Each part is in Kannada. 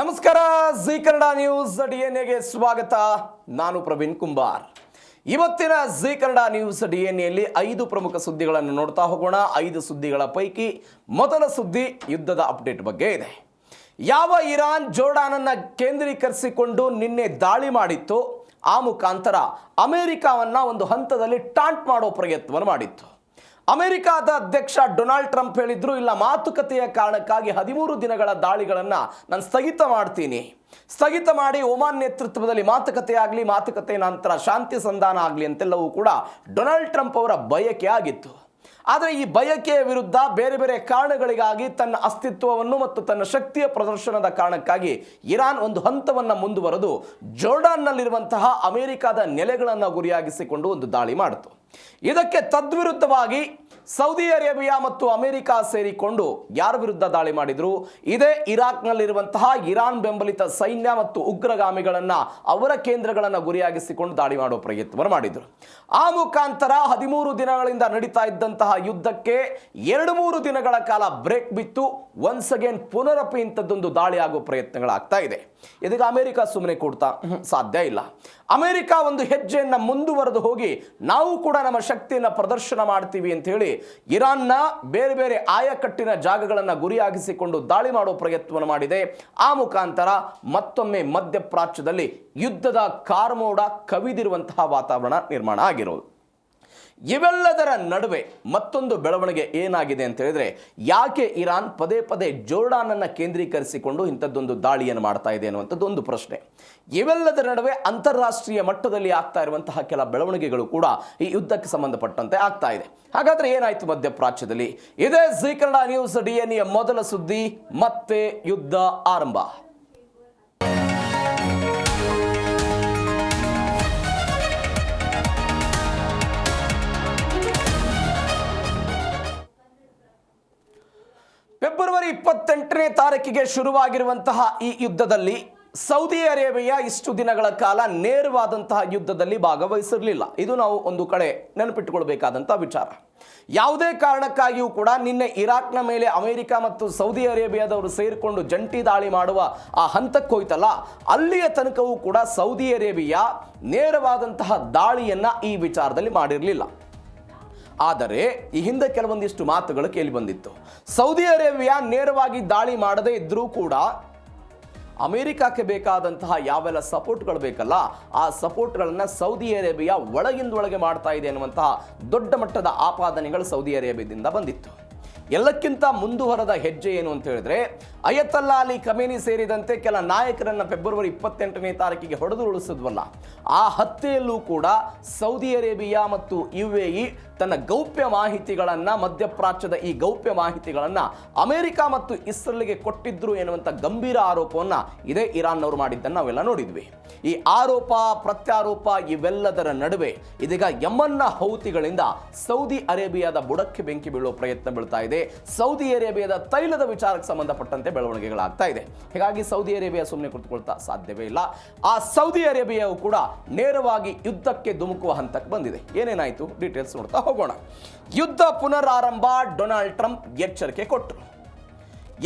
ನಮಸ್ಕಾರ ಜಿ ಕನ್ನಡ ನ್ಯೂಸ್ ಡಿಎನ್ಎಗೆ ಸ್ವಾಗತ. ನಾನು ಪ್ರವೀಣ್ ಕುಂಬಾರ್. ಇವತ್ತಿನ ಜಿ ಕನ್ನಡ ನ್ಯೂಸ್ ಡಿಎನ್ಎಯಲ್ಲಿ 5 ಪ್ರಮುಖ ಸುದ್ದಿಗಳನ್ನು ನೋಡ್ತಾ ಹೋಗೋಣ. 5 ಸುದ್ದಿಗಳ ಪೈಕಿ ಮೊದಲ ಸುದ್ದಿ ಯುದ್ಧದ ಅಪ್ಡೇಟ್ ಬಗ್ಗೆ ಇದೆ. ಯಾವ ಇರಾನ್ ಜೋರ್ಡಾನನ್ನು ಕೇಂದ್ರೀಕರಿಸಿಕೊಂಡು ನಿನ್ನೆ ದಾಳಿ ಮಾಡಿತ್ತು, ಆ ಮುಖಾಂತರ ಅಮೆರಿಕವನ್ನು ಒಂದು ಹಂತದಲ್ಲಿ ಟಾಂಟ್ ಮಾಡೋ ಪ್ರಯತ್ನವನ್ನು ಮಾಡಿತ್ತು. ಅಮೆರಿಕಾದ ಅಧ್ಯಕ್ಷ ಡೊನಾಲ್ಡ್ ಟ್ರಂಪ್ ಹೇಳಿದ್ರು, ಇಲ್ಲ ಮಾತುಕತೆಯ ಕಾರಣಕ್ಕಾಗಿ 13 ದಿನಗಳ ದಾಳಿಗಳನ್ನು ನಾನು ಸ್ಥಗಿತ ಮಾಡಿ ಒಮಾನ್ ನೇತೃತ್ವದಲ್ಲಿ ಮಾತುಕತೆ ನಂತರ ಶಾಂತಿ ಸಂಧಾನ ಆಗಲಿ ಅಂತೆಲ್ಲವೂ ಕೂಡ ಡೊನಾಲ್ಡ್ ಟ್ರಂಪ್ ಅವರ ಬಯಕೆ ಆಗಿತ್ತು. ಆದರೆ ಈ ಬಯಕೆಯ ವಿರುದ್ಧ ಬೇರೆ ಬೇರೆ ಕಾರಣಗಳಿಗಾಗಿ ತನ್ನ ಅಸ್ತಿತ್ವವನ್ನು ಮತ್ತು ತನ್ನ ಶಕ್ತಿಯ ಪ್ರದರ್ಶನದ ಕಾರಣಕ್ಕಾಗಿ ಇರಾನ್ ಒಂದು ಹಂತವನ್ನು ಮುಂದುವರೆದು ಜೋರ್ಡಾನ್ನಲ್ಲಿರುವಂತಹ ಅಮೆರಿಕದ ನೆಲೆಗಳನ್ನು ಗುರಿಯಾಗಿಸಿಕೊಂಡು ಒಂದು ದಾಳಿ ಮಾಡಿತು. ಇದಕ್ಕೆ ತದ್ವಿರುದ್ಧವಾಗಿ ಸೌದಿ ಅರೇಬಿಯಾ ಮತ್ತು ಅಮೆರಿಕ ಸೇರಿಕೊಂಡು ಯಾರ ವಿರುದ್ಧ ದಾಳಿ ಮಾಡಿದ್ರು? ಇದೇ ಇರಾಕ್ನಲ್ಲಿರುವಂತಹ ಇರಾನ್ ಬೆಂಬಲಿತ ಸೈನ್ಯ ಮತ್ತು ಉಗ್ರಗಾಮಿಗಳನ್ನು, ಅವರ ಕೇಂದ್ರಗಳನ್ನು ಗುರಿಯಾಗಿಸಿಕೊಂಡು ದಾಳಿ ಮಾಡುವ ಪ್ರಯತ್ನವನ್ನು ಮಾಡಿದರು. ಆ ಮುಖಾಂತರ 13 ದಿನಗಳಿಂದ ನಡೀತಾ ಇದ್ದಂತಹ ಯುದ್ಧಕ್ಕೆ 2-3 ದಿನಗಳ ಕಾಲ ಬ್ರೇಕ್ ಬಿತ್ತು. ಒನ್ಸ್ ಅಗೇನ್ ಪುನರಪಿ ಇಂಥದ್ದೊಂದು ದಾಳಿ ಆಗುವ ಪ್ರಯತ್ನಗಳಾಗ್ತಾ ಇದೆ. ಇದೀಗ ಅಮೆರಿಕ ಸುಮ್ಮನೆ ಕೊಡ್ತಾ ಸಾಧ್ಯ ಇಲ್ಲ. ಅಮೆರಿಕ ಒಂದು ಹೆಜ್ಜೆಯನ್ನು ಮುಂದುವರೆದು ಹೋಗಿ ನಾವು ಕೂಡ ನಮ್ಮ ಶಕ್ತಿಯನ್ನು ಪ್ರದರ್ಶನ ಮಾಡ್ತೀವಿ ಅಂತ ಹೇಳಿ ಇರಾನ್ನ ಬೇರೆ ಬೇರೆ ಆಯಕಟ್ಟಿನ ಜಾಗಗಳನ್ನು ಗುರಿಯಾಗಿಸಿಕೊಂಡು ದಾಳಿ ಮಾಡುವ ಪ್ರಯತ್ನವನ್ನು ಮಾಡಿದೆ. ಆ ಮುಖಾಂತರ ಮತ್ತೊಮ್ಮೆ ಮಧ್ಯಪ್ರಾಚ್ಯದಲ್ಲಿ ಯುದ್ಧದ ಕಾರ್ಮೋಡ ಕವಿದಿರುವಂತಹ ವಾತಾವರಣ ನಿರ್ಮಾಣ ಆಗಿರೋದು. ಇವೆಲ್ಲದರ ನಡುವೆ ಮತ್ತೊಂದು ಬೆಳವಣಿಗೆ ಏನಾಗಿದೆ ಅಂತ ಹೇಳಿದ್ರೆ, ಯಾಕೆ ಇರಾನ್ ಪದೇ ಪದೇ ಜೋರ್ಡಾನನ್ನು ಕೇಂದ್ರೀಕರಿಸಿಕೊಂಡು ಇಂಥದ್ದೊಂದು ದಾಳಿಯನ್ನು ಮಾಡ್ತಾ ಇದೆ ಅನ್ನುವಂಥದ್ದು ಒಂದು ಪ್ರಶ್ನೆ. ಇವೆಲ್ಲದರ ನಡುವೆ ಅಂತಾರಾಷ್ಟ್ರೀಯ ಮಟ್ಟದಲ್ಲಿ ಆಗ್ತಾ ಇರುವಂತಹ ಕೆಲ ಬೆಳವಣಿಗೆಗಳು ಕೂಡ ಈ ಯುದ್ಧಕ್ಕೆ ಸಂಬಂಧಪಟ್ಟಂತೆ ಆಗ್ತಾ ಇದೆ. ಹಾಗಾದ್ರೆ ಏನಾಯ್ತು ಮಧ್ಯಪ್ರಾಚ್ಯದಲ್ಲಿ? ಇದೇ ಜಿ ಕನ್ನಡ ನ್ಯೂಸ್ ಡಿಎನ್ಎ ಮೊದಲ ಸುದ್ದಿ. ಮತ್ತೆ ಯುದ್ಧ ಆರಂಭ. ಫೆಬ್ರವರಿ 28ನೇ ತಾರೀಕಿಗೆ ಶುರುವಾಗಿರುವಂತಹ ಈ ಯುದ್ಧದಲ್ಲಿ ಸೌದಿ ಅರೇಬಿಯಾ ಇಷ್ಟು ದಿನಗಳ ಕಾಲ ನೇರವಾದಂತಹ ಯುದ್ಧದಲ್ಲಿ ಭಾಗವಹಿಸಿರಲಿಲ್ಲ. ಇದು ನಾವು ಒಂದು ಕಡೆ ನೆನಪಿಟ್ಟುಕೊಳ್ಬೇಕಾದಂತಹ ವಿಚಾರ. ಯಾವುದೇ ಕಾರಣಕ್ಕಾಗಿಯೂ ಕೂಡ ನಿನ್ನೆ ಇರಾಕ್ನ ಮೇಲೆ ಅಮೆರಿಕ ಮತ್ತು ಸೌದಿ ಅರೇಬಿಯಾದವರು ಸೇರಿಕೊಂಡು ಜಂಟಿ ದಾಳಿ ಮಾಡುವ ಆ ಹಂತಕ್ಕೆ ಹೋಯ್ತಲ್ಲ, ಅಲ್ಲಿಯ ತನಕವೂ ಕೂಡ ಸೌದಿ ಅರೇಬಿಯಾ ನೇರವಾದಂತಹ ದಾಳಿಯನ್ನು ಈ ವಿಚಾರದಲ್ಲಿ ಮಾಡಿರಲಿಲ್ಲ. ಆದರೆ ಈ ಹಿಂದೆ ಕೆಲವೊಂದಿಷ್ಟು ಮಾತುಗಳು ಕೇಳಿ ಬಂದಿತ್ತು. ಸೌದಿ ಅರೇಬಿಯಾ ನೇರವಾಗಿ ದಾಳಿ ಮಾಡದೇ ಇದ್ರೂ ಕೂಡ ಅಮೆರಿಕಕ್ಕೆ ಬೇಕಾದಂತಹ ಯಾವೆಲ್ಲ ಸಪೋರ್ಟ್ಗಳು ಬೇಕಲ್ಲ, ಆ ಸಪೋರ್ಟ್ಗಳನ್ನು ಸೌದಿ ಅರೇಬಿಯಾ ಒಳಗಿಂದೊಳಗೆ ಮಾಡ್ತಾ ಇದೆ ಅನ್ನುವಂತಹ ದೊಡ್ಡ ಮಟ್ಟದ ಆಪಾದನೆಗಳು ಸೌದಿ ಅರೇಬಿಯಾದಿಂದ ಬಂದಿತ್ತು. ಎಲ್ಲಕ್ಕಿಂತ ಮುಂದುವರೆದ ಹೆಜ್ಜೆ ಏನು ಅಂತ ಹೇಳಿದ್ರೆ, ಅಯತಲ್ಲಾ ಅಲಿ ಖಮೇನಿ ಸೇರಿದಂತೆ ಕೆಲ ನಾಯಕರನ್ನು ಫೆಬ್ರವರಿ 28ನೇ ತಾರೀಕಿಗೆ ಹೊಡೆದು ಉಳಿಸಿದ್ವಲ್ಲ, ಆ ಹತ್ಯೆಯಲ್ಲೂ ಕೂಡ ಸೌದಿ ಅರೇಬಿಯಾ ಮತ್ತು UAE ತನ್ನ ಗೌಪ್ಯ ಮಾಹಿತಿಗಳನ್ನು, ಮಧ್ಯಪ್ರಾಚ್ಯದ ಈ ಗೌಪ್ಯ ಮಾಹಿತಿಗಳನ್ನು ಅಮೆರಿಕ ಮತ್ತು ಇಸ್ರೇಲ್ಗೆ ಕೊಟ್ಟಿದ್ರು ಎನ್ನುವಂಥ ಗಂಭೀರ ಆರೋಪವನ್ನು ಇದೇ ಇರಾನ್ನವರು ಮಾಡಿದ್ದನ್ನು ನಾವೆಲ್ಲ ನೋಡಿದ್ವಿ. ಈ ಆರೋಪ ಪ್ರತ್ಯಾರೋಪ ಇವೆಲ್ಲದರ ನಡುವೆ ಇದೀಗ ಯಮನ್ನ ಹೌತಿಗಳಿಂದ ಸೌದಿ ಅರೇಬಿಯಾದ ಬುಡಕ್ಕೆ ಬೆಂಕಿ ಬೀಳುವ ಪ್ರಯತ್ನ ಬೀಳ್ತಾ ಇದೆ. ಸೌದಿ ಅರೇಬಿಯಾದ ತೈಲದ ವಿಚಾರಕ್ಕೆ ಸಂಬಂಧಪಟ್ಟಂತೆ ಬೆಳವಣಿಗೆಗಳಾಗ್ತಾ ಇದೆ. ಹೀಗಾಗಿ ಸೌದಿ ಅರೇಬಿಯಾ ಸುಮ್ಮನೆ ಕುಳಿತುಕೊಳ್ತಾ ಸಾಧ್ಯವೇ ಇಲ್ಲ. ಆ ಸೌದಿ ಅರೇಬಿಯಾವು ಕೂಡ ನೇರವಾಗಿ ಯುದ್ಧಕ್ಕೆ ಧುಮುಕುವ ಹಂತಕ್ಕೆ ಬಂದಿದೆ. ಏನೇನಾಯಿತು ಡೀಟೇಲ್ಸ್ ನೋಡ್ತಾ ಹೋಗೋಣ. ಯುದ್ಧ ಪುನರಾರಂಭ, ಡೊನಾಲ್ಡ್ ಟ್ರಂಪ್ ಎಚ್ಚರಿಕೆ ಕೊಟ್ಟರು.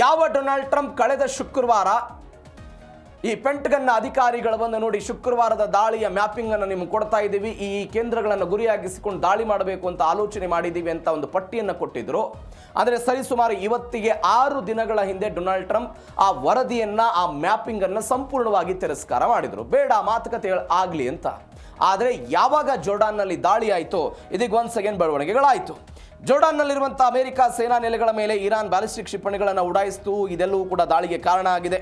ಯಾವ ಡೊನಾಲ್ಡ್ ಟ್ರಂಪ್ ಕಳೆದ ಶುಕ್ರವಾರ ಈ ಪೆಂಟಗನ್ನ ಅಧಿಕಾರಿಗಳ ಬಂದು ನೋಡಿ, ಶುಕ್ರವಾರದ ದಾಳಿಯ ಮ್ಯಾಪಿಂಗ್ ಅನ್ನು ನಿಮ್ಗೆ ಕೊಡ್ತಾ ಇದ್ದೀವಿ, ಈ ಕೇಂದ್ರಗಳನ್ನು ಗುರಿಯಾಗಿಸಿಕೊಂಡು ದಾಳಿ ಮಾಡಬೇಕು ಅಂತ ಆಲೋಚನೆ ಮಾಡಿದ್ದೀವಿ ಅಂತ ಒಂದು ಪಟ್ಟಿಯನ್ನು ಕೊಟ್ಟಿದ್ರು. ಆದರೆ ಸರಿಸುಮಾರು ಇವತ್ತಿಗೆ 6 ದಿನಗಳ ಹಿಂದೆ ಡೊನಾಲ್ಡ್ ಟ್ರಂಪ್ ಆ ವರದಿಯನ್ನು, ಆ ಮ್ಯಾಪಿಂಗ್ ಅನ್ನು ಸಂಪೂರ್ಣವಾಗಿ ತಿರಸ್ಕಾರ ಮಾಡಿದರು. ಬೇಡ ಮಾತುಕತೆ ಆಗಲಿ ಅಂತ. ಆದರೆ ಯಾವಾಗ ಜೋರ್ಡಾನ್ನಲ್ಲಿ ದಾಳಿ ಆಯಿತೋ ಇದೀಗ ಒನ್ಸ್ ಅಗೇನ್ ಬೆಳವಣಿಗೆಗಳಾಯಿತು. ಜೋರ್ಡಾನ್ನಲ್ಲಿರುವಂಥ ಅಮೆರಿಕ ಸೇನಾ ನೆಲೆಗಳ ಮೇಲೆ ಇರಾನ್ ಬ್ಯಾಲಿಸ್ಟಿಕ್ ಕ್ಷಿಪಣಿಗಳನ್ನು ಉಡಾಯಿಸಿತು. ಇದೆಲ್ಲವೂ ಕೂಡ ದಾಳಿಗೆ ಕಾರಣ ಆಗಿದೆ.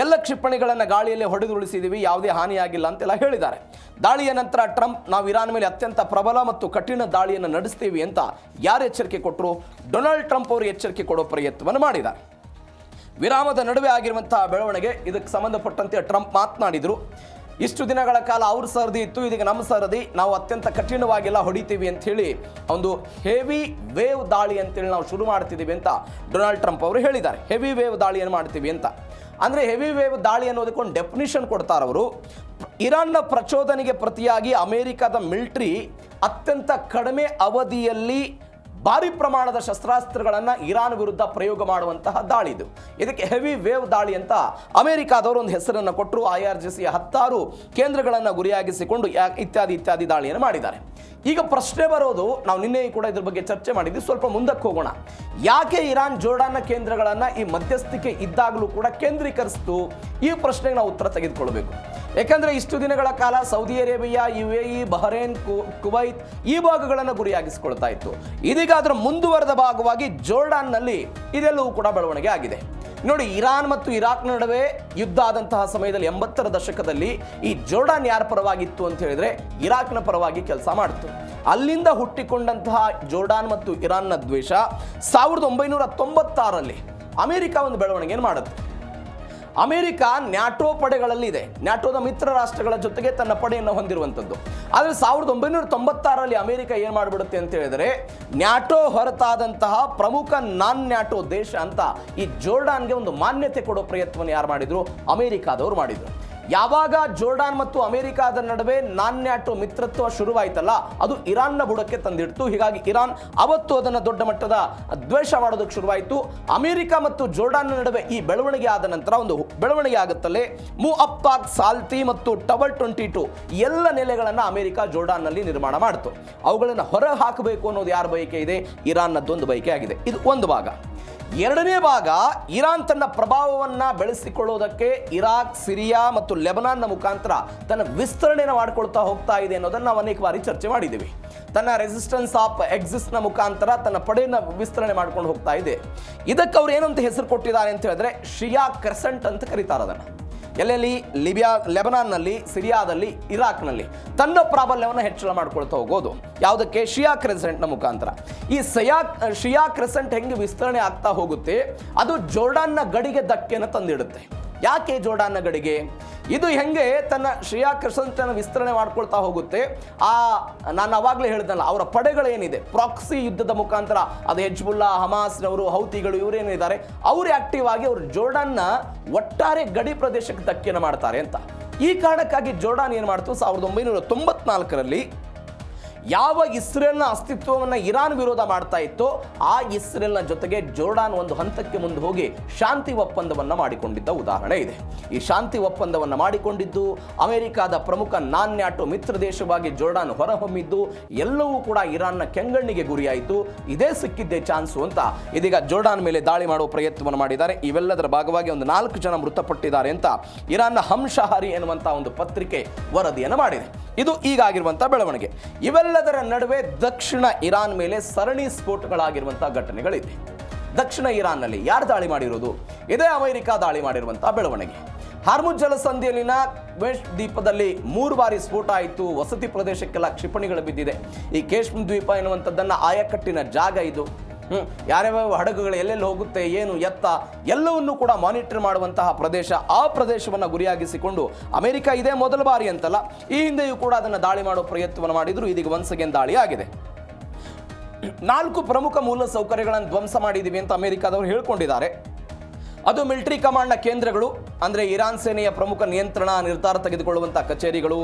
ಎಲ್ಲ ಕ್ಷಿಪಣಿಗಳನ್ನು ಗಾಳಿಯಲ್ಲೇ ಹೊಡೆದು ಉಳಿಸಿದ್ದೀವಿ, ಯಾವುದೇ ಹಾನಿಯಾಗಿಲ್ಲ ಅಂತೆಲ್ಲ ಹೇಳಿದ್ದಾರೆ. ದಾಳಿಯ ನಂತರ ಟ್ರಂಪ್, ನಾವು ಇರಾನ್ ಮೇಲೆ ಅತ್ಯಂತ ಪ್ರಬಲ ಮತ್ತು ಕಠಿಣ ದಾಳಿಯನ್ನು ನಡೆಸ್ತೀವಿ ಅಂತ ಯಾರು ಎಚ್ಚರಿಕೆ ಕೊಟ್ಟರು? ಡೊನಾಲ್ಡ್ ಟ್ರಂಪ್ ಅವರು ಎಚ್ಚರಿಕೆ ಕೊಡೋ ಪ್ರಯತ್ನವನ್ನು ಮಾಡಿದ್ದಾರೆ. ವಿರಾಮದ ನಡುವೆ ಆಗಿರುವಂತಹ ಬೆಳವಣಿಗೆ, ಇದಕ್ಕೆ ಸಂಬಂಧಪಟ್ಟಂತೆ ಟ್ರಂಪ್ ಮಾತನಾಡಿದರು. ಇಷ್ಟು ದಿನಗಳ ಕಾಲ ಅವ್ರ ಸರದಿ ಇತ್ತು, ಇದೀಗ ನಮ್ಮ ಸರದಿ, ನಾವು ಅತ್ಯಂತ ಕಠಿಣವಾಗೆಲ್ಲ ಹೊಡಿತೀವಿ ಅಂತ ಹೇಳಿ ಒಂದು ಹೆವಿ ವೇವ್ ದಾಳಿ ಅಂತೇಳಿ ನಾವು ಶುರು ಮಾಡ್ತಿದ್ದೀವಿ ಅಂತ ಡೊನಾಲ್ಡ್ ಟ್ರಂಪ್ ಅವರು ಹೇಳಿದ್ದಾರೆ. ಹೆವಿ ವೇವ್ ದಾಳಿಯನ್ನು ಮಾಡ್ತೀವಿ ಅಂತ. ಅಂದರೆ ಹೆವಿ ವೇವ್ ದಾಳಿ ಅನ್ನೋದಕ್ಕೊಂದು ಡೆಫಿನಿಷನ್ ಕೊಡ್ತಾರೆ ಅವರು. ಇರಾನ್ನ ಪ್ರಚೋದನೆಗೆ ಪ್ರತಿಯಾಗಿ ಅಮೆರಿಕದ ಮಿಲಿಟರಿ ಅತ್ಯಂತ ಕಡಿಮೆ ಅವಧಿಯಲ್ಲಿ ಭಾರಿ ಪ್ರಮಾಣದ ಶಸ್ತ್ರಾಸ್ತ್ರಗಳನ್ನು ಇರಾನ್ ವಿರುದ್ಧ ಪ್ರಯೋಗ ಮಾಡುವಂತಹ ದಾಳಿ ಇದು. ಇದಕ್ಕೆ ಹೆವಿ ವೇವ್ ದಾಳಿ ಅಂತ ಅಮೆರಿಕಾದವರು ಒಂದು ಹೆಸರನ್ನು ಕೊಟ್ಟರು. IRGCಯ 10 ಕೇಂದ್ರಗಳನ್ನು ಗುರಿಯಾಗಿಸಿಕೊಂಡು ಇತ್ಯಾದಿ ದಾಳಿಯನ್ನು ಮಾಡಿದ್ದಾರೆ. ಈಗ ಪ್ರಶ್ನೆ ಬರೋದು, ನಾವು ನಿನ್ನೆ ಕೂಡ ಇದ್ರ ಬಗ್ಗೆ ಚರ್ಚೆ ಮಾಡಿದ್ವಿ, ಸ್ವಲ್ಪ ಮುಂದಕ್ಕೆ ಹೋಗೋಣ. ಯಾಕೆ ಇರಾನ್ ಜೋರ್ಡಾನ್ನ ಕೇಂದ್ರಗಳನ್ನು ಈ ಮಧ್ಯಸ್ಥಿಕೆ ಇದ್ದಾಗಲೂ ಕೂಡ ಕೇಂದ್ರೀಕರಿಸಿತು? ಈ ಪ್ರಶ್ನೆಗೆ ನಾವು ಉತ್ತರ ತೆಗೆದುಕೊಳ್ಬೇಕು. ಯಾಕಂದರೆ ಇಷ್ಟು ದಿನಗಳ ಕಾಲ Saudi Arabia, UAE, Bahrain, Kuwait ಈ ಭಾಗಗಳನ್ನು ಗುರಿಯಾಗಿಸಿಕೊಳ್ತಾ ಇತ್ತು. ಇದೀಗ ಅದರ ಮುಂದುವರೆದ ಭಾಗವಾಗಿ ಜೋರ್ಡಾನ್ನಲ್ಲಿ ಇದೆಲ್ಲವೂ ಕೂಡ ಬೆಳವಣಿಗೆ ಆಗಿದೆ. ನೋಡಿ, ಇರಾನ್ ಮತ್ತು ಇರಾಕ್ ನಡುವೆ ಯುದ್ಧ ಆದಂತಹ ಸಮಯದಲ್ಲಿ 80ರ ದಶಕದಲ್ಲಿ ಈ ಜೋರ್ಡಾನ್ ಯಾರ ಪರವಾಗಿತ್ತು ಅಂತ ಹೇಳಿದ್ರೆ ಇರಾಕ್ನ ಪರವಾಗಿ ಕೆಲಸ ಮಾಡಿತು. ಅಲ್ಲಿಂದ ಹುಟ್ಟಿಕೊಂಡಂತಹ ಜೋರ್ಡಾನ್ ಮತ್ತು ಇರಾನ್ನ ದ್ವೇಷ 1996ರಲ್ಲಿ ಅಮೆರಿಕ ಒಂದು ಬೆಳವಣಿಗೆಯನ್ನು ಮಾಡುತ್ತೆ. ಅಮೆರಿಕ ನ್ಯಾಟೋ ಪಡೆಗಳಲ್ಲಿ ಇದೆ, ನ್ಯಾಟೋದ ಮಿತ್ರ ರಾಷ್ಟ್ರಗಳ ಜೊತೆಗೆ ತನ್ನ ಪಡೆಯನ್ನು ಹೊಂದಿರುವಂಥದ್ದು. ಆದರೆ 1996ರಲ್ಲಿ ಅಮೆರಿಕ ಏನು ಮಾಡಿಬಿಡುತ್ತೆ ಅಂತ ಹೇಳಿದರೆ, ನ್ಯಾಟೋ ಹೊರತಾದಂತಹ ಪ್ರಮುಖ ನಾನ್ ನ್ಯಾಟೋ ದೇಶ ಅಂತ ಈ ಜೋರ್ಡಾನ್ಗೆ ಒಂದು ಮಾನ್ಯತೆ ಕೊಡೋ ಪ್ರಯತ್ನವನ್ನು ಯಾರು ಮಾಡಿದ್ರು? ಅಮೆರಿಕಾದವರು ಮಾಡಿದ್ರು. ಯಾವಾಗ ಜೋರ್ಡಾನ್ ಮತ್ತು ಅಮೆರಿಕಾದ ನಡುವೆ ನಾನ್ ನ್ಯಾಟೋ ಮಿತ್ರತ್ವ ಶುರುವಾಯಿತಲ್ಲ, ಅದು ಇರಾನ್ನ ಬುಡಕ್ಕೆ ತಂದಿಡ್ತು. ಹೀಗಾಗಿ ಇರಾನ್ ಅವತ್ತು ಅದನ್ನು ದೊಡ್ಡ ಮಟ್ಟದ ದ್ವೇಷ ಮಾಡೋದಕ್ಕೆ ಶುರುವಾಯಿತು. ಅಮೆರಿಕ ಮತ್ತು ಜೋರ್ಡಾನ್ ನಡುವೆ ಈ ಬೆಳವಣಿಗೆ ಆದ ನಂತರ ಒಂದು ಬೆಳವಣಿಗೆ ಆಗುತ್ತಲೇ ಮುಅಫ್ತಾಕ್, ಸಾಲ್ತಿ ಮತ್ತು ಟವರ್ 22 ಎಲ್ಲ ನೆಲೆಗಳನ್ನು ಅಮೆರಿಕ ಜೋರ್ಡಾನ್ನಲ್ಲಿ ನಿರ್ಮಾಣ ಮಾಡಿತು. ಅವುಗಳನ್ನು ಹೊರ ಹಾಕಬೇಕು ಅನ್ನೋದು ಯಾರ ಬಯಕೆ ಇದೆ? ಇರಾನ್ನದ್ದೊಂದು ಬಯಕೆ ಆಗಿದೆ. ಇದು ಒಂದು ಭಾಗ. ಎರಡನೇ ಭಾಗ, ಇರಾನ್ ತನ್ನ ಪ್ರಭಾವವನ್ನು ಬೆಳೆಸಿಕೊಳ್ಳೋದಕ್ಕೆ ಇರಾಕ್, ಸಿರಿಯಾ ಮತ್ತು ಲೆಬನಾನ್ನ ಮುಖಾಂತರ ತನ್ನ ವಿಸ್ತರಣೆಯನ್ನು ಮಾಡಿಕೊಳ್ತಾ ಹೋಗ್ತಾ ಇದೆ ಅನ್ನೋದನ್ನು ನಾವು ಅನೇಕ ಬಾರಿ ಚರ್ಚೆ ಮಾಡಿದ್ದೀವಿ. ತನ್ನ ರೆಸಿಸ್ಟೆನ್ಸ್ ಆಫ್ ಎಕ್ಸಿಸ್ಟ್ನ ಮುಖಾಂತರ ತನ್ನ ಪಡೆಯನ್ನು ವಿಸ್ತರಣೆ ಮಾಡ್ಕೊಂಡು ಹೋಗ್ತಾ ಇದೆ. ಇದಕ್ಕೆ ಅವ್ರು ಏನಂತ ಹೆಸರು ಕೊಟ್ಟಿದ್ದಾರೆ ಅಂತ ಹೇಳಿದ್ರೆ ಶಿಯಾ ಕ್ರೆಸೆಂಟ್ ಅಂತ ಕರೀತಾರೆ ಅದನ್ನು. ಎಲ್ಲೆಲ್ಲಿ? ಲಿಬಿಯಾ, ಲೆಬನಾನ್ನಲ್ಲಿ, ಸಿರಿಯಾದಲ್ಲಿ, ಇರಾಕ್ನಲ್ಲಿ ತನ್ನ ಪ್ರಾಬಲ್ಯವನ್ನು ಹೆಚ್ಚಳ ಮಾಡ್ಕೊಳ್ತಾ ಹೋಗೋದು. ಯಾವುದಕ್ಕೆ? ಶಿಯಾ ಕ್ರೆಸೆಂಟ್ನ ಮುಖಾಂತರ. ಈ ಶಿಯಾ ಕ್ರೆಸೆಂಟ್ ಹೆಂಗೆ ವಿಸ್ತರಣೆ ಆಗ್ತಾ ಹೋಗುತ್ತೆ, ಅದು ಜೋರ್ಡಾನ್ನ ಗಡಿಗೆ ಧಕ್ಕೆಯನ್ನು ತಂದಿಡುತ್ತೆ. ಯಾಕೆ ಜೋರ್ಡಾನ್ನ ಗಡಿಗೆ? ಇದು ಹೆಂಗೆ ತನ್ನ ಶಿಯಾ ಕ್ರೆಸೆಂಟನ್ನು ವಿಸ್ತರಣೆ ಮಾಡ್ಕೊಳ್ತಾ ಹೋಗುತ್ತೆ. ನಾನು ಅವಾಗಲೇ ಹೇಳಿದ್ನಲ್ಲ, ಅವರ ಪಡೆಗಳೇನಿದೆ ಪ್ರಾಕ್ಸಿ ಯುದ್ಧದ ಮುಖಾಂತರ, ಅದು ಹೆಜ್ಬುಲ್ಲಾ, ಹಮಾಸ್ನವರು, ಹೌತಿಗಳು ಇವರೇನಿದ್ದಾರೆ, ಅವರು ಆಕ್ಟಿವ್ ಆಗಿ ಅವರು ಜೋರ್ಡಾನ್ನ ಒಟ್ಟಾರೆ ಗಡಿ ಪ್ರದೇಶಕ್ಕೆ ಧಕ್ಕೆಯನ್ನು ಮಾಡ್ತಾರೆ ಅಂತ. ಈ ಕಾರಣಕ್ಕಾಗಿ ಜೋರ್ಡಾನ್ ಏನು ಮಾಡ್ತು? 1994ರಲ್ಲಿ ಯಾವ ಇಸ್ರೇಲ್ನ ಅಸ್ತಿತ್ವವನ್ನು ಇರಾನ್ ವಿರೋಧ ಮಾಡ್ತಾ ಇತ್ತೋ ಆ ಇಸ್ರೇಲ್ನ ಜೊತೆಗೆ ಜೋರ್ಡಾನ್ ಒಂದು ಹಂತಕ್ಕೆ ಮುಂದೆ ಹೋಗಿ ಶಾಂತಿ ಒಪ್ಪಂದವನ್ನು ಮಾಡಿಕೊಂಡಿದ್ದ ಉದಾಹರಣೆ ಇದೆ. ಈ ಶಾಂತಿ ಒಪ್ಪಂದವನ್ನು ಮಾಡಿಕೊಂಡಿದ್ದು ಅಮೆರಿಕಾದ ಪ್ರಮುಖ ನಾನ್ ನ್ಯಾಟೋ ಮಿತ್ರ ದೇಶವಾಗಿ ಜೋರ್ಡಾನ್ ಹೊರಹೊಮ್ಮಿದ್ದು ಎಲ್ಲವೂ ಕೂಡ ಇರಾನ್ನ ಕೆಂಗಣ್ಣಿಗೆ ಗುರಿಯಾಯಿತು. ಇದೇ ಸಿಕ್ಕಿದ್ದೇ ಚಾನ್ಸು ಅಂತ ಇದೀಗ ಜೋರ್ಡಾನ್ ಮೇಲೆ ದಾಳಿ ಮಾಡುವ ಪ್ರಯತ್ನವನ್ನು ಮಾಡಿದ್ದಾರೆ. ಇವೆಲ್ಲದರ ಭಾಗವಾಗಿ ಒಂದು 4 ಜನ ಮೃತಪಟ್ಟಿದ್ದಾರೆ ಅಂತ ಇರಾನ್ನ ಹಂಶಹಾರಿ ಎನ್ನುವಂಥ ಒಂದು ಪತ್ರಿಕೆ ವರದಿಯನ್ನು ಮಾಡಿದೆ. ಇದು ಈಗಾಗಿರುವಂಥ ಬೆಳವಣಿಗೆ. ಇವೆಲ್ಲದರ ನಡುವೆ ದಕ್ಷಿಣ ಇರಾನ್ ಮೇಲೆ ಸರಣಿ ಸ್ಫೋಟಗಳಾಗಿರುವಂಥ ಘಟನೆಗಳಿದೆ. ದಕ್ಷಿಣ ಇರಾನ್ನಲ್ಲಿ ಯಾರು ದಾಳಿ ಮಾಡಿರೋದು? ಇದೇ ಅಮೆರಿಕ ದಾಳಿ ಮಾಡಿರುವಂಥ ಬೆಳವಣಿಗೆ. ಹಾರ್ಮುಜ್ ಜಲಸಂಧಿಯಲ್ಲಿನ ವೆಸ್ಟ್ ದ್ವೀಪದಲ್ಲಿ 3 ಬಾರಿ ಸ್ಫೋಟ ಆಯಿತು. ವಸತಿ ಪ್ರದೇಶಕ್ಕೆಲ್ಲ ಕ್ಷಿಪಣಿಗಳು ಬಿದ್ದಿದೆ. ಈ ಕೇಶ್ಮ್ ದ್ವೀಪ ಎನ್ನುವಂಥದ್ದನ್ನು ಆಯಕಟ್ಟಿನ ಜಾಗ ಇದು. ಯಾರ್ಯಾವ ಹಡಗುಗಳು ಎಲ್ಲೆಲ್ಲಿ ಹೋಗುತ್ತೆ, ಏನು ಎತ್ತ ಎಲ್ಲವನ್ನೂ ಕೂಡ ಮಾನಿಟರ್ ಮಾಡುವಂತಹ ಪ್ರದೇಶ. ಆ ಪ್ರದೇಶವನ್ನು ಗುರಿಯಾಗಿಸಿಕೊಂಡು ಅಮೆರಿಕ ಇದೇ ಮೊದಲ ಬಾರಿ ಅಂತಲ್ಲ, ಈ ಹಿಂದೆಯೂ ಕೂಡ ಅದನ್ನು ದಾಳಿ ಮಾಡೋ ಪ್ರಯತ್ನವನ್ನು ಮಾಡಿದ್ರು. ಇದೀಗ ಒನ್ಸ್ ಅಗೇನ್ ದಾಳಿ ಆಗಿದೆ. 4 ಪ್ರಮುಖ ಮೂಲ ಸೌಕರ್ಯಗಳನ್ನು ಧ್ವಂಸ ಮಾಡಿದ್ದೀವಿ ಅಂತ ಅಮೆರಿಕಾದವರು ಹೇಳ್ಕೊಂಡಿದ್ದಾರೆ. ಅದು ಮಿಲಿಟರಿ ಕಮಾಂಡ್ನ ಕೇಂದ್ರಗಳು, ಅಂದರೆ ಇರಾನ್ ಸೇನೆಯ ಪ್ರಮುಖ ನಿಯಂತ್ರಣ ನಿರ್ಧಾರ ತೆಗೆದುಕೊಳ್ಳುವಂಥ ಕಚೇರಿಗಳು,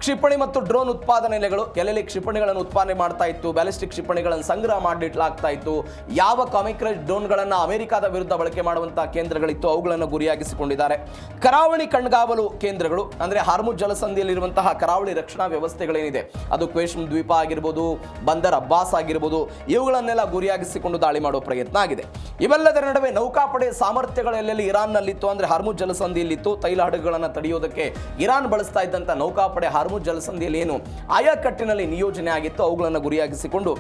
ಕ್ಷಿಪಣಿ ಮತ್ತು ಡ್ರೋನ್ ಉತ್ಪಾದನೆ ನೆಲೆಗಳು, ಎಲ್ಲೆಲ್ಲಿ ಕ್ಷಿಪಣಿಗಳನ್ನು ಉತ್ಪಾದನೆ ಮಾಡ್ತಾ ಇತ್ತು, ಬ್ಯಾಲಿಸ್ಟಿಕ್ ಕ್ಷಿಪಣಿಗಳನ್ನು ಸಂಗ್ರಹ ಮಾಡಿಡ್ಲಾಗ್ತಾ ಇತ್ತು, ಯಾವ ಕಾಮಿಕ್ರೇಜ್ ಡ್ರೋನ್ಗಳನ್ನು ಅಮೆರಿಕಾದ ವಿರುದ್ಧ ಬಳಕೆ ಮಾಡುವಂಥ ಕೇಂದ್ರಗಳಿತ್ತು ಅವುಗಳನ್ನು ಗುರಿಯಾಗಿಸಿಕೊಂಡಿದ್ದಾರೆ. ಕರಾವಳಿ ಕಣ್ಗಾವಲು ಕೇಂದ್ರಗಳು, ಅಂದರೆ ಹಾರ್ಮುಜ್ ಜಲಸಂಧಿಯಲ್ಲಿರುವಂತಹ ಕರಾವಳಿ ರಕ್ಷಣಾ ವ್ಯವಸ್ಥೆಗಳೇನಿದೆ, ಅದು ಕ್ವೇಶ್ಮ್ ದ್ವೀಪ ಆಗಿರ್ಬೋದು, ಬಂದರ್ ಅಬ್ಬಾಸ್ ಆಗಿರ್ಬೋದು, ಇವುಗಳನ್ನೆಲ್ಲ ಗುರಿಯಾಗಿಸಿಕೊಂಡು ದಾಳಿ ಮಾಡುವ ಪ್ರಯತ್ನ ಆಗಿದೆ. ಇವೆಲ್ಲದರ ನಡುವೆ ನೌಕಾಪಡೆ ಸಾಮರ್ಥ್ಯಗಳೆಲ್ಲೆಲ್ಲಿ ಇರಾನ್ನಲ್ಲಿತ್ತು, ಅಂದರೆ ಹಾರ್ಮುಜ್ ಜಲಸಂಧಿಯಲ್ಲಿತ್ತು. ತೈಲ ಹಡಗುಗಳನ್ನು ತಡೆಯೋದಕ್ಕೆ ಇರಾನ್ ಬಳಸ್ತಾ ಇದ್ದಂಥ ನೌಕಾಪಡೆ ಹಾರ್ಮುಜ್ ಜಲಸಂಧಿಯಲ್ಲಿ ಏನು ಆಯಕಟ್ಟಿನಲ್ಲಿ ನಿಯೋಜನೆ ಆಗಿತ್ತು ಅವುಗಳನ್ನು ಗುರಿಯಾಗಿಸಿಕೊಂಡು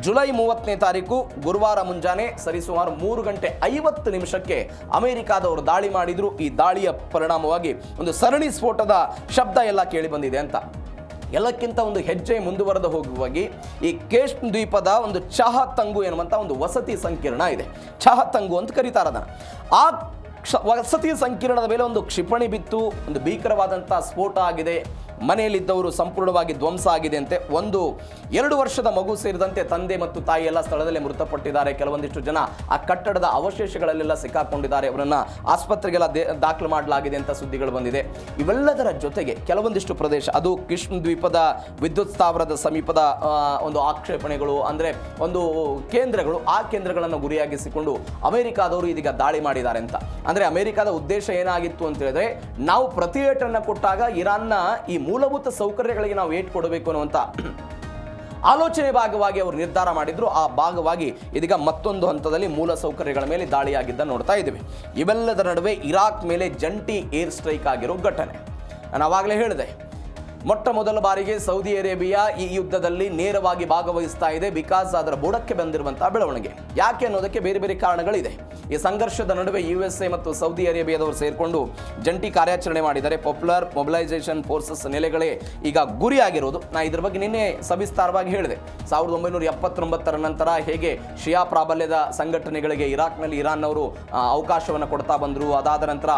ಜುಲೈ 30ನೇ ತಾರೀಕು ಗುರುವಾರ ಮುಂಜಾನೆ ಸರಿಸುಮಾರು 3:50 ಅಮೆರಿಕಾದವರು ದಾಳಿ ಮಾಡಿದ್ರು. ಈ ದಾಳಿಯ ಪರಿಣಾಮವಾಗಿ ಒಂದು ಸರಣಿ ಸ್ಫೋಟದ ಶಬ್ದ ಎಲ್ಲ ಕೇಳಿ ಬಂದಿದೆ ಅಂತ. ಎಲ್ಲಕ್ಕಿಂತ ಒಂದು ಹೆಜ್ಜೆ ಮುಂದುವರೆದು ಹೋಗುವಾಗಿ ಈ ಕೇಶ್ಮ್ ದ್ವೀಪದ ಒಂದು ಚಹತಂಗು ಎನ್ನುವಂಥ ಒಂದು ವಸತಿ ಸಂಕೀರ್ಣ ಇದೆ. ಚಹತಂಗು ಅಂತ ಕರೀತಾರೆ ಅದನ್ನು. ಆ ವಸತಿ ಸಂಕೀರ್ಣದ ಮೇಲೆ ಒಂದು ಕ್ಷಿಪಣಿ ಬಿತ್ತು, ಒಂದು ಭೀಕರವಾದಂಥ ಸ್ಫೋಟ ಆಗಿದೆ. ಮನೆಯಲ್ಲಿದ್ದವರು ಸಂಪೂರ್ಣವಾಗಿ ಧ್ವಂಸ ಆಗಿದೆ ಅಂತೆ. 2 ವರ್ಷದ ಮಗು ಸೇರಿದಂತೆ ತಂದೆ ಮತ್ತು ತಾಯಿ ಎಲ್ಲ ಸ್ಥಳದಲ್ಲೇ ಮೃತಪಟ್ಟಿದ್ದಾರೆ. ಕೆಲವೊಂದಿಷ್ಟು ಜನ ಆ ಕಟ್ಟಡದ ಅವಶೇಷಗಳಲ್ಲೆಲ್ಲ ಸಿಕ್ಕಾಕೊಂಡಿದ್ದಾರೆ. ಅವರನ್ನ ಆಸ್ಪತ್ರೆಗೆಲ್ಲ ದಾಖಲು ಮಾಡಲಾಗಿದೆ ಅಂತ ಸುದ್ದಿಗಳು ಬಂದಿದೆ. ಇವೆಲ್ಲದರ ಜೊತೆಗೆ ಕೆಲವೊಂದಿಷ್ಟು ಪ್ರದೇಶ, ಅದು ಕಿಶ್ಮ್ ದ್ವೀಪದ ವಿದ್ಯುತ್ ಸ್ಥಾವರದ ಸಮೀಪದ ಒಂದು ಆಕ್ಷೇಪಣೆಗಳು, ಅಂದರೆ ಒಂದು ಕೇಂದ್ರಗಳು, ಆ ಕೇಂದ್ರಗಳನ್ನು ಗುರಿಯಾಗಿಸಿಕೊಂಡು ಅಮೆರಿಕಾದವರು ಇದೀಗ ದಾಳಿ ಮಾಡಿದ್ದಾರೆ ಅಂತ. ಅಂದರೆ ಅಮೆರಿಕದ ಉದ್ದೇಶ ಏನಾಗಿತ್ತು ಅಂತ ಹೇಳಿದ್ರೆ, ನಾವು ಪ್ರತಿ ಏಟನ್ನು ಕೊಟ್ಟಾಗ ಇರಾನ್ನ ಈ ಮೂಲಭೂತ ಸೌಕರ್ಯಗಳಿಗೆ ನಾವು ಏಟ್ ಕೊಡಬೇಕು ಅನ್ನುವಂಥ ಆಲೋಚನೆ ಭಾಗವಾಗಿ ಅವರು ನಿರ್ಧಾರ ಮಾಡಿದ್ರು. ಆ ಭಾಗವಾಗಿ ಇದೀಗ ಮತ್ತೊಂದು ಹಂತದಲ್ಲಿ ಮೂಲ ಸೌಕರ್ಯಗಳ ಮೇಲೆ ದಾಳಿಯಾಗಿದ್ದ ನೋಡ್ತಾ ಇದ್ದೀವಿ. ಇವೆಲ್ಲದರ ನಡುವೆ ಇರಾಕ್ ಮೇಲೆ ಜಂಟಿ ಏರ್ ಸ್ಟ್ರೈಕ್ ಆಗಿರೋ ಘಟನೆ ನಾನು ಆವಾಗಲೇ ಹೇಳಿದೆ. ಮೊಟ್ಟ ಮೊದಲ ಬಾರಿಗೆ ಸೌದಿ ಅರೇಬಿಯಾ ಈ ಯುದ್ಧದಲ್ಲಿ ನೇರವಾಗಿ ಭಾಗವಹಿಸ್ತಾ ಇದೆ. ಬಿಕಾಸ್ ಅದರ ಬುಡಕ್ಕೆ ಬಂದಿರುವಂತಹ ಬೆಳವಣಿಗೆ ಯಾಕೆ ಅನ್ನೋದಕ್ಕೆ ಬೇರೆ ಬೇರೆ ಕಾರಣಗಳಿದೆ. ಈ ಸಂಘರ್ಷದ ನಡುವೆ USA ಮತ್ತು ಸೌದಿ ಅರೇಬಿಯಾದವರು ಸೇರಿಕೊಂಡು ಜಂಟಿ ಕಾರ್ಯಾಚರಣೆ ಮಾಡಿದ್ದಾರೆ. ಪಾಪ್ಯುಲರ್ ಮೊಬಿಲೈಸೇಷನ್ ಫೋರ್ಸಸ್ ನೆಲೆಗಳೇ ಈಗ ಗುರಿಯಾಗಿರೋದು. ನಾ ಇದ್ರ ಬಗ್ಗೆ ನಿನ್ನೆ ಸವಿಸ್ತಾರವಾಗಿ ಹೇಳಿದೆ. 1979 ನಂತರ ಹೇಗೆ ಶಿಯಾ ಪ್ರಾಬಲ್ಯದ ಸಂಘಟನೆಗಳಿಗೆ ಇರಾಕ್ನಲ್ಲಿ ಇರಾನ್ನವರು ಅವಕಾಶವನ್ನು ಕೊಡ್ತಾ ಬಂದರು. ಅದಾದ ನಂತರ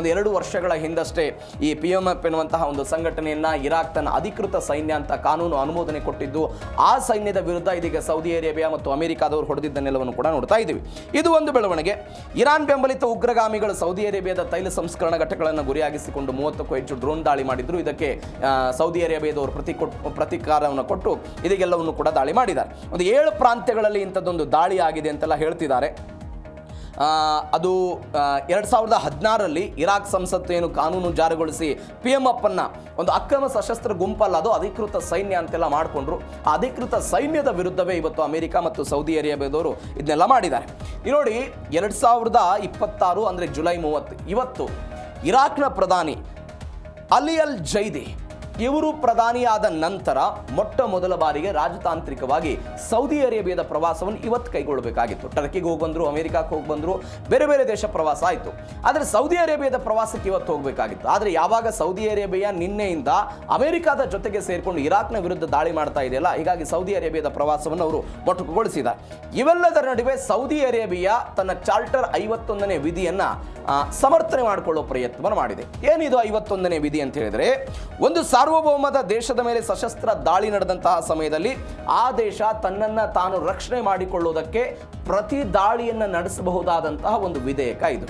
2 ವರ್ಷಗಳ ಹಿಂದಷ್ಟೇ ಈ PMF ಎನ್ನುವಂತಹ ಒಂದು ಸಂಘಟನೆಯನ್ನ ಇರಾಕ್ ತನ್ನ ಅಧಿಕೃತ ಸೈನ್ಯ ಅಂತ ಕಾನೂನು ಅನುಮೋದನೆ ಕೊಟ್ಟಿದ್ದು. ಆ ಸೈನ್ಯದ ವಿರುದ್ಧ ಇದೀಗ ಸೌದಿ ಅರೇಬಿಯಾ ಮತ್ತು ಅಮೆರಿಕಾದವರು ಹೊಡೆದಿದ್ದನ್ನೆಲ್ಲವನ್ನು ಕೂಡ ನೋಡ್ತಾ ಇದ್ದೀವಿ. ಇದು ಒಂದು ಬೆಳವಣಿಗೆ. ಇರಾನ್ ಬೆಂಬಲಿತ ಉಗ್ರಗಾಮಿಗಳು ಸೌದಿ ಅರೇಬಿಯಾದ ತೈಲ ಸಂಸ್ಕರಣಾ ಘಟಕಗಳನ್ನು ಗುರಿಯಾಗಿಸಿಕೊಂಡು 30ಕ್ಕೂ ಹೆಚ್ಚು ಡ್ರೋನ್ ದಾಳಿ ಮಾಡಿದ್ರು. ಇದಕ್ಕೆ ಸೌದಿ ಅರೇಬಿಯಾದವರು ಪ್ರತಿಕಾರವನ್ನು ಕೊಟ್ಟು ಇದಕ್ಕೆಲ್ಲವನ್ನು ಕೂಡ ದಾಳಿ ಮಾಡಿದ್ದಾರೆ. 7 ಪ್ರಾಂತ್ಯಗಳಲ್ಲಿ ಇಂಥದ್ದೊಂದು ದಾಳಿ ಆಗಿದೆ ಅಂತೆಲ್ಲ ಹೇಳ್ತಿದ್ದಾರೆ. ಅದು 2016ರಲ್ಲಿ ಇರಾಕ್ ಸಂಸತ್ತು ಏನು ಕಾನೂನು ಜಾರಿಗೊಳಿಸಿ PMF ಅನ್ನ ಒಂದು ಅಕ್ರಮ ಸಶಸ್ತ್ರ ಗುಂಪಲ್ಲ, ಅದು ಅಧಿಕೃತ ಸೈನ್ಯ ಅಂತೆಲ್ಲ ಮಾಡಿಕೊಂಡ್ರು. ಆ ಅಧಿಕೃತ ಸೈನ್ಯದ ವಿರುದ್ಧವೇ ಇವತ್ತು ಅಮೆರಿಕ ಮತ್ತು ಸೌದಿ ಅರೇಬಿಯಾದವರು ಇದನ್ನೆಲ್ಲ ಮಾಡಿದ್ದಾರೆ. ನೋಡಿ, 2026 ಅಂದರೆ ಜುಲೈ 30 ಇವತ್ತು ಇರಾಕ್ನ ಪ್ರಧಾನಿ ಅಲಿ ಅಲ್ ಜೈದಿ ಇವರು ಪ್ರಧಾನಿಯಾದ ನಂತರ ಮೊಟ್ಟ ಮೊದಲ ಬಾರಿಗೆ ರಾಜತಾಂತ್ರಿಕವಾಗಿ ಸೌದಿ ಅರೇಬಿಯಾದ ಪ್ರವಾಸವನ್ನು ಇವತ್ತು ಕೈಗೊಳ್ಳಬೇಕಾಗಿತ್ತು. ಟರ್ಕಿಗೆ ಹೋಗಿ ಬಂದರು, ಅಮೆರಿಕಕ್ಕೆ ಹೋಗಿ ಬಂದರು, ಬೇರೆ ಬೇರೆ ದೇಶ ಪ್ರವಾಸ ಆಯಿತು. ಆದರೆ ಸೌದಿ ಅರೇಬಿಯಾದ ಪ್ರವಾಸಕ್ಕೆ ಇವತ್ತು ಹೋಗಬೇಕಾಗಿತ್ತು. ಆದರೆ ಯಾವಾಗ ಸೌದಿ ಅರೇಬಿಯಾ ನಿನ್ನೆಯಿಂದ ಅಮೆರಿಕದ ಜೊತೆಗೆ ಸೇರಿಕೊಂಡು ಇರಾಕ್ನ ವಿರುದ್ಧ ದಾಳಿ ಮಾಡ್ತಾ ಇದೆಯಲ್ಲ, ಹೀಗಾಗಿ ಸೌದಿ ಅರೇಬಿಯಾದ ಪ್ರವಾಸವನ್ನು ಅವರು ಮೊಟಕುಗೊಳಿಸಿದ್ದಾರೆ. ಇವೆಲ್ಲದರ ನಡುವೆ ಸೌದಿ ಅರೇಬಿಯಾ ತನ್ನ ಚಾರ್ಟರ್ 51ನೇ ವಿಧಿಯನ್ನು ಸಮರ್ಥನೆ ಮಾಡಿಕೊಳ್ಳೋ ಪ್ರಯತ್ನವನ್ನು ಮಾಡಿದೆ. ಏನಿದು 51ನೇ ವಿಧಿ ಅಂತ ಹೇಳಿದ್ರೆ, ಒಂದು ಸಾರ್ವಭೌಮದ ದೇಶದ ಮೇಲೆ ಸಶಸ್ತ್ರ ದಾಳಿ ನಡೆದಂತಹ ಸಮಯದಲ್ಲಿ ಆ ದೇಶ ತನ್ನನ್ನು ತಾನು ರಕ್ಷಣೆ ಮಾಡಿಕೊಳ್ಳುವುದಕ್ಕೆ ಪ್ರತಿ ದಾಳಿಯನ್ನು ನಡೆಸಬಹುದಾದಂತಹ ಒಂದು ವಿಧೇಯಕ ಇದು.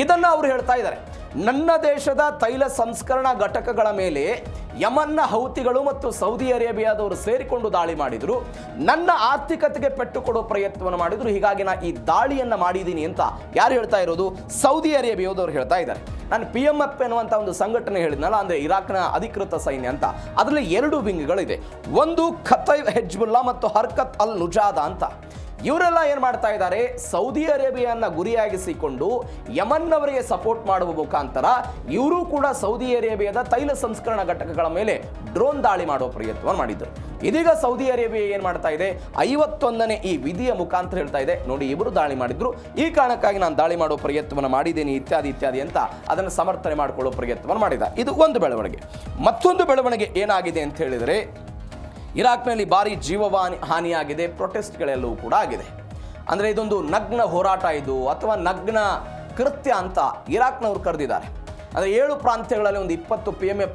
ಇದನ್ನು ಅವರು ಹೇಳ್ತಾ ಇದ್ದಾರೆ. ನನ್ನ ದೇಶದ ತೈಲ ಸಂಸ್ಕರಣಾ ಘಟಕಗಳ ಮೇಲೆ ಯಮನ್ನ ಹೌತಿಗಳು ಮತ್ತು ಸೌದಿ ಅರೇಬಿಯಾದವರು ಸೇರಿಕೊಂಡು ದಾಳಿ ಮಾಡಿದ್ರು. ನನ್ನ ಆರ್ಥಿಕತೆಗೆ ಪೆಟ್ಟು ಕೊಡೋ ಪ್ರಯತ್ನವನ್ನು ಮಾಡಿದ್ರು. ಹೀಗಾಗಿ ನಾನು ಈ ದಾಳಿಯನ್ನು ಮಾಡಿದ್ದೀನಿ ಅಂತ ಯಾರು ಹೇಳ್ತಾ ಇರೋದು? ಸೌದಿ ಅರೇಬಿಯಾದವರು ಹೇಳ್ತಾ ಇದ್ದಾರೆ. ನಾನು PMF ಎನ್ನುವಂಥ ಒಂದು ಸಂಘಟನೆ ಹೇಳಿದ್ನಲ್ಲ, ಅಂದರೆ ಇರಾಕ್ನ ಅಧಿಕೃತ ಸೈನ್ಯ ಅಂತ, ಅದರಲ್ಲಿ 2 ವಿಂಗ್ಗಳಿದೆ. ಒಂದು ಖತೈಬ್ ಹೆಜ್ಬುಲ್ಲಾ ಮತ್ತು ಹರ್ಕತ್ ಅಲ್ ನುಜಾದ ಅಂತ. ಇವರೆಲ್ಲ ಏನು ಮಾಡ್ತಾ ಇದ್ದಾರೆ? ಸೌದಿ ಅರೇಬಿಯಾನ ಗುರಿಯಾಗಿಸಿಕೊಂಡು ಯಮನ್ನವರಿಗೆ ಸಪೋರ್ಟ್ ಮಾಡುವ ಮುಖಾಂತರ ಇವರು ಕೂಡ ಸೌದಿ ಅರೇಬಿಯಾದ ತೈಲ ಸಂಸ್ಕರಣಾ ಘಟಕಗಳ ಮೇಲೆ ಡ್ರೋನ್ ದಾಳಿ ಮಾಡುವ ಪ್ರಯತ್ನವನ್ನು ಮಾಡಿದ್ರು. ಇದೀಗ ಸೌದಿ ಅರೇಬಿಯಾ ಏನು ಮಾಡ್ತಾ ಇದೆ? 51ನೇ ಈ ವಿಧಿಯ ಮುಖಾಂತರ ಹೇಳ್ತಾ ಇದೆ, ನೋಡಿ ಇವರು ದಾಳಿ ಮಾಡಿದ್ರು, ಈ ಕಾರಣಕ್ಕಾಗಿ ನಾನು ದಾಳಿ ಮಾಡೋ ಪ್ರಯತ್ನವನ್ನು ಮಾಡಿದ್ದೇನೆ ಇತ್ಯಾದಿ ಇತ್ಯಾದಿ ಅಂತ ಅದನ್ನು ಸಮರ್ಥನೆ ಮಾಡಿಕೊಳ್ಳೋ ಪ್ರಯತ್ನವನ್ನು ಮಾಡಿದ. ಇದು ಒಂದು ಬೆಳವಣಿಗೆ. ಮತ್ತೊಂದು ಬೆಳವಣಿಗೆ ಏನಾಗಿದೆ ಅಂತ ಹೇಳಿದರೆ, ಇರಾಕ್ನಲ್ಲಿ ಭಾರಿ ಹಾನಿಯಾಗಿದೆ, ಪ್ರೊಟೆಸ್ಟ್ಗಳೆಲ್ಲವೂ ಕೂಡ ಆಗಿದೆ. ಅಂದರೆ ಇದೊಂದು ನಗ್ನ ಹೋರಾಟ ಇದು ಅಥವಾ ನಗ್ನ ಕೃತ್ಯ ಅಂತ ಇರಾಕ್ನವರು ಕರೆದಿದ್ದಾರೆ. ಅಂದರೆ 7 ಪ್ರಾಂತ್ಯಗಳಲ್ಲಿ ಒಂದು 20 PMF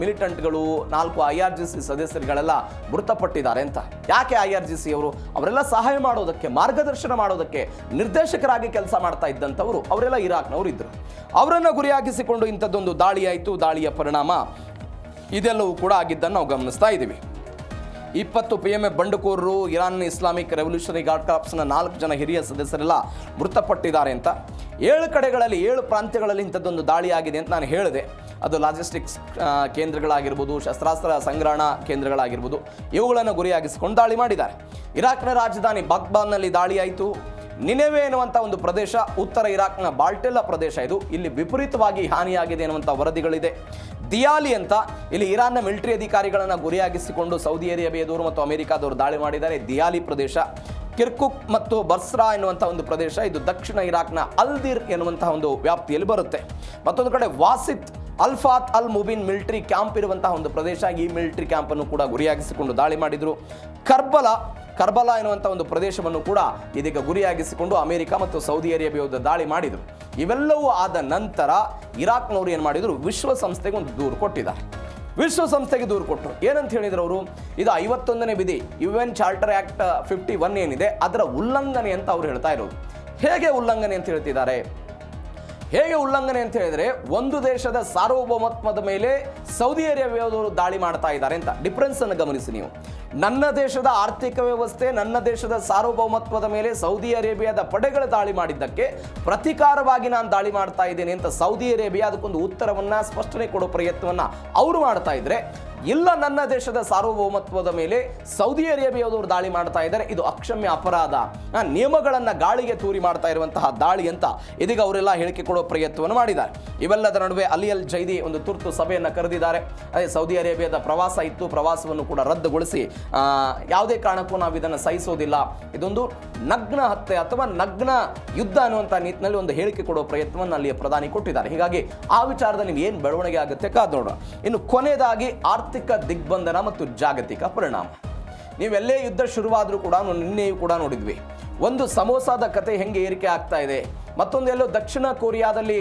ಮಿಲಿಟೆಂಟ್ಗಳು, 4 IRGC ಸದಸ್ಯರುಗಳೆಲ್ಲ ಮೃತಪಟ್ಟಿದ್ದಾರೆ ಅಂತ. ಯಾಕೆ IRGC ಅವರು? ಅವರೆಲ್ಲ ಸಹಾಯ ಮಾಡೋದಕ್ಕೆ, ಮಾರ್ಗದರ್ಶನ ಮಾಡೋದಕ್ಕೆ ನಿರ್ದೇಶಕರಾಗಿ ಕೆಲಸ ಮಾಡ್ತಾ ಇದ್ದಂಥವರು ಅವರೆಲ್ಲ ಇರಾಕ್ನವರು ಇದ್ದರು. ಅವರನ್ನು ಗುರಿಯಾಗಿಸಿಕೊಂಡು ಇಂಥದ್ದೊಂದು ದಾಳಿ ಆಯಿತು. ದಾಳಿಯ ಪರಿಣಾಮ ಇದೆಲ್ಲವೂ ಕೂಡ ಆಗಿದ್ದನ್ನು ನಾವು ಗಮನಿಸ್ತಾ ಇದ್ದೀವಿ. 20 PMF ಬಂಡುಕೋರರು, ಇರಾನ್ ಇಸ್ಲಾಮಿಕ್ ರೆವಲ್ಯೂಷನರಿ ಗಾರ್ಡ್ ಕಾರ್ಪ್ಸ್ನ 4 ಜನ ಹಿರಿಯ ಸದಸ್ಯರೆಲ್ಲ ಮೃತಪಟ್ಟಿದ್ದಾರೆ ಅಂತ. 7 ಕಡೆಗಳಲ್ಲಿ 7 ಪ್ರಾಂತ್ಯಗಳಲ್ಲಿ ಇಂಥದ್ದೊಂದು ದಾಳಿ ಆಗಿದೆ ಅಂತ ನಾನು ಹೇಳಿದೆ. ಅದು ಲಾಜಿಸ್ಟಿಕ್ಸ್ ಕೇಂದ್ರಗಳಾಗಿರ್ಬೋದು, ಶಸ್ತ್ರಾಸ್ತ್ರ ಸಂಗ್ರಹಣಾ ಕೇಂದ್ರಗಳಾಗಿರ್ಬೋದು, ಇವುಗಳನ್ನು ಗುರಿಯಾಗಿಸಿಕೊಂಡು ದಾಳಿ ಮಾಡಿದ್ದಾರೆ. ಇರಾಕ್ನ ರಾಜಧಾನಿ ಬಾಗ್ದಾದ್ನಲ್ಲಿ ದಾಳಿ ಆಯಿತು. ನಿನೆವೆ ಎನ್ನುವಂಥ ಒಂದು ಪ್ರದೇಶ, ಉತ್ತರ ಇರಾಕ್ನ ಬಾಲ್ಟೆಲ್ಲ ಪ್ರದೇಶ ಇದು. ಇಲ್ಲಿ ವಿಪರೀತವಾಗಿ ಹಾನಿಯಾಗಿದೆ ಎನ್ನುವಂಥ ವರದಿಗಳಿದೆ. ದಿಯಾಲಿ ಅಂತ, ಇಲ್ಲಿ ಇರಾನ್ನ ಮಿಲಿಟರಿ ಅಧಿಕಾರಿಗಳನ್ನು ಗುರಿಯಾಗಿಸಿಕೊಂಡು ಸೌದಿ ಅರೇಬಿಯಾದವರು ಮತ್ತು ಅಮೆರಿಕಾದವರು ದಾಳಿ ಮಾಡಿದ್ದಾರೆ. ದಿಯಾಲಿ ಪ್ರದೇಶ, ಕಿರ್ಕುಕ್ ಮತ್ತು ಬರ್ಸ್ರಾ ಎನ್ನುವಂಥ ಒಂದು ಪ್ರದೇಶ, ಇದು ದಕ್ಷಿಣ ಇರಾಕ್ನ ಅಲ್ದಿರ್ ಎನ್ನುವಂತಹ ಒಂದು ವ್ಯಾಪ್ತಿಯಲ್ಲಿ ಬರುತ್ತೆ. ಮತ್ತೊಂದು ಕಡೆ ವಾಸಿತ್ ಅಲ್ಫಾತ್ ಅಲ್ ಮುಬಿನ್ ಮಿಲಿಟರಿ ಕ್ಯಾಂಪ್ ಇರುವಂತಹ ಒಂದು ಪ್ರದೇಶ, ಈ ಮಿಲಿಟರಿ ಕ್ಯಾಂಪನ್ನು ಕೂಡ ಗುರಿಯಾಗಿಸಿಕೊಂಡು ದಾಳಿ ಮಾಡಿದರು. ಕರ್ಬಲಾ ಎನ್ನುವಂಥ ಒಂದು ಪ್ರದೇಶವನ್ನು ಕೂಡ ಇದೀಗ ಗುರಿಯಾಗಿಸಿಕೊಂಡು ಅಮೆರಿಕ ಮತ್ತು ಸೌದಿ ಅರೇಬಿಯಾ ದಾಳಿ ಮಾಡಿದರು. ಇವೆಲ್ಲವೂ ಆದ ನಂತರ ಇರಾಕ್ನವರು ಏನು ಮಾಡಿದರು? ವಿಶ್ವಸಂಸ್ಥೆಗೆ ಒಂದು ದೂರು ಕೊಟ್ಟಿದ್ದಾರೆ. ವಿಶ್ವಸಂಸ್ಥೆಗೆ ದೂರು ಕೊಟ್ಟರು. ಏನಂತ ಹೇಳಿದ್ರು ಅವರು, ಇದು 51ನೇ ವಿಧಿ UN ಚಾರ್ಟರ್ ಆಕ್ಟ್ 51 ಏನಿದೆ ಅದರ ಉಲ್ಲಂಘನೆ ಅಂತ ಅವ್ರು ಹೇಳ್ತಾ ಇರೋದು. ಹೇಗೆ ಉಲ್ಲಂಘನೆ ಅಂತ ಹೇಳ್ತಿದ್ದಾರೆ? ಹೇಗೆ ಉಲ್ಲಂಘನೆ ಅಂತ ಹೇಳಿದ್ರೆ, ಒಂದು ದೇಶದ ಸಾರ್ವಭೌಮತ್ವದ ಮೇಲೆ ಸೌದಿ ಅರೇಬಿಯಾದವರು ದಾಳಿ ಮಾಡ್ತಾ ಇದ್ದಾರೆ ಅಂತ. ಡಿಫರೆನ್ಸ್ ಅನ್ನು ಗಮನಿಸಿ ನೀವು. ನನ್ನ ದೇಶದ ಆರ್ಥಿಕ ವ್ಯವಸ್ಥೆ, ನನ್ನ ದೇಶದ ಸಾರ್ವಭೌಮತ್ವದ ಮೇಲೆ ಸೌದಿ ಅರೇಬಿಯಾದ ಪಡೆಗಳು ದಾಳಿ ಮಾಡಿದ್ದಕ್ಕೆ ಪ್ರತಿಕಾರವಾಗಿ ನಾನು ದಾಳಿ ಮಾಡ್ತಾ ಇದ್ದೇನೆ ಅಂತ ಸೌದಿ ಅರೇಬಿಯಾ ಅದಕ್ಕೊಂದು ಉತ್ತರವನ್ನ, ಸ್ಪಷ್ಟನೆ ಕೊಡೋ ಪ್ರಯತ್ನವನ್ನ ಅವರು ಮಾಡ್ತಾ ಇದ್ರೆ, ಇಲ್ಲ ನನ್ನ ದೇಶದ ಸಾರ್ವಭೌಮತ್ವದ ಮೇಲೆ ಸೌದಿ ಅರೇಬಿಯಾದವರು ದಾಳಿ ಮಾಡ್ತಾ ಇದ್ದಾರೆ, ಇದು ಅಕ್ಷಮ್ಯ ಅಪರಾಧ, ನಿಯಮಗಳನ್ನು ಗಾಳಿಗೆ ತೂರಿ ಮಾಡ್ತಾ ಇರುವಂತಹ ದಾಳಿ ಅಂತ ಇದೀಗ ಅವರೆಲ್ಲ ಹೇಳಿಕೆ ಕೊಡೋ ಪ್ರಯತ್ನವನ್ನು ಮಾಡಿದ್ದಾರೆ. ಇವೆಲ್ಲದರ ನಡುವೆ ಅಲಿ ಅಲ್ ಜೈದಿ ಒಂದು ತುರ್ತು ಸಭೆಯನ್ನು ಕರೆದಿದ್ದಾರೆ. ಅದೇ ಸೌದಿ ಅರೇಬಿಯಾದ ಪ್ರವಾಸ ಇತ್ತು, ಪ್ರವಾಸವನ್ನು ಕೂಡ ರದ್ದುಗೊಳಿಸಿ ಯಾವುದೇ ಕಾರಣಕ್ಕೂ ನಾವು ಇದನ್ನು ಸಹಿಸೋದಿಲ್ಲ, ಇದೊಂದು ನಗ್ನ ಹತ್ಯೆ ಅಥವಾ ನಗ್ನ ಯುದ್ಧ ಅನ್ನುವಂಥ ನಿಟ್ಟಿನಲ್ಲಿ ಒಂದು ಹೇಳಿಕೆ ಕೊಡೋ ಪ್ರಯತ್ನವನ್ನು ಅಲ್ಲಿಯ ಪ್ರಧಾನಿ ಕೊಟ್ಟಿದ್ದಾರೆ. ಹೀಗಾಗಿ ಆ ವಿಚಾರದಲ್ಲಿ ಏನು ಬೆಳವಣಿಗೆ ಆಗುತ್ತೆ ಕಾದು ನೋಡೋಣ. ಇನ್ನು ಕೊನೆಯದಾಗಿ ಆರ್ಥಿಕ ದಿಗ್ಬಂಧನ ಮತ್ತು ಜಾಗತಿಕ ಪರಿಣಾಮ. ನೀವೆಲ್ಲೇ ಯುದ್ಧ ಶುರುವಾದರೂ ಕೂಡ ನಿನ್ನೆಯೂ ಕೂಡ ನೋಡಿದ್ವಿ, ಒಂದು ಸಮೋಸಾದ ಕತೆ ಹೆಂಗೆ ಏರಿಕೆ ಆಗ್ತಾ ಇದೆ, ಮತ್ತೊಂದೆಲ್ಲೋ ದಕ್ಷಿಣ ಕೊರಿಯಾದಲ್ಲಿ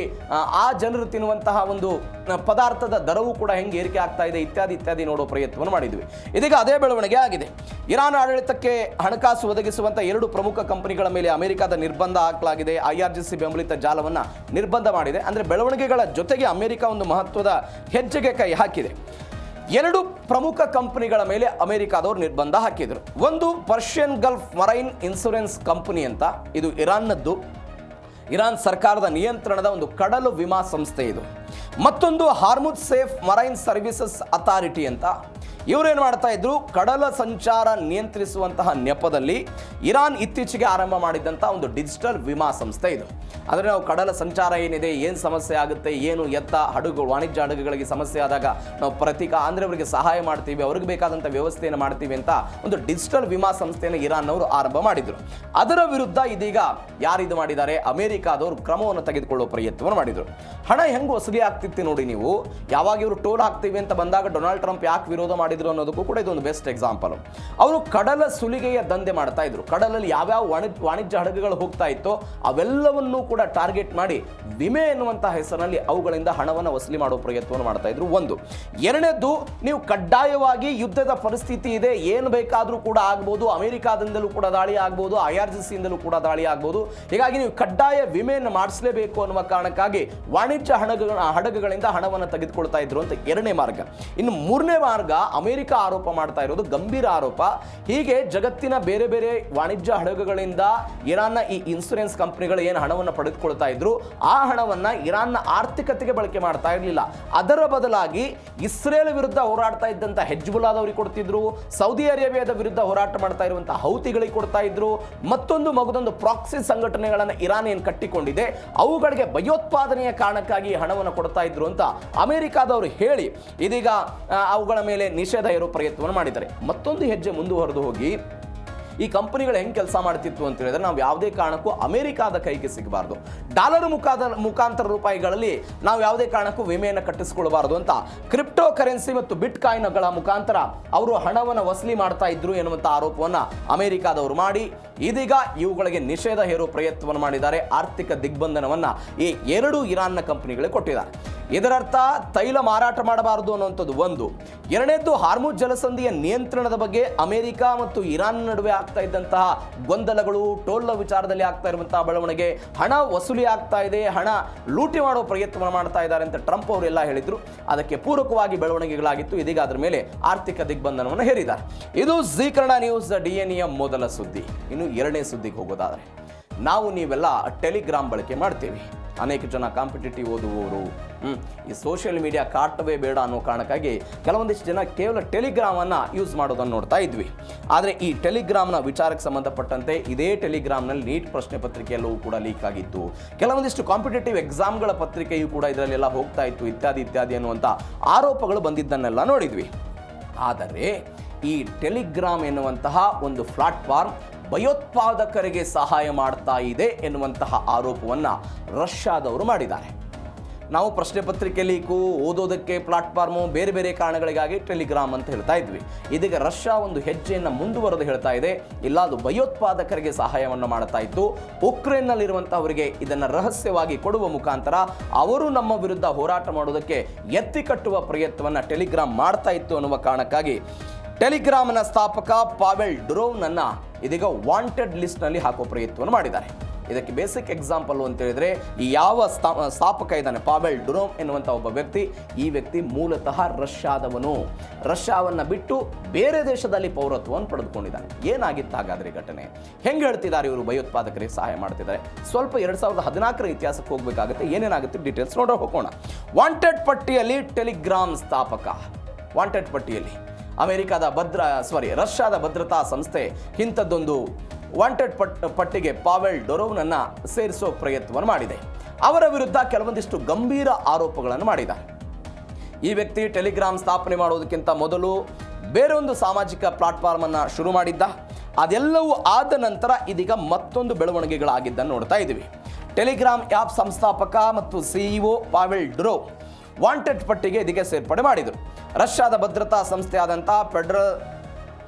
ಆ ಜನರು ತಿನ್ನುವಂತಹ ಒಂದು ಪದಾರ್ಥದ ದರವೂ ಕೂಡ ಹೆಂಗೆ ಏರಿಕೆ ಆಗ್ತಾ ಇದೆ ಇತ್ಯಾದಿ ಇತ್ಯಾದಿ ನೋಡೋ ಪ್ರಯತ್ನವನ್ನು ಮಾಡಿದ್ವಿ. ಇದೀಗ ಅದೇ ಬೆಳವಣಿಗೆ ಆಗಿದೆ. ಇರಾನ್ ಆಡಳಿತಕ್ಕೆ ಹಣಕಾಸು ಒದಗಿಸುವಂಥ 2 ಪ್ರಮುಖ ಕಂಪನಿಗಳ ಮೇಲೆ ಅಮೆರಿಕದ ನಿರ್ಬಂಧ ಹಾಕಲಾಗಿದೆ. IRGC ಬೆಂಬಲಿತ ಜಾಲವನ್ನು ನಿರ್ಬಂಧ ಮಾಡಿದೆ. ಅಂದರೆ ಬೆಳವಣಿಗೆಗಳ ಜೊತೆಗೆ ಅಮೆರಿಕ ಒಂದು ಮಹತ್ವದ ಹೆಜ್ಜೆಗೆ ಕೈ ಹಾಕಿದೆ. 2 ಪ್ರಮುಖ ಕಂಪನಿಗಳ ಮೇಲೆ ಅಮೆರಿಕಾದವರು ನಿರ್ಬಂಧ ಹಾಕಿದರು. ಒಂದು Persian Gulf marine insurance company ಅಂತ, ಇದು ಇರಾನ್ನದ್ದು, ಇರಾನ್ ಸರ್ಕಾರದ ನಿಯಂತ್ರಣದ ಒಂದು ಕಡಲು ವಿಮಾ ಸಂಸ್ಥೆ ಇದು. ಮತ್ತೊಂದು Hormuz safe marine services authority ಅಂತ, ಇವರೇನು ಮಾಡ್ತಾ ಇದ್ರು, ಕಡಲ ಸಂಚಾರ ನಿಯಂತ್ರಿಸುವಂತಹ ನೆಪದಲ್ಲಿ ಇರಾನ್ ಇತ್ತೀಚೆಗೆ ಆರಂಭ ಮಾಡಿದಂಥ ಒಂದು ಡಿಜಿಟಲ್ ವಿಮಾ ಸಂಸ್ಥೆ ಇದು. ಅಂದರೆ ನಾವು ಕಡಲ ಸಂಚಾರ ಏನಿದೆ, ಏನು ಸಮಸ್ಯೆ ಆಗುತ್ತೆ, ಏನು ಎತ್ತ ಹಡಗುಗಳು, ವಾಣಿಜ್ಯ ಹಡಗುಗಳಿಗೆ ಸಮಸ್ಯೆ ಆದಾಗ ನಾವು ಅಂದರೆ ಅವರಿಗೆ ಸಹಾಯ ಮಾಡ್ತೀವಿ, ಅವ್ರಿಗೆ ಬೇಕಾದಂಥ ವ್ಯವಸ್ಥೆಯನ್ನು ಮಾಡ್ತೀವಿ ಅಂತ ಒಂದು ಡಿಜಿಟಲ್ ವಿಮಾ ಸಂಸ್ಥೆಯನ್ನು ಇರಾನ್ನವರು ಆರಂಭ ಮಾಡಿದರು. ಅದರ ವಿರುದ್ಧ ಇದೀಗ ಯಾರಿದು ಮಾಡಿದ್ದಾರೆ, ಅಮೆರಿಕಾದವರು ಕ್ರಮವನ್ನು ತೆಗೆದುಕೊಳ್ಳುವ ಪ್ರಯತ್ನವನ್ನು ಮಾಡಿದರು. ಹಣ ಹೆಂಗೆ ವಸೂಲಿ ಆಗ್ತಿತ್ತು ನೋಡಿ ನೀವು. ಯಾವಾಗ ಇವರು ಟೋಲ್ ಹಾಕ್ತೀವಿ ಅಂತ ಬಂದಾಗ ಡೊನಾಲ್ಡ್ ಟ್ರಂಪ್ ಯಾಕೆ ವಿರೋಧ ಮಾಡಿದ್ರು ಅನ್ನೋದಕ್ಕೂ ಕೂಡ ಇದೊಂದು ಬೆಸ್ಟ್ ಎಕ್ಸಾಂಪಲ್. ಅವರು ಕಡಲ ಸುಲಿಗೆಯ ದಂಧೆ ಮಾಡ್ತಾ ಇದ್ರು. ಕಡಲಲ್ಲಿ ಯಾವ್ಯಾವ ವಾಣಿಜ್ಯ ಹಡಗುಗಳು ಹೋಗ್ತಾ ಇತ್ತೋ ಅವೆಲ್ಲವನ್ನೂ ಕೂಡ ಟಾರ್ಗೆಟ್ ಮಾಡಿ ವಿಮೆ ಎನ್ನುವಂತಹ ಹೆಸರಿನಲ್ಲಿ ಅವುಗಳಿಂದ ಹಣವನ್ನು ವಸೂಲಿ ಮಾಡುವ ಪ್ರಯತ್ನವನ್ನು ಮಾಡ್ತಾ ಇದ್ರು. ಒಂದು. ಎರಡನೇದ್ದು, ನೀವು ಕಡ್ಡಾಯವಾಗಿ ಯುದ್ಧದ ಪರಿಸ್ಥಿತಿ ಇದೆ, ಏನು ಬೇಕಾದರೂ ಕೂಡ ಆಗ್ಬೋದು, ಅಮೆರಿಕಾದಿಂದಲೂ ಕೂಡ ದಾಳಿ ಆಗ್ಬೋದು, IRGCಯಿಂದಲೂ ಕೂಡ ದಾಳಿ ಆಗ್ಬೋದು, ಹೀಗಾಗಿ ನೀವು ಕಡ್ಡಾಯ ವಿಮೆಯನ್ನು ಮಾಡಿಸಲೇಬೇಕು ಅನ್ನುವ ಕಾರಣಕ್ಕಾಗಿ ವಾಣಿಜ್ಯ ಹಡಗುಗಳಿಂದ ಹಣವನ್ನು ತೆಗೆದುಕೊಳ್ತಾ ಇದ್ರು ಅಂತ 2ನೇ ಮಾರ್ಗ. ಇನ್ನು 3ನೇ ಮಾರ್ಗ, ಅಮೆರಿಕ ಆರೋಪ ಮಾಡ್ತಾ ಇರೋದು ಗಂಭೀರ ಆರೋಪ. ಹೀಗೆ ಜಗತ್ತಿನ ಬೇರೆ ಬೇರೆ ವಾಣಿಜ್ಯ ಹಡಗುಗಳಿಂದ ಇರಾನ್ನ ಈ ಇನ್ಶೂರೆನ್ಸ್ ಕಂಪನಿಗಳು ಏನು ಹಣವನ್ನು ಪಡೆದುಕೊಳ್ತಾ ಇದ್ರು, ಆ ಹಣವನ್ನು ಇರಾನ್ನ ಆರ್ಥಿಕತೆಗೆ ಬಳಕೆ ಮಾಡ್ತಾ ಇರಲಿಲ್ಲ. ಅದರ ಬದಲಾಗಿ ಇಸ್ರೇಲ್ ವಿರುದ್ಧ ಹೋರಾಡ್ತಾ ಇದ್ದಂಥ ಹೆಜ್ಬುಲ್ಲಾದವರಿಗೆ ಕೊಡ್ತಿದ್ರು, ಸೌದಿ ಅರೇಬಿಯಾದ ವಿರುದ್ಧ ಹೋರಾಟ ಮಾಡ್ತಾ ಇರುವಂತಹ ಹೌತಿಗಳಿಗೆ ಕೊಡ್ತಾ ಇದ್ರು, ಮತ್ತೊಂದು ಪ್ರಾಕ್ಸಿ ಸಂಘಟನೆಗಳನ್ನು ಇರಾನ್ ಏನು ಕಟ್ಟಿಕೊಂಡಿದೆ ಅವುಗಳಿಗೆ ಭಯೋತ್ಪಾದನೆಯ ಕಾರಣಕ್ಕಾಗಿ ಹಣವನ್ನು ಕೊಡ್ತಾ ಇದ್ರು ಅಂತ ಅಮೆರಿಕಾದವರು ಹೇಳಿ ಇದೀಗ ಅವುಗಳ ಮೇಲೆ ನಿಷೇಧ ಇರೋ ಪ್ರಯತ್ನವನ್ನು ಮಾಡಿದ್ದಾರೆ. ಮತ್ತೊಂದು ಹೆಜ್ಜೆ ಮುಂದುವರೆದು ಹೋಗಿ ಈ ಕಂಪನಿಗಳು ಹೆಂಗೆ ಕೆಲಸ ಮಾಡ್ತಿತ್ತು ಅಂತ ಹೇಳಿದ್ರೆ, ನಾವು ಯಾವುದೇ ಕಾರಣಕ್ಕೂ ಅಮೆರಿಕಾದ ಕೈಗೆ ಸಿಗಬಾರ್ದು, ಡಾಲರ್ ಮುಖಾಂತರ ರೂಪಾಯಿಗಳಲ್ಲಿ ನಾವು ಯಾವುದೇ ಕಾರಣಕ್ಕೂ ವಿಮೆಯನ್ನು ಕಟ್ಟಿಸಿಕೊಳ್ಳಬಾರದು ಅಂತ ಕ್ರಿಪ್ಟೋ ಕರೆನ್ಸಿ ಮತ್ತು ಬಿಟ್ ಕಾಯಿನ್ಗಳ ಮುಖಾಂತರ ಅವರು ಹಣವನ್ನು ವಸೂಲಿ ಮಾಡ್ತಾ ಇದ್ರು ಎನ್ನುವಂಥ ಆರೋಪವನ್ನು ಅಮೆರಿಕಾದವರು ಮಾಡಿ ಇದೀಗ ಇವುಗಳಿಗೆ ನಿಷೇಧ ಹೇರುವ ಪ್ರಯತ್ನವನ್ನು ಮಾಡಿದ್ದಾರೆ. ಆರ್ಥಿಕ ದಿಗ್ಬಂಧನವನ್ನು ಈ 2 ಇರಾನ್ನ ಕಂಪನಿಗಳಿಗೆ ಕೊಟ್ಟಿದ್ದಾರೆ. ಇದರರ್ಥ ತೈಲ ಮಾರಾಟ ಮಾಡಬಾರದು ಅನ್ನುವಂಥದ್ದು ಒಂದು. ಎರಡನೇದ್ದು, ಹಾರ್ಮುಜ್ ಜಲಸಂಧಿಯ ನಿಯಂತ್ರಣದ ಬಗ್ಗೆ ಅಮೆರಿಕ ಮತ್ತು ಇರಾನ್ ನಡುವೆ ಆಗ್ತಾ ಇದ್ದಂತಹ ಗೊಂದಲಗಳು, ಟೋಲ್ ವಿಚಾರದಲ್ಲಿ ಆಗ್ತಾ ಇರುವಂತಹ ಬೆಳವಣಿಗೆ, ಹಣ ವಸೂಲಿ ಆಗ್ತಾ ಇದೆ, ಹಣ ಲೂಟಿ ಮಾಡುವ ಪ್ರಯತ್ನ ಮಾಡ್ತಾ ಇದ್ದಾರೆ ಅಂತ ಟ್ರಂಪ್ ಅವರೆಲ್ಲ ಹೇಳಿದ್ರು. ಅದಕ್ಕೆ ಪೂರಕವಾಗಿ ಬೆಳವಣಿಗೆಗಳಾಗಿತ್ತು. ಇದೀಗ ಅದರ ಮೇಲೆ ಆರ್ಥಿಕ ದಿಗ್ಬಂಧನವನ್ನು ಹೇರಿದ್ದಾರೆ. ಇದು ಜೀ ಕನ್ನಡ ನ್ಯೂಸ್ DNEಯ ಮೊದಲ ಸುದ್ದಿ. ಇನ್ನು 2ನೇ ಸುದ್ದಿಗೆ ಹೋಗೋದಾದ್ರೆ, ನಾವು ನೀವೆಲ್ಲ ಟೆಲಿಗ್ರಾಮ್ ಬಳಕೆ ಮಾಡ್ತೀವಿ. ಅನೇಕ ಜನ ಕಾಂಪಿಟೇಟಿವ್ ಓದುವವರು ಈ ಸೋಷಿಯಲ್ ಮೀಡಿಯಾ ಕಾಟವೇ ಬೇಡ ಅನ್ನೋ ಕಾರಣಕ್ಕಾಗಿ ಕೆಲವೊಂದಿಷ್ಟು ಜನ ಕೇವಲ ಟೆಲಿಗ್ರಾಮನ್ನು ಯೂಸ್ ಮಾಡೋದನ್ನು ನೋಡ್ತಾ ಇದ್ವಿ. ಆದರೆ ಈ ಟೆಲಿಗ್ರಾಮ್ನ ವಿಚಾರಕ್ಕೆ ಸಂಬಂಧಪಟ್ಟಂತೆ ಇದೇ ಟೆಲಿಗ್ರಾಮ್ನಲ್ಲಿ ನೀಟ್ ಪ್ರಶ್ನೆ ಪತ್ರಿಕೆಯಲ್ಲೂ ಕೂಡ ಲೀಕ್ ಆಗಿತ್ತು. ಕೆಲವೊಂದಿಷ್ಟು ಕಾಂಪಿಟೇಟಿವ್ ಎಕ್ಸಾಮ್ಗಳ ಪತ್ರಿಕೆಯೂ ಕೂಡ ಇದರಲ್ಲೆಲ್ಲ ಹೋಗ್ತಾ ಇತ್ತು ಇತ್ಯಾದಿ ಅನ್ನುವಂಥ ಆರೋಪಗಳು ಬಂದಿದ್ದನ್ನೆಲ್ಲ ನೋಡಿದ್ವಿ. ಆದರೆ ಈ ಟೆಲಿಗ್ರಾಮ್ ಎನ್ನುವಂತಹ ಒಂದು ಪ್ಲಾಟ್ಫಾರ್ಮ್ ಭಯೋತ್ಪಾದಕರಿಗೆ ಸಹಾಯ ಮಾಡ್ತಾ ಇದೆ ಎನ್ನುವಂತಹ ಆರೋಪವನ್ನು ರಷ್ಯಾದವರು ಮಾಡಿದ್ದಾರೆ. ನಾವು ಪ್ರಶ್ನೆ ಪತ್ರಿಕೆ ಲೀಕು, ಓದೋದಕ್ಕೆ ಪ್ಲಾಟ್ಫಾರ್ಮು, ಬೇರೆ ಬೇರೆ ಕಾರಣಗಳಿಗಾಗಿ ಟೆಲಿಗ್ರಾಮ್ ಅಂತ ಹೇಳ್ತಾ ಇದ್ವಿ. ಇದೀಗ ರಷ್ಯಾ ಒಂದು ಹೆಜ್ಜೆಯನ್ನು ಮುಂದುವರೆದು ಹೇಳ್ತಾ ಇದೆ, ಇಲ್ಲ ಅದು ಭಯೋತ್ಪಾದಕರಿಗೆ ಸಹಾಯವನ್ನು ಮಾಡ್ತಾ ಇತ್ತು, ಉಕ್ರೇನ್ನಲ್ಲಿರುವಂತಹವರಿಗೆ ಇದನ್ನು ರಹಸ್ಯವಾಗಿ ಕೊಡುವ ಮುಖಾಂತರ ಅವರು ನಮ್ಮ ವಿರುದ್ಧ ಹೋರಾಟ ಮಾಡೋದಕ್ಕೆ ಎತ್ತಿ ಕಟ್ಟುವ ಪ್ರಯತ್ನವನ್ನು ಟೆಲಿಗ್ರಾಮ್ ಮಾಡ್ತಾ ಇತ್ತು ಅನ್ನುವ ಕಾರಣಕ್ಕಾಗಿ ಟೆಲಿಗ್ರಾಮ್ನ ಸ್ಥಾಪಕ ಪಾವೆಲ್ ಡುರೋವ್ನನ್ನು ಇದೀಗ ವಾಂಟೆಡ್ ಲಿಸ್ಟ್ನಲ್ಲಿ ಹಾಕೋ ಪ್ರಯತ್ನವನ್ನು ಮಾಡಿದ್ದಾರೆ. ಇದಕ್ಕೆ ಬೇಸಿಕ್ ಎಕ್ಸಾಂಪಲ್ ಅಂತ ಹೇಳಿದ್ರೆ, ಈ ಯಾವ ಸ್ಥಾಪಕ ಇದ್ದಾನೆ ಪಾವೆಲ್ ಡುರೋವ್ ಎನ್ನುವಂಥ ಒಬ್ಬ ವ್ಯಕ್ತಿ, ಈ ವ್ಯಕ್ತಿ ಮೂಲತಃ ರಷ್ಯಾದವನು. ರಷ್ಯಾವನ್ನು ಬಿಟ್ಟು ಬೇರೆ ದೇಶದಲ್ಲಿ ಪೌರತ್ವವನ್ನು ಪಡೆದುಕೊಂಡಿದ್ದಾನೆ. ಏನಾಗಿತ್ತು ಹಾಗಾದ್ರೆ ಘಟನೆ? ಹೆಂಗೆ ಹೇಳ್ತಿದ್ದಾರೆ ಇವರು ಭಯೋತ್ಪಾದಕರಿಗೆ ಸಹಾಯ ಮಾಡ್ತಿದ್ದಾರೆ? ಸ್ವಲ್ಪ 2014ರ ಇತಿಹಾಸಕ್ಕೆ ಹೋಗಬೇಕಾಗುತ್ತೆ. ಏನೇನಾಗುತ್ತೆ ಡೀಟೇಲ್ಸ್ ನೋಡೋ ಹೋಗೋಣ. ವಾಂಟೆಡ್ ಪಟ್ಟಿಯಲ್ಲಿ ಟೆಲಿಗ್ರಾಮ್ ಸ್ಥಾಪಕ. ವಾಂಟೆಡ್ ಪಟ್ಟಿಯಲ್ಲಿ ರಷ್ಯಾದ ಭದ್ರತಾ ಸಂಸ್ಥೆ ಇಂಥದ್ದೊಂದು ವಾಂಟೆಡ್ ಪಟ್ಟಿಗೆ ಪಾವೆಲ್ ಡುರೋವ್ನನ್ನು ಸೇರಿಸೋ ಪ್ರಯತ್ನವನ್ನು ಮಾಡಿದೆ. ಅವರ ವಿರುದ್ಧ ಕೆಲವೊಂದಿಷ್ಟು ಗಂಭೀರ ಆರೋಪಗಳನ್ನು ಮಾಡಿದ್ದಾರೆ. ಈ ವ್ಯಕ್ತಿ ಟೆಲಿಗ್ರಾಮ್ ಸ್ಥಾಪನೆ ಮಾಡೋದಕ್ಕಿಂತ ಮೊದಲು ಬೇರೊಂದು ಸಾಮಾಜಿಕ ಪ್ಲಾಟ್ಫಾರ್ಮ್ ಅನ್ನು ಶುರು ಮಾಡಿದ್ದ. ಅದೆಲ್ಲವೂ ಆದ ನಂತರ ಇದೀಗ ಮತ್ತೊಂದು ಬೆಳವಣಿಗೆಗಳಾಗಿದ್ದನ್ನು ನೋಡ್ತಾ ಇದ್ದೀವಿ. ಟೆಲಿಗ್ರಾಮ್ ಆ್ಯಪ್ ಸಂಸ್ಥಾಪಕ ಮತ್ತು ಸಿಇಒ ಪಾವೆಲ್ ಡುರೋವ್ ವಾಂಟೆಡ್ ಪಟ್ಟಿಗೆ ಇದೀಗ ಸೇರ್ಪಡೆ ಮಾಡಿದರು. ರಷ್ಯಾದ ಭದ್ರತಾ ಸಂಸ್ಥೆಯಾದಂಥ ಫೆಡರಲ್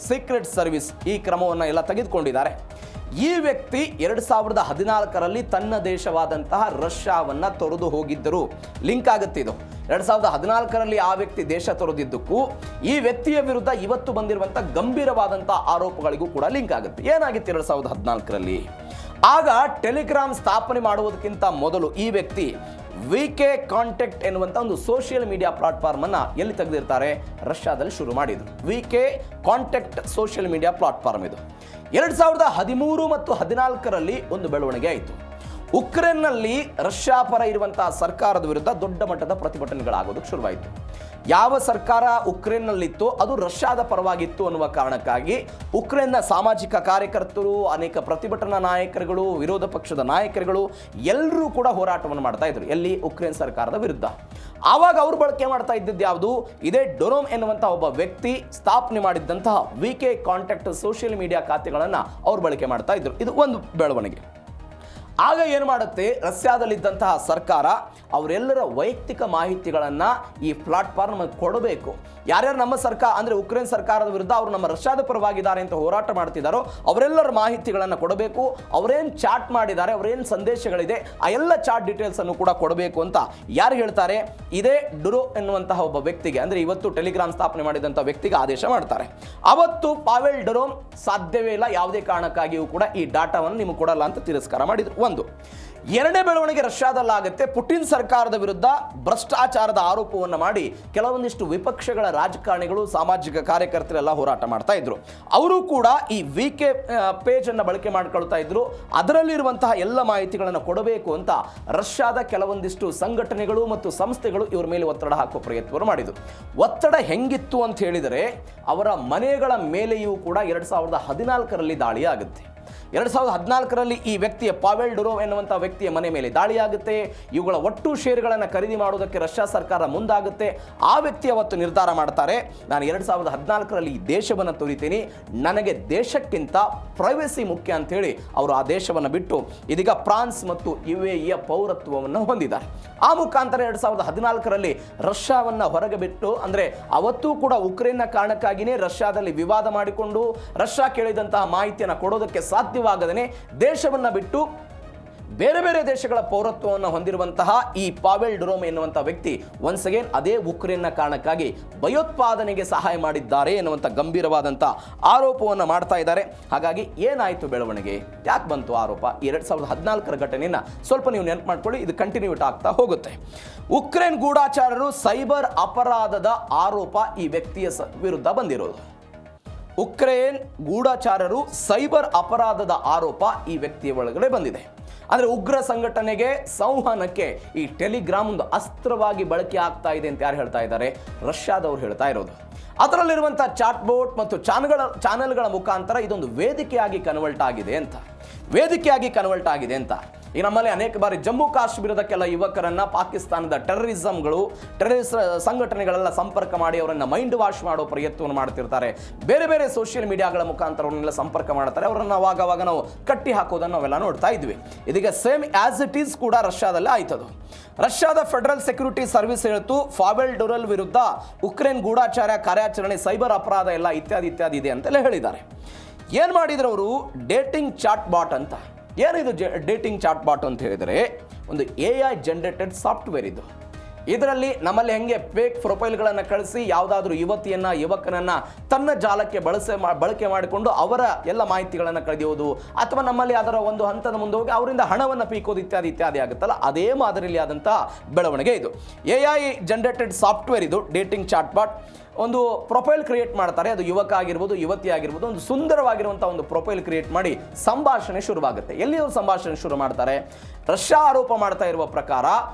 ಸೀಕ್ರೆಟ್ ಸರ್ವಿಸ್ ಈ ಕ್ರಮವನ್ನು ಎಲ್ಲ ತೆಗೆದುಕೊಂಡಿದ್ದಾರೆ. ಈ ವ್ಯಕ್ತಿ 2014ರಲ್ಲಿ ತನ್ನ ದೇಶವಾದಂತಹ ರಷ್ಯಾವನ್ನು ತೊರೆದು ಹೋಗಿದ್ದರು. ಲಿಂಕ್ ಆಗುತ್ತೆ ಇದು. 2014ರಲ್ಲಿ ಆ ವ್ಯಕ್ತಿ ದೇಶ ತೊರೆದಿದ್ದಕ್ಕೂ ಈ ವ್ಯಕ್ತಿಯ ವಿರುದ್ಧ ಇವತ್ತು ಬಂದಿರುವಂಥ ಗಂಭೀರವಾದಂಥ ಆರೋಪಗಳಿಗೂ ಕೂಡ ಲಿಂಕ್ ಆಗುತ್ತೆ. ಏನಾಗಿತ್ತು 2014ರಲ್ಲಿ? ಆಗ ಟೆಲಿಗ್ರಾಮ್ ಸ್ಥಾಪನೆ ಮಾಡುವುದಕ್ಕಿಂತ ಮೊದಲು ಈ ವ್ಯಕ್ತಿ ವಿಕೆ ಕಾಂಟ್ಯಾಕ್ಟ್ ಎನ್ನುವಂಥ ಒಂದು ಸೋಷಿಯಲ್ ಮೀಡಿಯಾ ಪ್ಲಾಟ್ಫಾರ್ಮ್ ಅನ್ನು ಎಲ್ಲಿ ತೆಗೆದಿರ್ತಾರೆ? ರಷ್ಯಾದಲ್ಲಿ ಶುರು ಮಾಡಿದ್ರು. ವಿಕೆ ಕಾಂಟ್ಯಾಕ್ಟ್ ಸೋಷಿಯಲ್ ಮೀಡಿಯಾ ಪ್ಲಾಟ್ಫಾರ್ಮ್ ಇದು. 2013 ಮತ್ತು 2014ರಲ್ಲಿ ಒಂದು ಬೆಳವಣಿಗೆ ಆಯಿತು. ಉಕ್ರೇನ್ನಲ್ಲಿ ರಷ್ಯಾ ಪರ ಇರುವಂತಹ ಸರ್ಕಾರದ ವಿರುದ್ಧ ದೊಡ್ಡ ಮಟ್ಟದ ಪ್ರತಿಭಟನೆಗಳಾಗೋದಕ್ಕೆ ಶುರುವಾಯಿತು. ಯಾವ ಸರ್ಕಾರ ಉಕ್ರೇನ್ನಲ್ಲಿತ್ತೋ ಅದು ರಷ್ಯಾದ ಪರವಾಗಿತ್ತು ಅನ್ನುವ ಕಾರಣಕ್ಕಾಗಿ ಉಕ್ರೇನ್ನ ಸಾಮಾಜಿಕ ಕಾರ್ಯಕರ್ತರು, ಅನೇಕ ಪ್ರತಿಭಟನಾ ನಾಯಕರುಗಳು, ವಿರೋಧ ಪಕ್ಷದ ನಾಯಕರುಗಳು ಎಲ್ಲರೂ ಕೂಡ ಹೋರಾಟವನ್ನು ಮಾಡ್ತಾ ಇದ್ರು. ಎಲ್ಲಿ? ಉಕ್ರೇನ್ ಸರ್ಕಾರದ ವಿರುದ್ಧ. ಆವಾಗ ಅವರು ಬಳಕೆ ಮಾಡ್ತಾ ಇದ್ದದ್ದು ಯಾವುದು? ಇದೇ ಡುರೋವ್ ಎನ್ನುವಂತಹ ಒಬ್ಬ ವ್ಯಕ್ತಿ ಸ್ಥಾಪನೆ ಮಾಡಿದ್ದಂತಹ ವಿಕೆ ಕಾಂಟ್ಯಾಕ್ಟ್ ಸೋಷಿಯಲ್ ಮೀಡಿಯಾ ಖಾತೆಗಳನ್ನು ಅವರು ಬಳಕೆ ಮಾಡ್ತಾ ಇದ್ರು. ಇದು ಒಂದು ಬೆಳವಣಿಗೆ. ಆಗ ಏನು ಮಾಡುತ್ತೆ, ರಷ್ಯಾದಲ್ಲಿದ್ದಂತಹ ಸರ್ಕಾರ ಅವರೆಲ್ಲರ ವೈಯಕ್ತಿಕ ಮಾಹಿತಿಗಳನ್ನು ಈ ಪ್ಲಾಟ್ಫಾರ್ಮ್ ಕೊಡಬೇಕು. ಯಾರ್ಯಾರು ನಮ್ಮ ಸರ್ಕಾರ ಅಂದರೆ ಉಕ್ರೇನ್ ಸರ್ಕಾರದ ವಿರುದ್ಧ ಅವರು ನಮ್ಮ ರಷ್ಯಾದ ಪರವಾಗಿದ್ದಾರೆ ಅಂತ ಹೋರಾಟ ಮಾಡ್ತಿದ್ದಾರೋ ಅವರೆಲ್ಲರ ಮಾಹಿತಿಗಳನ್ನು ಕೊಡಬೇಕು. ಅವರೇನು ಚಾಟ್ ಮಾಡಿದ್ದಾರೆ, ಅವರೇನು ಸಂದೇಶಗಳಿದೆ, ಆ ಎಲ್ಲ ಚಾಟ್ ಡೀಟೇಲ್ಸನ್ನು ಕೂಡ ಕೊಡಬೇಕು ಅಂತ ಯಾರು ಹೇಳ್ತಾರೆ? ಇದೇ ಡುರೋವ್ ಎನ್ನುವಂತಹ ಒಬ್ಬ ವ್ಯಕ್ತಿಗೆ, ಅಂದರೆ ಇವತ್ತು ಟೆಲಿಗ್ರಾಮ್ ಸ್ಥಾಪನೆ ಮಾಡಿದಂಥ ವ್ಯಕ್ತಿಗೆ ಆದೇಶ ಮಾಡ್ತಾರೆ. ಅವತ್ತು ಪಾವೆಲ್ ಡುರೋವ್ ಸಾಧ್ಯವೇ ಇಲ್ಲ, ಯಾವುದೇ ಕಾರಣಕ್ಕಾಗಿಯೂ ಕೂಡ ಈ ಡಾಟಾವನ್ನು ನಿಮಗೆ ಕೊಡಲ್ಲ ಅಂತ ತಿರಸ್ಕಾರ ಮಾಡಿದ್ರು. ಒಂದು. ಎರಡನೇ ಬೆಳವಣಿಗೆ ರಷ್ಯಾದಲ್ಲಾಗುತ್ತೆ. ಪುಟಿನ್ ಸರ್ಕಾರದ ವಿರುದ್ಧ ಭ್ರಷ್ಟಾಚಾರದ ಆರೋಪವನ್ನು ಮಾಡಿ ಕೆಲವೊಂದಿಷ್ಟು ವಿಪಕ್ಷಗಳ ರಾಜಕಾರಣಿಗಳು, ಸಾಮಾಜಿಕ ಕಾರ್ಯಕರ್ತರೆಲ್ಲ ಹೋರಾಟ ಮಾಡ್ತಾ ಇದ್ರು. ಅವರು ಕೂಡ ಈ ವಿಕೆ ಪೇಜ್ ಅನ್ನು ಬಳಕೆ ಮಾಡಿಕೊಳ್ತಾ ಇದ್ರು. ಅದರಲ್ಲಿರುವಂತಹ ಎಲ್ಲ ಮಾಹಿತಿಗಳನ್ನು ಕೊಡಬೇಕು ಅಂತ ರಷ್ಯಾದ ಕೆಲವೊಂದಿಷ್ಟು ಸಂಘಟನೆಗಳು ಮತ್ತು ಸಂಸ್ಥೆಗಳು ಇವರ ಮೇಲೆ ಒತ್ತಡ ಹಾಕುವ ಪ್ರಯತ್ನವನ್ನು ಮಾಡಿದರು. ಒತ್ತಡ ಹೆಂಗಿತ್ತು ಅಂತ ಹೇಳಿದರೆ, ಅವರ ಮನೆಗಳ ಮೇಲೆಯೂ ಕೂಡ 2014ರಲ್ಲಿ ದಾಳಿ ಆಗುತ್ತೆ. 2014ರಲ್ಲಿ ಈ ವ್ಯಕ್ತಿಯ ಪಾವೆಲ್ ಡುರೋವ್ ಎನ್ನುವಂಥ ವ್ಯಕ್ತಿಯ ಮನೆ ಮೇಲೆ ದಾಳಿಯಾಗುತ್ತೆ. ಇವುಗಳ ಒಟ್ಟು ಷೇರುಗಳನ್ನು ಖರೀದಿ ಮಾಡೋದಕ್ಕೆ ರಷ್ಯಾ ಸರ್ಕಾರ ಮುಂದಾಗುತ್ತೆ. ಆ ವ್ಯಕ್ತಿ ಅವತ್ತು ನಿರ್ಧಾರ ಮಾಡ್ತಾರೆ, ನಾನು 2014ರಲ್ಲಿ ಈ ದೇಶವನ್ನು ತೊರಿತೀನಿ, ನನಗೆ ದೇಶಕ್ಕಿಂತ ಪ್ರೈವಸಿ ಮುಖ್ಯ ಅಂತೇಳಿ ಅವರು ಆ ದೇಶವನ್ನು ಬಿಟ್ಟು ಇದೀಗ ಫ್ರಾನ್ಸ್ ಮತ್ತು UAEಯ ಪೌರತ್ವವನ್ನು ಹೊಂದಿದ್ದಾರೆ. ಆ ಮುಖಾಂತರ 2014ರಲ್ಲಿ ರಷ್ಯಾವನ್ನು ಹೊರಗೆ ಬಿಟ್ಟು, ಅಂದರೆ ಅವತ್ತೂ ಕೂಡ ಉಕ್ರೇನ್ನ ಕಾರಣಕ್ಕಾಗಿಯೇ ರಷ್ಯಾದಲ್ಲಿ ವಿವಾದ ಮಾಡಿಕೊಂಡು ರಷ್ಯಾ ಕೇಳಿದಂತಹ ಮಾಹಿತಿಯನ್ನು ಕೊಡೋದಕ್ಕೆ ಸಾಧ್ಯವಾಗದೇ ದೇಶವನ್ನು ಬಿಟ್ಟು ಬೇರೆ ಬೇರೆ ದೇಶಗಳ ಪೌರತ್ವವನ್ನು ಹೊಂದಿರುವಂತಹ ಈ ಪಾವೆಲ್ ಡುರೋವ್ ಎನ್ನುವಂಥ ವ್ಯಕ್ತಿ ಒನ್ಸ್ ಅಗೇನ್ ಅದೇ ಉಕ್ರೇನ್ನ ಕಾರಣಕ್ಕಾಗಿ ಭಯೋತ್ಪಾದನೆಗೆ ಸಹಾಯ ಮಾಡಿದ್ದಾರೆ ಎನ್ನುವಂಥ ಗಂಭೀರವಾದಂಥ ಆರೋಪವನ್ನು ಮಾಡ್ತಾ ಇದ್ದಾರೆ. ಹಾಗಾಗಿ ಏನಾಯಿತು ಬೆಳವಣಿಗೆ? ಯಾಕೆ ಬಂತು ಆರೋಪ? 2014ರ ಘಟನೆಯನ್ನು ಸ್ವಲ್ಪ ನೀವು ನೆನಪು ಮಾಡ್ಕೊಳ್ಳಿ, ಇದು ಕಂಟಿನ್ಯೂಟ್ ಆಗ್ತಾ ಹೋಗುತ್ತೆ. ಉಕ್ರೇನ್ ಗೂಢಾಚಾರರು ಸೈಬರ್ ಅಪರಾಧದ ಆರೋಪ ಈ ವ್ಯಕ್ತಿಯ ವಿರುದ್ಧ ಬಂದಿರೋದು. ಉಕ್ರೇನ್ ಗೂಢಾಚಾರರು ಸೈಬರ್ ಅಪರಾಧದ ಆರೋಪ ಈ ವ್ಯಕ್ತಿಯ ಒಳಗಡೆ ಬಂದಿದೆ. ಅಂದರೆ ಉಗ್ರ ಸಂಘಟನೆಗೆ, ಸಂವಹನಕ್ಕೆ ಈ ಟೆಲಿಗ್ರಾಮ್ ಒಂದು ಅಸ್ತ್ರವಾಗಿ ಬಳಕೆ ಆಗ್ತಾ ಇದೆ ಅಂತ ಯಾರು ಹೇಳ್ತಾ ಇದ್ದಾರೆ? ರಷ್ಯಾದವರು ಹೇಳ್ತಾ ಇರೋದು. ಅದರಲ್ಲಿರುವಂಥ ಚಾಟ್ ಬೋಟ್ ಮತ್ತು ಚಾನೆಲ್ಗಳ ಮುಖಾಂತರ ಇದೊಂದು ವೇದಿಕೆಯಾಗಿ ಕನ್ವರ್ಟ್ ಆಗಿದೆ ಅಂತ ಈ ನಮ್ಮಲ್ಲಿ ಅನೇಕ ಬಾರಿ ಜಮ್ಮು ಕಾಶ್ಮೀರದ ಕೆಲ ಯುವಕರನ್ನ ಪಾಕಿಸ್ತಾನದ ಟೆರರಿಸ್ಟ್ ಸಂಘಟನೆಗಳೆಲ್ಲ ಸಂಪರ್ಕ ಮಾಡಿ ಅವರನ್ನ ಮೈಂಡ್ ವಾಶ್ ಮಾಡೋ ಪ್ರಯತ್ನವನ್ನು ಮಾಡ್ತಿರ್ತಾರೆ. ಬೇರೆ ಬೇರೆ ಸೋಷಿಯಲ್ ಮೀಡಿಯಾಗಳ ಮುಖಾಂತರ ಅವರನ್ನೆಲ್ಲ ಸಂಪರ್ಕ ಮಾಡ್ತಾರೆ. ಅವರನ್ನು ಅವಾಗ ನಾವು ಕಟ್ಟಿ ಹಾಕೋದನ್ನು ನಾವೆಲ್ಲ ನೋಡ್ತಾ ಇದ್ವಿ. ಇದೀಗ ಸೇಮ್ ಆಸ್ ಇಟ್ ಈಸ್ ಕೂಡ ರಷ್ಯಾದಲ್ಲೇ ಆಯ್ತದು. ರಷ್ಯಾದ ಫೆಡರಲ್ ಸೆಕ್ಯೂರಿಟಿ ಸರ್ವಿಸ್ ಹೇಳ್ತು, ಪಾವೆಲ್ ಡುರಲ್ ವಿರುದ್ಧ ಉಕ್ರೇನ್ ಗೂಢಾಚಾರ ಕಾರ್ಯಾಚರಣೆ, ಸೈಬರ್ ಅಪರಾಧ ಎಲ್ಲ ಇತ್ಯಾದಿ ಇದೆ ಅಂತೆಲ್ಲ ಹೇಳಿದ್ದಾರೆ. ಏನು ಮಾಡಿದ್ರು ಅವರು? ಡೇಟಿಂಗ್ ಚಾಟ್ ಬಾಟ್ ಅಂತ. ಏನಿದು ಡೇಟಿಂಗ್ ಚಾಟ್ ಬಾಟ್ ಅಂತ ಹೇಳಿದರೆ ಒಂದು AI ಜನರೇಟೆಡ್ ಸಾಫ್ಟ್ವೇರ್ ಇದು. ಇದರಲ್ಲಿ ನಮ್ಮಲ್ಲಿ ಹೆಂಗೆ ಫೇಕ್ ಪ್ರೊಫೈಲ್ಗಳನ್ನು ಕಳಿಸಿ ಯಾವುದಾದ್ರೂ ಯುವಕನನ್ನ ತನ್ನ ಜಾಲಕ್ಕೆ ಬಳಕೆ ಮಾಡಿಕೊಂಡು ಅವರ ಎಲ್ಲ ಮಾಹಿತಿಗಳನ್ನು ಕಳೆಯೋದು, ಅಥವಾ ನಮ್ಮಲ್ಲಿ ಅದರ ಒಂದು ಹಂತದ ಮುಂದೆ ಹೋಗಿ ಅವರಿಂದ ಹಣವನ್ನು ಪೀಕೋದು ಇತ್ಯಾದಿ ಆಗುತ್ತಲ್ಲ, ಅದೇ ಮಾದರಿಯಲ್ಲಿ ಆದಂತಹ ಬೆಳವಣಿಗೆ ಇದು. AI ಜನರೇಟೆಡ್ ಸಾಫ್ಟ್ವೇರ್ ಇದು ಡೇಟಿಂಗ್ ಚಾಟ್ ಬಾಟ್. ಒಂದು ಪ್ರೊಫೈಲ್ ಕ್ರಿಯೇಟ್ ಮಾಡ್ತಾರೆ, ಅದು ಯುವಕ ಆಗಿರ್ಬೋದು ಯುವತಿ ಆಗಿರ್ಬೋದು, ಒಂದು ಸುಂದರವಾಗಿರುವಂಥ ಒಂದು ಪ್ರೊಫೈಲ್ ಕ್ರಿಯೇಟ್ ಮಾಡಿ ಸಂಭಾಷಣೆ ಶುರುವಾಗುತ್ತೆ. ಎಲ್ಲಿ ಅವರು ಸಂಭಾಷಣೆ ಶುರು ಮಾಡ್ತಾರೆ? ರಷ್ಯಾ ಆರೋಪ ಮಾಡ್ತಾ ಇರುವ ಪ್ರಕಾರ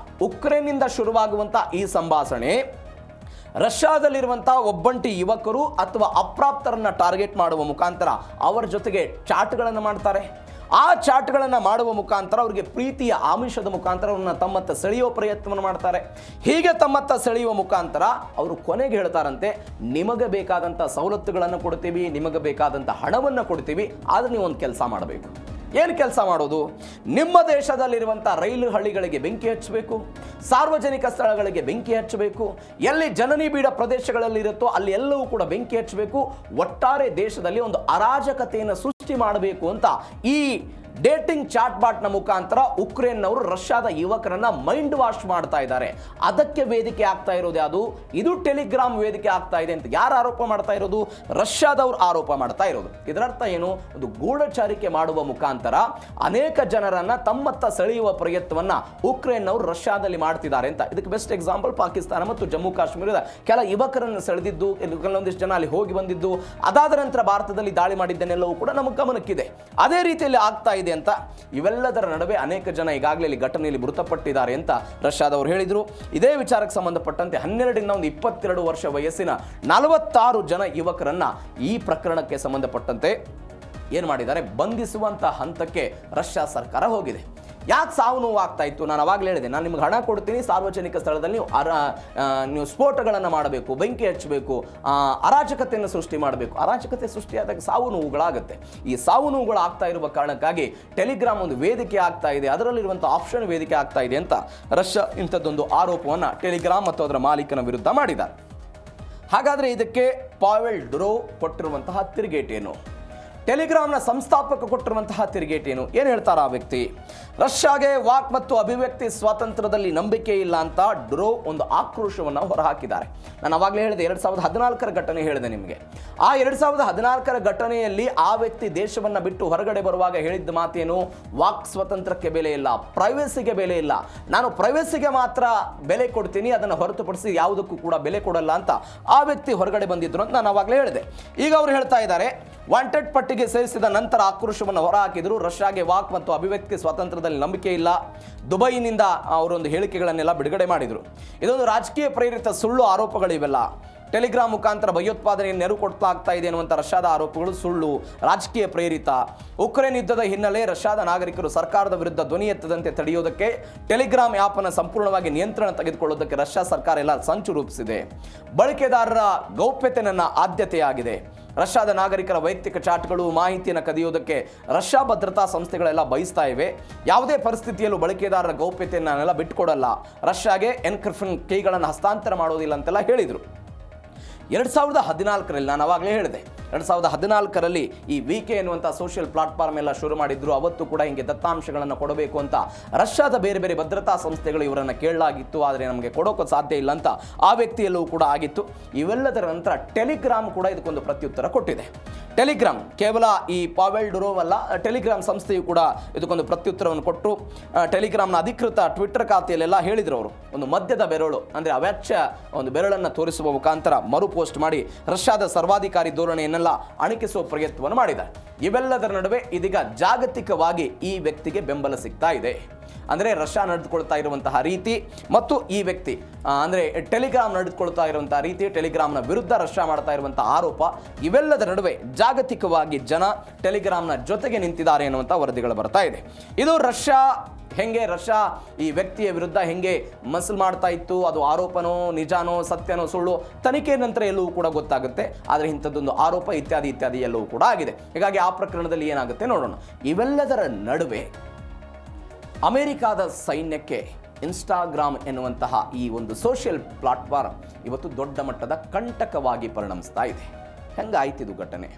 ಉಕ್ರೇನ್ನಿಂದ ಶುರುವಾಗುವಂಥ ಈ ಸಂಭಾಷಣೆ ರಷ್ಯಾದಲ್ಲಿರುವಂಥ ಒಬ್ಬಂಟಿ ಯುವಕರು ಅಥವಾ ಅಪ್ರಾಪ್ತರನ್ನ ಟಾರ್ಗೆಟ್ ಮಾಡುವ ಮುಖಾಂತರ ಅವರ ಜೊತೆಗೆ ಚಾಟ್ಗಳನ್ನು ಮಾಡ್ತಾರೆ. ಆ ಚಾಟ್ಗಳನ್ನು ಮಾಡುವ ಮುಖಾಂತರ ಅವರಿಗೆ ಪ್ರೀತಿಯ ಆಮಿಷದ ಮುಖಾಂತರ ಅವ್ರನ್ನ ತಮ್ಮತ್ತ ಸೆಳೆಯುವ ಪ್ರಯತ್ನವನ್ನು ಮಾಡ್ತಾರೆ. ಹೀಗೆ ತಮ್ಮತ್ತ ಸೆಳೆಯುವ ಮುಖಾಂತರ ಅವರು ಕೊನೆಗೆ ಹೇಳ್ತಾರಂತೆ, ನಿಮಗೆ ಬೇಕಾದಂಥ ಸವಲತ್ತುಗಳನ್ನು ಕೊಡ್ತೀವಿ, ನಿಮಗೆ ಬೇಕಾದಂಥ ಹಣವನ್ನು ಕೊಡ್ತೀವಿ, ಆದರೆ ನೀವು ಒಂದು ಕೆಲಸ ಮಾಡಬೇಕು. ಏನು ಕೆಲಸ ಮಾಡೋದು? ನಿಮ್ಮ ದೇಶದಲ್ಲಿರುವಂಥ ರೈಲು ಹಳಿಗಳಿಗೆ ಬೆಂಕಿ ಹಚ್ಚಬೇಕು, ಸಾರ್ವಜನಿಕ ಸ್ಥಳಗಳಿಗೆ ಬೆಂಕಿ ಹಚ್ಚಬೇಕು, ಎಲ್ಲಿ ಜನನಿಬಿಡ ಪ್ರದೇಶಗಳಲ್ಲಿರುತ್ತೋ ಅಲ್ಲಿ ಎಲ್ಲವೂ ಕೂಡ ಬೆಂಕಿ ಹಚ್ಚಬೇಕು. ಒಟ್ಟಾರೆ ದೇಶದಲ್ಲಿ ಒಂದು ಅರಾಜಕತೆಯನ್ನು ಸೃಷ್ಟಿ ಮಾಡಬೇಕು ಅಂತ ಈ ಡೇಟಿಂಗ್ ಚಾಟ್ ಬಾಟ್ನ ಮುಖಾಂತರ ಉಕ್ರೇನ್ನವರು ರಷ್ಯಾದ ಯುವಕರನ್ನ ಮೈಂಡ್ ವಾಶ್ ಮಾಡ್ತಾ ಇದ್ದಾರೆ. ಅದಕ್ಕೆ ವೇದಿಕೆ ಆಗ್ತಾ ಇರೋದು ಯಾವುದು? ಇದು ಟೆಲಿಗ್ರಾಮ್ ವೇದಿಕೆ ಆಗ್ತಾ ಇದೆ ಅಂತ ಯಾರು ಆರೋಪ ಮಾಡ್ತಾ ಇರೋದು? ರಷ್ಯಾದವರು ಆರೋಪ ಮಾಡ್ತಾ ಇರೋದು. ಇದರರ್ಥ ಏನು? ಒಂದು ಗೂಢಚಾರಿಕೆ ಮಾಡುವ ಮುಖಾಂತರ ಅನೇಕ ಜನರನ್ನ ತಮ್ಮತ್ತ ಸೆಳೆಯುವ ಪ್ರಯತ್ನವನ್ನ ಉಕ್ರೇನ್ನವರು ರಷ್ಯಾದಲ್ಲಿ ಮಾಡ್ತಿದ್ದಾರೆ ಅಂತ. ಇದಕ್ಕೆ ಬೆಸ್ಟ್ ಎಕ್ಸಾಂಪಲ್ ಪಾಕಿಸ್ತಾನ ಮತ್ತು ಜಮ್ಮು ಕಾಶ್ಮೀರದ ಕೆಲ ಯುವಕರನ್ನು ಸೆಳೆದಿದ್ದು, ಕೆಲವೊಂದಿಷ್ಟು ಜನ ಅಲ್ಲಿ ಹೋಗಿ ಬಂದಿದ್ದು, ಅದಾದ ನಂತರ ಭಾರತದಲ್ಲಿ ದಾಳಿ ಮಾಡಿದ್ದನ್ನೆಲ್ಲವೂ ಕೂಡ ನಮ್ಮ ಗಮನಕ್ಕಿದೆ. ಅದೇ ರೀತಿಯಲ್ಲಿ ಆಗ್ತಾ ಇದೆ ಅಂತ. ಇವೆಲ್ಲದರ ನಡುವೆ ಅನೇಕ ಜನ ಈಗಾಗಲೇ ಈ ಘಟನೆಯಲ್ಲಿ ಮೃತಪಟ್ಟಿದ್ದಾರೆ ಅಂತ ರಷ್ಯಾದವರು ಹೇಳಿದರು. ಇದೇ ವಿಚಾರಕ್ಕೆ ಸಂಬಂಧಪಟ್ಟಂತೆ 12ರಿಂದ 22 ವರ್ಷ ವಯಸ್ಸಿನ 46 ಜನ ಯುವಕರನ್ನ ಈ ಪ್ರಕರಣಕ್ಕೆ ಸಂಬಂಧಪಟ್ಟಂತೆ ಏನು ಮಾಡಿದ್ದಾರೆ? ಬಂಧಿಸುವಂತ ಹಂತಕ್ಕೆ ರಷ್ಯಾ ಸರ್ಕಾರ ಹೋಗಿದೆ. ಯಾಕೆ ಸಾವು ನೋವು ಆಗ್ತಾ ಇತ್ತು? ನಾನು ಅವಾಗಲೇ ಹೇಳಿದೆ, ನಾನು ನಿಮ್ಗೆ ಹಣ ಕೊಡ್ತೀನಿ, ಸಾರ್ವಜನಿಕ ಸ್ಥಳದಲ್ಲಿ ನೀವು ಸ್ಫೋಟಗಳನ್ನು ಮಾಡಬೇಕು, ಬೆಂಕಿ ಹಚ್ಚಬೇಕು, ಅರಾಜಕತೆಯನ್ನು ಸೃಷ್ಟಿ ಮಾಡಬೇಕು. ಅರಾಜಕತೆ ಸೃಷ್ಟಿಯಾದಾಗ ಸಾವು ನೋವುಗಳಾಗುತ್ತೆ. ಈ ಸಾವು ನೋವುಗಳು ಆಗ್ತಾ ಇರುವ ಕಾರಣಕ್ಕಾಗಿ ಟೆಲಿಗ್ರಾಮ್ ಒಂದು ವೇದಿಕೆ ಆಗ್ತಾ ಇದೆ, ಅದರಲ್ಲಿರುವಂಥ ಆಪ್ಷನ್ ವೇದಿಕೆ ಆಗ್ತಾ ಇದೆ ಅಂತ ರಷ್ಯಾ ಇಂಥದ್ದೊಂದು ಆರೋಪವನ್ನು ಟೆಲಿಗ್ರಾಮ್ ಮತ್ತು ಅದರ ಮಾಲೀಕನ ವಿರುದ್ಧ ಮಾಡಿದ್ದಾರೆ. ಹಾಗಾದರೆ ಇದಕ್ಕೆ ಪಾವೆಲ್ ಡುರೋವ್ ಕೊಟ್ಟಿರುವಂತಹ ತಿರುಗೇಟೇನು? ಟೆಲಿಗ್ರಾಮ್ನ ಸಂಸ್ಥಾಪಕ ಕೊಟ್ಟಿರುವಂತಹ ತಿರುಗೇಟೇನು? ಏನು ಹೇಳ್ತಾರೆ ಆ ವ್ಯಕ್ತಿ? ರಷ್ಯಾಗೆ ವಾಕ್ ಮತ್ತು ಅಭಿವ್ಯಕ್ತಿ ಸ್ವಾತಂತ್ರ್ಯದಲ್ಲಿ ನಂಬಿಕೆ ಇಲ್ಲ ಅಂತ ಡುರೋವ್ ಒಂದು ಆಕ್ರೋಶವನ್ನು ಹೊರಹಾಕಿದ್ದಾರೆ. ನಾನು ಅವಾಗಲೇ ಹೇಳಿದೆ, 2014 ಘಟನೆ ಹೇಳಿದೆ ನಿಮಗೆ. ಆ 2014 ಘಟನೆಯಲ್ಲಿ ಆ ವ್ಯಕ್ತಿ ದೇಶವನ್ನು ಬಿಟ್ಟು ಹೊರಗಡೆ ಬರುವಾಗ ಹೇಳಿದ್ದ ಮಾತೇನು? ವಾಕ್ ಸ್ವಾತಂತ್ರ್ಯಕ್ಕೆ ಬೆಲೆ ಇಲ್ಲ, ಪ್ರೈವೇಸಿಗೆ ಬೆಲೆ ಇಲ್ಲ, ನಾನು ಪ್ರೈವೇಸಿಗೆ ಮಾತ್ರ ಬೆಲೆ ಕೊಡ್ತೀನಿ, ಅದನ್ನು ಹೊರತುಪಡಿಸಿ ಯಾವುದಕ್ಕೂ ಕೂಡ ಬೆಲೆ ಕೊಡಲ್ಲ ಅಂತ ಆ ವ್ಯಕ್ತಿ ಹೊರಗಡೆ ಬಂದಿದ್ರು ಅಂತ ನಾನು ಅವಾಗಲೇ ಹೇಳಿದೆ. ಈಗ ಅವರು ಹೇಳ್ತಾ ಇದ್ದಾರೆ, ವಾಂಟೆಡ್ ಪಟ್ಟಿಗೆ ಸೇರಿಸಿದ ನಂತರ ಆಕ್ರೋಶವನ್ನು ಹೊರಹಾಕಿದರು. ರಷ್ಯಾಗೆ ವಾಕ್ ಮತ್ತು ಅಭಿವ್ಯಕ್ತಿ ಸ್ವಾತಂತ್ರ್ಯದಲ್ಲಿ ನಂಬಿಕೆ ಇಲ್ಲ. ದುಬೈನಿಂದ ಅವರೊಂದು ಹೇಳಿಕೆಗಳನ್ನೆಲ್ಲ ಬಿಡುಗಡೆ ಮಾಡಿದರು. ಇದೊಂದು ರಾಜಕೀಯ ಪ್ರೇರಿತ ಸುಳ್ಳು ಆರೋಪಗಳಿವೆಲ್ಲ. ಟೆಲಿಗ್ರಾಮ್ ಮುಖಾಂತರ ಭಯೋತ್ಪಾದನೆಗೆ ನೆರವು ಕೊಡ್ತಾ ಇದೆ ಅನ್ನುವಂಥ ರಷ್ಯಾದ ಆರೋಪಗಳು ಸುಳ್ಳು, ರಾಜಕೀಯ ಪ್ರೇರಿತ. ಉಕ್ರೇನ್ ಯುದ್ಧದ ಹಿನ್ನೆಲೆ ರಷ್ಯಾದ ನಾಗರಿಕರು ಸರ್ಕಾರದ ವಿರುದ್ಧ ಧ್ವನಿ ಎತ್ತದಂತೆ ತಡೆಯುವುದಕ್ಕೆ ಟೆಲಿಗ್ರಾಮ್ ಆ್ಯಪ್ ಅನ್ನು ಸಂಪೂರ್ಣವಾಗಿ ನಿಯಂತ್ರಣ ತೆಗೆದುಕೊಳ್ಳುವುದಕ್ಕೆ ರಷ್ಯಾ ಸರ್ಕಾರ ಎಲ್ಲ ಸಂಚು ರೂಪಿಸಿದೆ. ಬಳಕೆದಾರರ ಗೌಪ್ಯತೆ ನನ್ನ ಆದ್ಯತೆಯಾಗಿದೆ. ರಷ್ಯಾದ ನಾಗರಿಕರ ವೈಯಕ್ತಿಕ ಚಾಟ್ಗಳು, ಮಾಹಿತಿಯನ್ನು ಕದಿಯೋದಕ್ಕೆ ರಷ್ಯಾ ಭದ್ರತಾ ಸಂಸ್ಥೆಗಳೆಲ್ಲ ಬಯಸ್ತಾ ಇವೆ. ಯಾವುದೇ ಪರಿಸ್ಥಿತಿಯಲ್ಲೂ ಬಳಕೆದಾರರ ಗೌಪ್ಯತೆಯನ್ನು ನಾನೆಲ್ಲ ಬಿಟ್ಟುಕೊಡಲ್ಲ, ರಷ್ಯಾಗೆ ಎನ್ಕ್ರಿಪ್ಷನ್ ಕೀಗಳನ್ನು ಹಸ್ತಾಂತರ ಮಾಡೋದಿಲ್ಲ ಅಂತೆಲ್ಲ ಹೇಳಿದರು. 2014ರಲ್ಲಿ ನಾನು ಅವಾಗಲೇ ಹೇಳಿದೆ, 2014ರಲ್ಲಿ ಈ VK ಎನ್ನುವಂಥ ಸೋಷಿಯಲ್ ಪ್ಲಾಟ್ಫಾರ್ಮ್ ಎಲ್ಲ ಶುರು ಮಾಡಿದ್ರು. ಅವತ್ತು ಕೂಡ ಹಿಂಗೆ ದತ್ತಾಂಶಗಳನ್ನು ಕೊಡಬೇಕು ಅಂತ ರಷ್ಯಾದ ಬೇರೆ ಬೇರೆ ಭದ್ರತಾ ಸಂಸ್ಥೆಗಳು ಇವರನ್ನು ಕೇಳಲಾಗಿತ್ತು, ಆದರೆ ನಮಗೆ ಕೊಡೋಕೆ ಸಾಧ್ಯ ಇಲ್ಲ ಅಂತ ಆ ವ್ಯಕ್ತಿಯಲ್ಲೂ ಕೂಡ ಆಗಿತ್ತು. ಇವೆಲ್ಲದರ ನಂತರ ಟೆಲಿಗ್ರಾಮ್ ಕೂಡ ಇದಕ್ಕೊಂದು ಪ್ರತ್ಯುತ್ತರ ಕೊಟ್ಟಿದೆ. ಟೆಲಿಗ್ರಾಮ್ ಕೇವಲ ಈ ಪಾವೆಲ್ ಡುರೋವ್ ಅಲ್ಲ, ಟೆಲಿಗ್ರಾಮ್ ಸಂಸ್ಥೆಯು ಕೂಡ ಇದಕ್ಕೊಂದು ಪ್ರತ್ಯುತ್ತರವನ್ನು ಕೊಟ್ಟು ಟೆಲಿಗ್ರಾಮ್ನ ಅಧಿಕೃತ ಟ್ವಿಟ್ಟರ್ ಖಾತೆಯಲ್ಲೆಲ್ಲ ಹೇಳಿದ್ರು ಅವರು, ಒಂದು ಮಧ್ಯದ ಬೆರಳು ಅಂದರೆ ಅವ್ಯಾಚ್ಯ ಒಂದು ಬೆರಳನ್ನು ತೋರಿಸುವ ಮುಖಾಂತರ ಮರು ಪೋಸ್ಟ್ ಮಾಡಿ ರಷ್ಯಾದ ಸರ್ವಾಧಿಕಾರಿ ಧೋರಣೆಯನ್ನೆಲ್ಲ ಅಣಕಿಸುವ ಪ್ರಯತ್ನವನ್ನು ಮಾಡಿದ್ದಾರೆ. ಇವೆಲ್ಲದರ ನಡುವೆ ಇದೀಗ ಜಾಗತಿಕವಾಗಿ ಈ ವ್ಯಕ್ತಿಗೆ ಬೆಂಬಲ ಸಿಗ್ತಾ ಇದೆ. ಅಂದರೆ ರಷ್ಯಾ ನಡೆದುಕೊಳ್ತಾ ಇರುವಂತಹ ರೀತಿ ಮತ್ತು ಈ ವ್ಯಕ್ತಿ ಅಂದರೆ ಟೆಲಿಗ್ರಾಮ್ ನಡೆದುಕೊಳ್ತಾ ಇರುವಂತಹ ರೀತಿ, ಟೆಲಿಗ್ರಾಮ್ನ ವಿರುದ್ಧ ರಷ್ಯಾ ಮಾಡ್ತಾ ಇರುವಂತಹ ಆರೋಪ, ಇವೆಲ್ಲದರ ನಡುವೆ ಜಾಗತಿಕವಾಗಿ ಜನ ಟೆಲಿಗ್ರಾಮ್ನ ಜೊತೆಗೆ ನಿಂತಿದ್ದಾರೆ ಎನ್ನುವಂಥ ವರದಿಗಳು ಬರ್ತಾ ಇದೆ. ಇದು ರಷ್ಯಾ ಹೆಂಗೆ ರಷ್ಯಾ ಈ ವ್ಯಕ್ತಿಯ ವಿರುದ್ಧ ಹೆಂಗೆ ಮಸಲು ಮಾಡ್ತಾ ಇತ್ತು, ಅದು ಆರೋಪನೋ ನಿಜಾನೋ ಸತ್ಯನೋ ಸುಳ್ಳು ತನಿಖೆ ನಂತರ ಎಲ್ಲವೂ ಕೂಡ ಗೊತ್ತಾಗುತ್ತೆ. ಆದರೆ ಇಂಥದ್ದೊಂದು ಆರೋಪ ಇತ್ಯಾದಿ ಎಲ್ಲವೂ ಕೂಡ ಆಗಿದೆ. ಹೀಗಾಗಿ ಆ ಪ್ರಕರಣದಲ್ಲಿ ಏನಾಗುತ್ತೆ ನೋಡೋಣ. ಇವೆಲ್ಲದರ ನಡುವೆ ಅಮೆರಿಕಾದ ಸೈನ್ಯಕ್ಕೆ ಇನ್ಸ್ಟಾಗ್ರಾಮ್ ಎನ್ನುವಂತಹ ಈ ಒಂದು ಸೋಷಿಯಲ್ ಪ್ಲಾಟ್ಫಾರ್ಮ್ ಇವತ್ತು ದೊಡ್ಡ ಮಟ್ಟದ ಕಂಟಕವಾಗಿ ಪರಿಣಮಿಸ್ತಾ ಇದೆ. ಹೆಂಗಾಯ್ತಿದು ಘಟನೆ?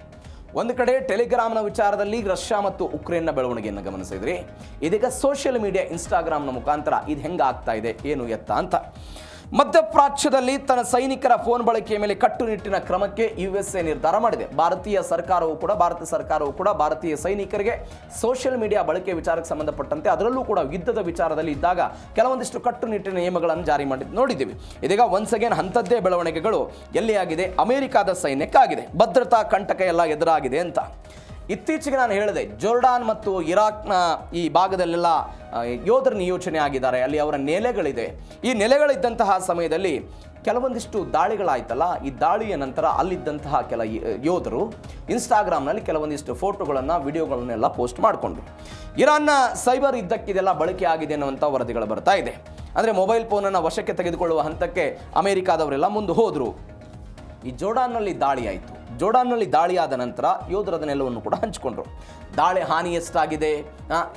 ಒಂದು ಕಡೆ ಟೆಲಿಗ್ರಾಮ್ನ ವಿಚಾರದಲ್ಲಿ ರಷ್ಯಾ ಮತ್ತು ಉಕ್ರೇನ್ನ ಬೆಳವಣಿಗೆಯನ್ನು ಗಮನಿಸಿದ್ರಿ. ಇದೀಗ ಸೋಷಿಯಲ್ ಮೀಡಿಯಾ ಇನ್ಸ್ಟಾಗ್ರಾಮ್ನ ಮುಖಾಂತರ ಇದು ಹೆಂಗಾಗ್ತಾ ಇದೆ ಏನು ಎತ್ತ ಅಂತ. ಮಧ್ಯಪ್ರಾಚ್ಯದಲ್ಲಿ ತನ್ನ ಸೈನಿಕರ ಫೋನ್ ಬಳಕೆಯ ಮೇಲೆ ಕಟ್ಟುನಿಟ್ಟಿನ ಕ್ರಮಕ್ಕೆ USA ನಿರ್ಧಾರ ಮಾಡಿದೆ. ಭಾರತ ಸರ್ಕಾರವು ಕೂಡ ಭಾರತೀಯ ಸೈನಿಕರಿಗೆ ಸೋಷಿಯಲ್ ಮೀಡಿಯಾ ಬಳಕೆ ವಿಚಾರಕ್ಕೆ ಸಂಬಂಧಪಟ್ಟಂತೆ ಅದರಲ್ಲೂ ಕೂಡ ಯುದ್ಧದ ವಿಚಾರದಲ್ಲಿ ಇದ್ದಾಗ ಕೆಲವೊಂದಿಷ್ಟು ಕಟ್ಟುನಿಟ್ಟಿನ ನಿಯಮಗಳನ್ನು ಜಾರಿ ಮಾಡಿ ನೋಡಿದ್ದೀವಿ. ಇದೀಗ ಒನ್ಸ್ ಅಗೇನ್ ಅಂಥದ್ದೇ ಬೆಳವಣಿಗೆಗಳು ಎಲ್ಲಿ ಆಗಿದೆ? ಅಮೆರಿಕಾದ ಸೈನ್ಯಕ್ಕಾಗಿದೆ. ಭದ್ರತಾ ಕಂಟಕ ಎಲ್ಲ ಎದುರಾಗಿದೆ ಅಂತ. ಇತ್ತೀಚೆಗೆ ನಾನು ಹೇಳಿದೆ, ಜೋರ್ಡಾನ್ ಮತ್ತು ಇರಾಕ್ನ ಈ ಭಾಗದಲ್ಲೆಲ್ಲ ಯೋಧರು ನಿಯೋಜನೆ ಆಗಿದ್ದಾರೆ. ಅಲ್ಲಿ ಅವರ ನೆಲೆಗಳಿದೆ. ಈ ನೆಲೆಗಳಿದ್ದಂತಹ ಸಮಯದಲ್ಲಿ ಕೆಲವೊಂದಿಷ್ಟು ದಾಳಿಗಳಾಯ್ತಲ್ಲ, ಈ ದಾಳಿಯ ನಂತರ ಅಲ್ಲಿದ್ದಂತಹ ಕೆಲ ಯೋಧರು ಇನ್ಸ್ಟಾಗ್ರಾಮ್ನಲ್ಲಿ ಕೆಲವೊಂದಿಷ್ಟು ಫೋಟೋಗಳನ್ನು ವಿಡಿಯೋಗಳನ್ನೆಲ್ಲ ಪೋಸ್ಟ್ ಮಾಡಿಕೊಂಡ್ರು. ಇರಾನ್ನ ಸೈಬರ್ ಯುದ್ಧಕ್ಕಿದೆಲ್ಲ ಬಳಕೆ ಆಗಿದೆ ಅನ್ನುವಂಥ ವರದಿಗಳು ಬರ್ತಾ ಇದೆ. ಅಂದರೆ ಮೊಬೈಲ್ ಫೋನನ್ನು ವಶಕ್ಕೆ ತೆಗೆದುಕೊಳ್ಳುವ ಹಂತಕ್ಕೆ ಅಮೆರಿಕಾದವರೆಲ್ಲ ಮುಂದೆ ಹೋದರು. ಈ ಜೋರ್ಡಾನ್ನಲ್ಲಿ ದಾಳಿ ಆಯಿತು. ಜೋರ್ಡಾನ್ನಲ್ಲಿ ದಾಳಿಯಾದ ನಂತರ ಯೋಧರು ಅದನ್ನೆಲ್ಲವನ್ನು ಕೂಡ ಹಂಚಿಕೊಂಡ್ರು. ದಾಳಿ ಹಾನಿ ಎಷ್ಟಾಗಿದೆ,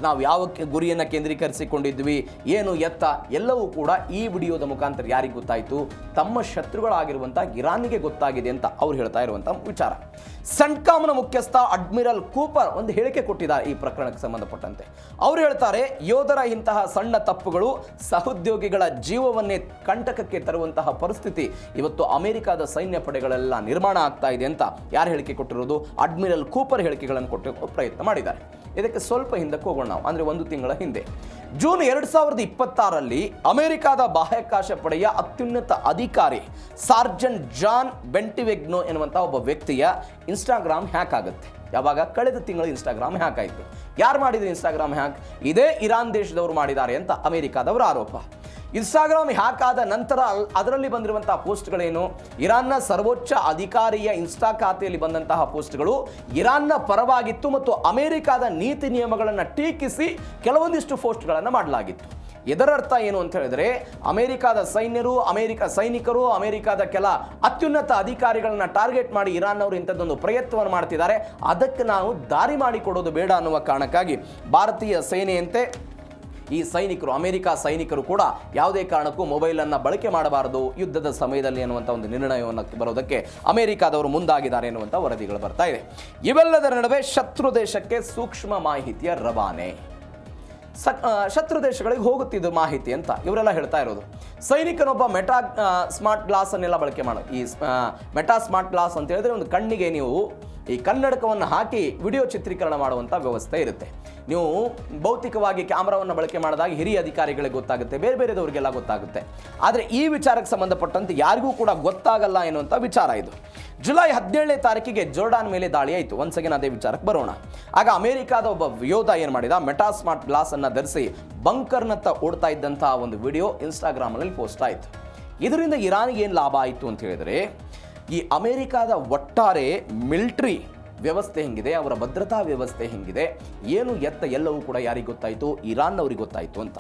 ನಾವು ಯಾವ ಗುರಿಯನ್ನು ಕೇಂದ್ರೀಕರಿಸಿಕೊಂಡಿದ್ವಿ, ಏನು ಎತ್ತ ಎಲ್ಲವೂ ಕೂಡ ಈ ವಿಡಿಯೋದ ಮುಖಾಂತರ ಯಾರಿಗೆ ಗೊತ್ತಾಯಿತು? ತಮ್ಮ ಶತ್ರುಗಳಾಗಿರುವಂಥ ಇರಾನ್ಗೆ ಗೊತ್ತಾಗಿದೆ ಅಂತ ಅವ್ರು ಹೇಳ್ತಾ ಇರುವಂಥ ವಿಚಾರ. ಸೆಂಟ್ಕಾಮ್ನ ಮುಖ್ಯಸ್ಥ ಅಡ್ಮಿರಲ್ ಕೂಪರ್ ಒಂದು ಹೇಳಿಕೆ ಕೊಟ್ಟಿದ್ದಾರೆ ಈ ಪ್ರಕರಣಕ್ಕೆ ಸಂಬಂಧಪಟ್ಟಂತೆ. ಅವರು ಹೇಳ್ತಾರೆ, ಯೋಧರ ಇಂತಹ ಸಣ್ಣ ತಪ್ಪುಗಳು ಸಹೋದ್ಯೋಗಿಗಳ ಜೀವವನ್ನೇ ಕಂಟಕಕ್ಕೆ ತರುವಂತಹ ಪರಿಸ್ಥಿತಿ ಇವತ್ತು ಅಮೆರಿಕದ ಸೈನ್ಯ ಪಡೆಗಳೆಲ್ಲ ನಿರ್ಮಾಣ ಆಗ್ತಾ ಇದೆ ಅಂತ ಯಾರು ಹೇಳಿಕೆ ಕೊಟ್ಟಿರೋದು? ಅಡ್ಮಿರಲ್ ಕೂಪರ್ ಹೇಳಿಕೆಗಳನ್ನು ಕೊಟ್ಟು ಪ್ರಯತ್ನ ಮಾಡಿದ್ದಾರೆ. ಇದಕ್ಕೆ ಸ್ವಲ್ಪ ಹಿಂದಕ್ಕೆ ಹೋಗೋಣ ನಾವು, ಅಂದರೆ ಒಂದು ತಿಂಗಳ ಹಿಂದೆ ಜೂನ್ 2026ರಲ್ಲಿ ಅಮೆರಿಕದ ಬಾಹ್ಯಾಕಾಶ ಪಡೆಯ ಅತ್ಯುನ್ನತ ಅಧಿಕಾರಿ ಸಾರ್ಜೆಂಟ್ ಜಾನ್ ಬೆಂಟಿವೆಗ್ನೋ ಎನ್ನುವಂಥ ಒಬ್ಬ ವ್ಯಕ್ತಿಯ ಇನ್ಸ್ಟಾಗ್ರಾಮ್ ಹ್ಯಾಕ್ ಆಗುತ್ತೆ. ಯಾವಾಗ? ಕಳೆದ ತಿಂಗಳು ಇನ್ಸ್ಟಾಗ್ರಾಮ್ ಹ್ಯಾಕ್ ಆಯಿತು. ಯಾರು ಮಾಡಿದ್ರು ಇನ್ಸ್ಟಾಗ್ರಾಮ್ ಹ್ಯಾಕ್? ಇದೇ ಇರಾನ್ ದೇಶದವರು ಮಾಡಿದ್ದಾರೆ ಅಂತ ಅಮೆರಿಕಾದವರ ಆರೋಪ. ಇನ್ಸ್ಟಾಗ್ರಾಮ್ ಹ್ಯಾಕ್ ಆದ ನಂತರ ಅದರಲ್ಲಿ ಬಂದಿರುವಂತಹ ಪೋಸ್ಟ್ಗಳೇನು? ಇರಾನ್ನ ಸರ್ವೋಚ್ಚ ಅಧಿಕಾರಿಯ ಇನ್ಸ್ಟಾ ಖಾತೆಯಲ್ಲಿ ಬಂದಂತಹ ಪೋಸ್ಟ್ಗಳು ಇರಾನ್ನ ಪರವಾಗಿತ್ತು ಮತ್ತು ಅಮೆರಿಕಾದ ನೀತಿ ನಿಯಮಗಳನ್ನು ಟೀಕಿಸಿ ಕೆಲವೊಂದಿಷ್ಟು ಪೋಸ್ಟ್ಗಳನ್ನು ಮಾಡಲಾಗಿತ್ತು. ಇದರರ್ಥ ಏನು ಅಂತ ಹೇಳಿದ್ರೆ, ಅಮೆರಿಕಾದ ಸೈನಿಕರು ಅಮೆರಿಕಾದ ಕೆಲ ಅತ್ಯುನ್ನತ ಅಧಿಕಾರಿಗಳನ್ನ ಟಾರ್ಗೆಟ್ ಮಾಡಿ ಇರಾನ್ನವರು ಇಂಥದ್ದೊಂದು ಪ್ರಯತ್ನವನ್ನು ಮಾಡ್ತಿದ್ದಾರೆ. ಅದಕ್ಕೆ ನಾವು ದಾರಿ ಮಾಡಿಕೊಡೋದು ಬೇಡ ಅನ್ನುವ ಕಾರಣಕ್ಕಾಗಿ ಭಾರತೀಯ ಸೇನೆಯಂತೆ ಈ ಸೈನಿಕರು, ಅಮೆರಿಕ ಸೈನಿಕರು ಕೂಡ ಯಾವುದೇ ಕಾರಣಕ್ಕೂ ಮೊಬೈಲನ್ನು ಬಳಕೆ ಮಾಡಬಾರದು ಯುದ್ಧದ ಸಮಯದಲ್ಲಿ ಅನ್ನುವಂಥ ಒಂದು ನಿರ್ಣಯವನ್ನು ಬರೋದಕ್ಕೆ ಅಮೆರಿಕಾದವರು ಮುಂದಾಗಿದ್ದಾರೆ ಎನ್ನುವಂಥ ವರದಿಗಳು ಬರ್ತಾ ಇದೆ. ಇವೆಲ್ಲದರ ನಡುವೆ ಶತ್ರು ದೇಶಕ್ಕೆ ಸೂಕ್ಷ್ಮ ಮಾಹಿತಿಯ ರವಾನೆ, ಶತ್ರು ದೇಶಗಳಿಗೆ ಹೋಗುತ್ತಿದ್ದು ಮಾಹಿತಿ ಅಂತ ಇವರೆಲ್ಲ ಹೇಳ್ತಾ ಇರೋದು. ಸೈನಿಕನೊಬ್ಬ ಮೆಟಾ ಸ್ಮಾರ್ಟ್ ಗ್ಲಾಸ್ ಅನ್ನೆಲ್ಲ ಬಳಕೆ ಮಾಡೋ, ಈ ಮೆಟಾ ಸ್ಮಾರ್ಟ್ ಗ್ಲಾಸ್ ಅಂತ ಹೇಳಿದ್ರೆ ಒಂದು ಕಣ್ಣಿಗೆ ನೀವು ಈ ಕನ್ನಡಕವನ್ನು ಹಾಕಿ ವಿಡಿಯೋ ಚಿತ್ರೀಕರಣ ಮಾಡುವಂಥ ವ್ಯವಸ್ಥೆ ಇರುತ್ತೆ. ನೀವು ಭೌತಿಕವಾಗಿ ಕ್ಯಾಮ್ರಾವನ್ನು ಬಳಕೆ ಮಾಡಿದಾಗ ಹಿರಿಯ ಅಧಿಕಾರಿಗಳಿಗೆ ಗೊತ್ತಾಗುತ್ತೆ, ಬೇರೆದವರಿಗೆಲ್ಲ ಗೊತ್ತಾಗುತ್ತೆ. ಆದರೆ ಈ ವಿಚಾರಕ್ಕೆ ಸಂಬಂಧಪಟ್ಟಂತೆ ಯಾರಿಗೂ ಕೂಡ ಗೊತ್ತಾಗಲ್ಲ ಎನ್ನುವಂಥ ವಿಚಾರ ಇದು. ಜುಲೈ 17ನೇ ತಾರೀಕಿಗೆ ಜೋರ್ಡಾನ್ ಮೇಲೆ ದಾಳಿ ಆಯಿತು. ಒನ್ಸ್ ಅಗೇನ್ ಅದೇ ವಿಚಾರಕ್ಕೆ ಬರೋಣ. ಆಗ ಅಮೆರಿಕಾದ ಒಬ್ಬ ಯೋಧ ಏನು ಮಾಡಿದ? ಮೆಟಾ ಸ್ಮಾರ್ಟ್ ಗ್ಲಾಸ್ ಅನ್ನು ಧರಿಸಿ ಬಂಕರ್ನತ್ತ ಓಡ್ತಾ ಇದ್ದಂತಹ ಒಂದು ವಿಡಿಯೋ ಇನ್ಸ್ಟಾಗ್ರಾಮ್ನಲ್ಲಿ ಪೋಸ್ಟ್ ಆಯಿತು. ಇದರಿಂದ ಇರಾನ್ಗೆ ಏನು ಲಾಭ ಆಯಿತು ಅಂತ ಹೇಳಿದರೆ, ಈ ಅಮೆರಿಕಾದ ಒಟ್ಟಾರೆ ಮಿಲಿಟರಿ ವ್ಯವಸ್ಥೆ ಹೆಂಗಿದೆ, ಅವರ ಭದ್ರತಾ ವ್ಯವಸ್ಥೆ ಹೆಂಗಿದೆ, ಏನು ಎತ್ತ ಎಲ್ಲವೂ ಕೂಡ ಯಾರಿಗೆ ಗೊತ್ತಾಯಿತು? ಇರಾನ್ನವ್ರಿಗೆ ಗೊತ್ತಾಯಿತು ಅಂತ.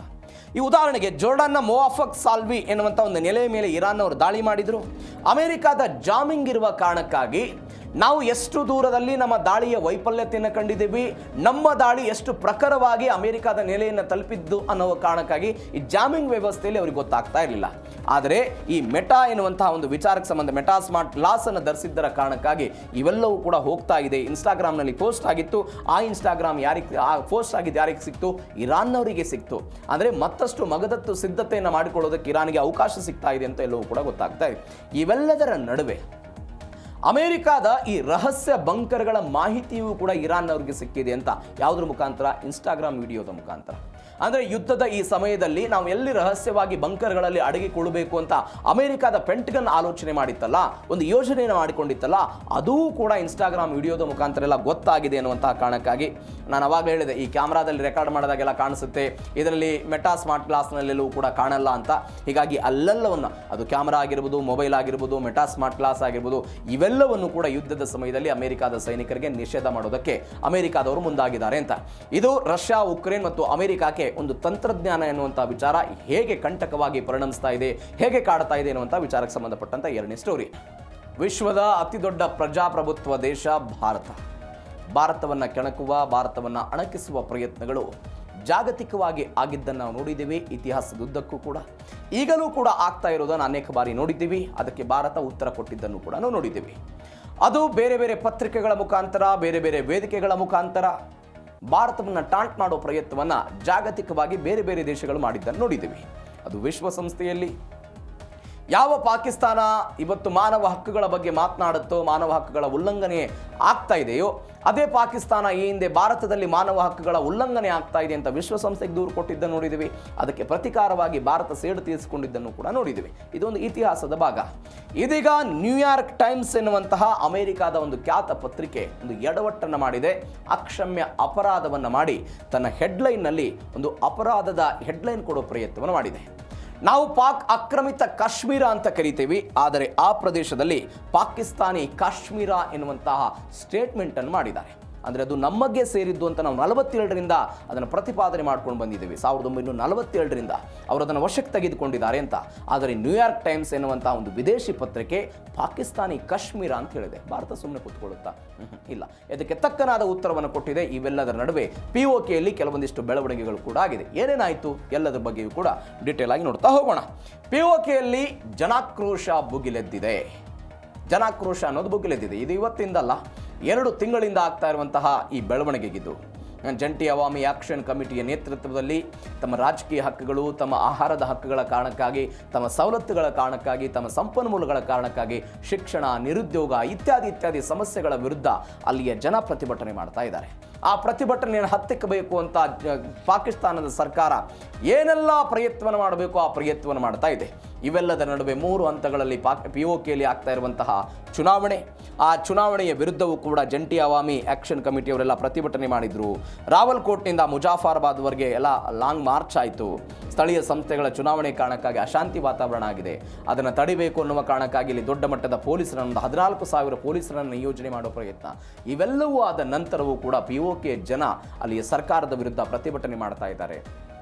ಈ ಉದಾಹರಣೆಗೆ ಜೋರ್ಡಾನ್ನ ಮೊವಾಫಕ್ ಸಾಲ್ವಿ ಎನ್ನುವಂಥ ಒಂದು ನೆಲೆಯ ಮೇಲೆ ಇರಾನ್ನವರು ದಾಳಿ ಮಾಡಿದರು. ಅಮೆರಿಕಾದ ಜಾಮಿಂಗ್ ಇರುವ ಕಾರಣಕ್ಕಾಗಿ ನಾವು ಎಷ್ಟು ದೂರದಲ್ಲಿ ನಮ್ಮ ದಾಳಿಯ ವೈಫಲ್ಯತೆಯನ್ನು ಕಂಡಿದ್ದೀವಿ, ನಮ್ಮ ದಾಳಿ ಎಷ್ಟು ಪ್ರಖರವಾಗಿ ಅಮೆರಿಕಾದ ನೆಲೆಯನ್ನು ತಲುಪಿದ್ದು ಅನ್ನೋ ಕಾರಣಕ್ಕಾಗಿ ಈ ಜಾಮಿಂಗ್ ವ್ಯವಸ್ಥೆಯಲ್ಲಿ ಅವ್ರಿಗೆ ಗೊತ್ತಾಗ್ತಾ ಇರಲಿಲ್ಲ. ಆದರೆ ಈ ಮೆಟಾ ಎನ್ನುವಂತಹ ಒಂದು ವಿಚಾರಕ್ಕೆ ಸಂಬಂಧ ಮೆಟಾ ಸ್ಮಾರ್ಟ್ ಗ್ಲಾಸ್ ಅನ್ನು ಧರಿಸಿದ್ದರ ಕಾರಣಕ್ಕಾಗಿ ಇವೆಲ್ಲವೂ ಕೂಡ ಹೋಗ್ತಾ ಇದೆ. ಇನ್ಸ್ಟಾಗ್ರಾಮ್ನಲ್ಲಿ ಪೋಸ್ಟ್ ಆಗಿತ್ತು, ಆ ಇನ್ಸ್ಟಾಗ್ರಾಮ್ ಪೋಸ್ಟ್ ಆಗಿದ್ದು ಯಾರಿಗೆ ಸಿಕ್ತು? ಇರಾನ್ನವರಿಗೆ ಸಿಕ್ತು. ಅಂದರೆ ಮತ್ತಷ್ಟು ಮಗದತ್ತು ಸಿದ್ಧತೆಯನ್ನು ಮಾಡಿಕೊಳ್ಳೋದಕ್ಕೆ ಇರಾನ್ಗೆ ಅವಕಾಶ ಸಿಗ್ತಾ ಇದೆ ಅಂತ ಎಲ್ಲವೂ ಕೂಡ ಗೊತ್ತಾಗ್ತಾ ಇದೆ. ಇವೆಲ್ಲದರ ನಡುವೆ ಅಮೆರಿಕಾದ ಈ ರಹಸ್ಯ ಬಂಕರ್ಗಳ ಮಾಹಿತಿಯೂ ಕೂಡ ಇರಾನ್ನವ್ರಿಗೆ ಸಿಕ್ಕಿದೆ ಅಂತ. ಯಾವುದ್ರ ಮುಖಾಂತರ? ಇನ್ಸ್ಟಾಗ್ರಾಮ್ ವಿಡಿಯೋದ ಮುಖಾಂತರ. ಅಂದರೆ ಯುದ್ಧದ ಈ ಸಮಯದಲ್ಲಿ ನಾವು ಎಲ್ಲಿ ರಹಸ್ಯವಾಗಿ ಬಂಕರ್ಗಳಲ್ಲಿ ಅಡಗಿಕೊಳ್ಳಬೇಕು ಅಂತ ಅಮೆರಿಕಾದ ಪೆಂಟಗನ್ ಆಲೋಚನೆ ಮಾಡಿತ್ತಲ್ಲ, ಒಂದು ಯೋಜನೆಯನ್ನು ಮಾಡಿಕೊಂಡಿತ್ತಲ್ಲ, ಅದೂ ಕೂಡ ಇನ್ಸ್ಟಾಗ್ರಾಮ್ ವಿಡಿಯೋದ ಮುಖಾಂತರ ಎಲ್ಲ ಗೊತ್ತಾಗಿದೆ ಅನ್ನುವಂತಹ ಕಾರಣಕ್ಕಾಗಿ ನಾನು ಅವಾಗ ಹೇಳಿದೆ, ಈ ಕ್ಯಾಮ್ರಾದಲ್ಲಿ ರೆಕಾರ್ಡ್ ಮಾಡಿದಾಗೆಲ್ಲ ಕಾಣಿಸುತ್ತೆ, ಇದರಲ್ಲಿ ಮೆಟಾ ಸ್ಮಾರ್ಟ್ ಗ್ಲಾಸ್ನಲ್ಲೆಲ್ಲೂ ಕೂಡ ಕಾಣಲ್ಲ ಅಂತ. ಹೀಗಾಗಿ ಅಲ್ಲೆಲ್ಲವನ್ನು, ಅದು ಕ್ಯಾಮ್ರಾ ಆಗಿರ್ಬೋದು, ಮೊಬೈಲ್ ಆಗಿರ್ಬೋದು, ಮೆಟಾ ಸ್ಮಾರ್ಟ್ ಗ್ಲಾಸ್ ಆಗಿರ್ಬೋದು, ಇವೆಲ್ಲವನ್ನು ಕೂಡ ಯುದ್ಧದ ಸಮಯದಲ್ಲಿ ಅಮೆರಿಕಾದ ಸೈನಿಕರಿಗೆ ನಿಷೇಧ ಮಾಡೋದಕ್ಕೆ ಅಮೆರಿಕಾದವರು ಮುಂದಾಗಿದ್ದಾರೆ ಅಂತ. ಇದು ರಷ್ಯಾ, ಉಕ್ರೇನ್ ಮತ್ತು ಅಮೆರಿಕಕ್ಕೆ ಒಂದು ತಂತ್ರಜ್ಞಾನ ಎನ್ನುವಂಥ ವಿಚಾರ ಹೇಗೆ ಕಂಟಕವಾಗಿ ಪರಿಣಮಿಸ್ತಾ ಇದೆ, ಹೇಗೆ ಕಾಡ್ತಾ ಇದೆ ಎನ್ನುವಂಥ ವಿಚಾರಕ್ಕೆ ಸಂಬಂಧಪಟ್ಟಂಥ ಎರಡನೇ ಸ್ಟೋರಿ. ವಿಶ್ವದ ಅತಿ ದೊಡ್ಡ ಪ್ರಜಾಪ್ರಭುತ್ವ ದೇಶ ಭಾರತವನ್ನು ಕೆಣಕುವ, ಭಾರತವನ್ನು ಅಣಕಿಸುವ ಪ್ರಯತ್ನಗಳು ಜಾಗತಿಕವಾಗಿ ಆಗಿದ್ದನ್ನು ನಾವು ನೋಡಿದ್ದೀವಿ. ಇತಿಹಾಸದುದ್ದಕ್ಕೂ ಕೂಡ ಈಗಲೂ ಕೂಡ ಆಗ್ತಾ ಇರೋದನ್ನು ಅನೇಕ ಬಾರಿ ನೋಡಿದ್ದೀವಿ. ಅದಕ್ಕೆ ಭಾರತ ಉತ್ತರ ಕೊಟ್ಟಿದ್ದನ್ನು ಕೂಡ ನಾವು ನೋಡಿದ್ದೀವಿ. ಅದು ಬೇರೆ ಬೇರೆ ಪತ್ರಿಕೆಗಳ ಮುಖಾಂತರ, ಬೇರೆ ಬೇರೆ ವೇದಿಕೆಗಳ ಮುಖಾಂತರ ಭಾರತವನ್ನು ಟಾಂಟ್ ಮಾಡೋ ಪ್ರಯತ್ನವನ್ನು ಜಾಗತಿಕವಾಗಿ ಬೇರೆ ಬೇರೆ ದೇಶಗಳು ಮಾಡಿದ್ದನ್ನು ನೋಡಿದ್ದೀವಿ. ಅದು ವಿಶ್ವಸಂಸ್ಥೆಯಲ್ಲಿ ಯಾವ ಪಾಕಿಸ್ತಾನ ಇವತ್ತು ಮಾನವ ಹಕ್ಕುಗಳ ಬಗ್ಗೆ ಮಾತನಾಡುತ್ತೋ, ಮಾನವ ಹಕ್ಕುಗಳ ಉಲ್ಲಂಘನೆ ಆಗ್ತಾ ಇದೆಯೋ, ಅದೇ ಪಾಕಿಸ್ತಾನ ಈ ಹಿಂದೆ ಭಾರತದಲ್ಲಿ ಮಾನವ ಹಕ್ಕುಗಳ ಉಲ್ಲಂಘನೆ ಆಗ್ತಾ ಇದೆ ಅಂತ ವಿಶ್ವಸಂಸ್ಥೆಗೆ ದೂರು ಕೊಟ್ಟಿದ್ದನ್ನು ನೋಡಿದ್ದೀವಿ. ಅದಕ್ಕೆ ಪ್ರತಿಕಾರವಾಗಿ ಭಾರತ ಸೇಡು ತೀರಿಸಿಕೊಂಡಿದ್ದನ್ನು ಕೂಡ ನೋಡಿದ್ದೀವಿ. ಇದೊಂದು ಇತಿಹಾಸದ ಭಾಗ. ಇದೀಗ ನ್ಯೂಯಾರ್ಕ್ ಟೈಮ್ಸ್ ಎನ್ನುವಂತಹ ಅಮೆರಿಕಾದ ಒಂದು ಖ್ಯಾತ ಪತ್ರಿಕೆ ಒಂದು ಎಡವಟ್ಟನ್ನು ಮಾಡಿದೆ. ಅಕ್ಷಮ್ಯ ಅಪರಾಧವನ್ನು ಮಾಡಿ ತನ್ನ ಹೆಡ್ಲೈನ್ನಲ್ಲಿ ಒಂದು ಅಪರಾಧದ ಹೆಡ್ಲೈನ್ ಕೊಡೋ ಪ್ರಯತ್ನವನ್ನು ಮಾಡಿದೆ. ನಾವು ಪಾಕ್ ಆಕ್ರಮಿತ ಕಾಶ್ಮೀರ ಅಂತ ಕರಿತೀವಿ, ಆದರೆ ಆ ಪ್ರದೇಶದಲ್ಲಿ ಪಾಕಿಸ್ತಾನಿ ಕಾಶ್ಮೀರ ಎನ್ನುವಂತಹ ಸ್ಟೇಟ್ಮೆಂಟ್ ಅನ್ನು ಮಾಡಿದ್ದಾರೆ. ಅಂದರೆ ಅದು ನಮಗೆ ಸೇರಿದ್ದು ಅಂತ ನಾವು 47ರಿಂದ ಅದನ್ನು ಪ್ರತಿಪಾದನೆ ಮಾಡ್ಕೊಂಡು ಬಂದಿದ್ದೀವಿ. 1947ರಿಂದ ಅವರು ಅದನ್ನು ವಶಕ್ಕೆ ತೆಗೆದುಕೊಂಡಿದ್ದಾರೆ ಅಂತ. ಆದರೆ ನ್ಯೂಯಾರ್ಕ್ ಟೈಮ್ಸ್ ಎನ್ನುವಂತಹ ಒಂದು ವಿದೇಶಿ ಪತ್ರಿಕೆ ಪಾಕಿಸ್ತಾನಿ ಕಾಶ್ಮೀರ ಅಂತ ಹೇಳಿದೆ. ಭಾರತ ಸುಮ್ಮನೆ ಕೂತ್ಕೊಳ್ಳುತ್ತಾ? ಇಲ್ಲ. ಇದಕ್ಕೆ ತಕ್ಕನಾದ ಉತ್ತರವನ್ನು ಕೊಟ್ಟಿದೆ. ಇವೆಲ್ಲದರ ನಡುವೆ POKಯಲ್ಲಿ ಕೆಲವೊಂದಿಷ್ಟು ಬೆಳವಣಿಗೆಗಳು ಕೂಡ ಆಗಿದೆ. ಏನೇನಾಯಿತು ಎಲ್ಲದರ ಬಗ್ಗೆಯೂ ಕೂಡ ಡೀಟೇಲ್ ಆಗಿ ನೋಡ್ತಾ ಹೋಗೋಣ. POKಯಲ್ಲಿ ಜನಾಕ್ರೋಶ ಭುಗಿಲೆದ್ದಿದೆ. ಜನಾಕ್ರೋಶ ಅನ್ನೋದು ಭುಗಿಲೆದ್ದಿದೆ. ಇದು ಇವತ್ತಿಂದಲ್ಲ, 2 ತಿಂಗಳಿಂದ ಆಗ್ತಾ ಇರುವಂತಹ ಈ ಬೆಳವಣಿಗೆಗಿದ್ದು ಜಂಟಿ ಅವಾಮಿ ಆಕ್ಷನ್ ಕಮಿಟಿಯ ನೇತೃತ್ವದಲ್ಲಿ ತಮ್ಮ ರಾಜಕೀಯ ಹಕ್ಕುಗಳು, ತಮ್ಮ ಆಹಾರದ ಹಕ್ಕುಗಳ ಕಾರಣಕ್ಕಾಗಿ, ತಮ್ಮ ಸವಲತ್ತುಗಳ ಕಾರಣಕ್ಕಾಗಿ, ತಮ್ಮ ಸಂಪನ್ಮೂಲಗಳ ಕಾರಣಕ್ಕಾಗಿ ಶಿಕ್ಷಣ, ನಿರುದ್ಯೋಗ ಇತ್ಯಾದಿ ಸಮಸ್ಯೆಗಳ ವಿರುದ್ಧ ಅಲ್ಲಿಯ ಜನ ಪ್ರತಿಭಟನೆ ಮಾಡ್ತಾ ಇದ್ದಾರೆ. ಆ ಪ್ರತಿಭಟನೆಯನ್ನು ಹತ್ತಿಕ್ಕಬೇಕು ಅಂತ ಪಾಕಿಸ್ತಾನದ ಸರ್ಕಾರ ಏನೆಲ್ಲ ಪ್ರಯತ್ನವನ್ನು ಮಾಡಬೇಕು ಆ ಪ್ರಯತ್ನವನ್ನು ಮಾಡ್ತಾ ಇದೆ. ಇವೆಲ್ಲದರ ನಡುವೆ 3 ಹಂತಗಳಲ್ಲಿ POKಯಲ್ಲಿ ಆಗ್ತಾ ಇರುವಂತಹ ಚುನಾವಣೆ, ಆ ಚುನಾವಣೆಯ ವಿರುದ್ಧವೂ ಕೂಡ ಜಂಟಿ ಅವಾಮಿ ಆಕ್ಷನ್ ಕಮಿಟಿಯವರೆಲ್ಲ ಪ್ರತಿಭಟನೆ ಮಾಡಿದರು. ರಾವಲ್ಕೋಟ್ನಿಂದ ಮುಜಾಫರಾಬಾದ್ವರೆಗೆ ಎಲ್ಲ ಲಾಂಗ್ ಮಾರ್ಚ್ ಆಯಿತು. ಸ್ಥಳೀಯ ಸಂಸ್ಥೆಗಳ ಚುನಾವಣೆ ಕಾರಣಕ್ಕಾಗಿ ಅಶಾಂತಿ ವಾತಾವರಣ ಆಗಿದೆ. ಅದನ್ನು ತಡಿಬೇಕು ಅನ್ನುವ ಕಾರಣಕ್ಕಾಗಿ ಇಲ್ಲಿ ದೊಡ್ಡ ಮಟ್ಟದ ಪೊಲೀಸರನ್ನು 14,000 ಪೊಲೀಸರನ್ನು ನಿಯೋಜನೆ ಮಾಡೋ ಪ್ರಯತ್ನ. ಇವೆಲ್ಲವೂ ಆದ ನಂತರವೂ ಕೂಡ POK ಜನ ಅಲ್ಲಿಯ ಸರ್ಕಾರದ ವಿರುದ್ಧ ಪ್ರತಿಭಟನೆ ಮಾಡ್ತಾ ಇದ್ದಾರೆ.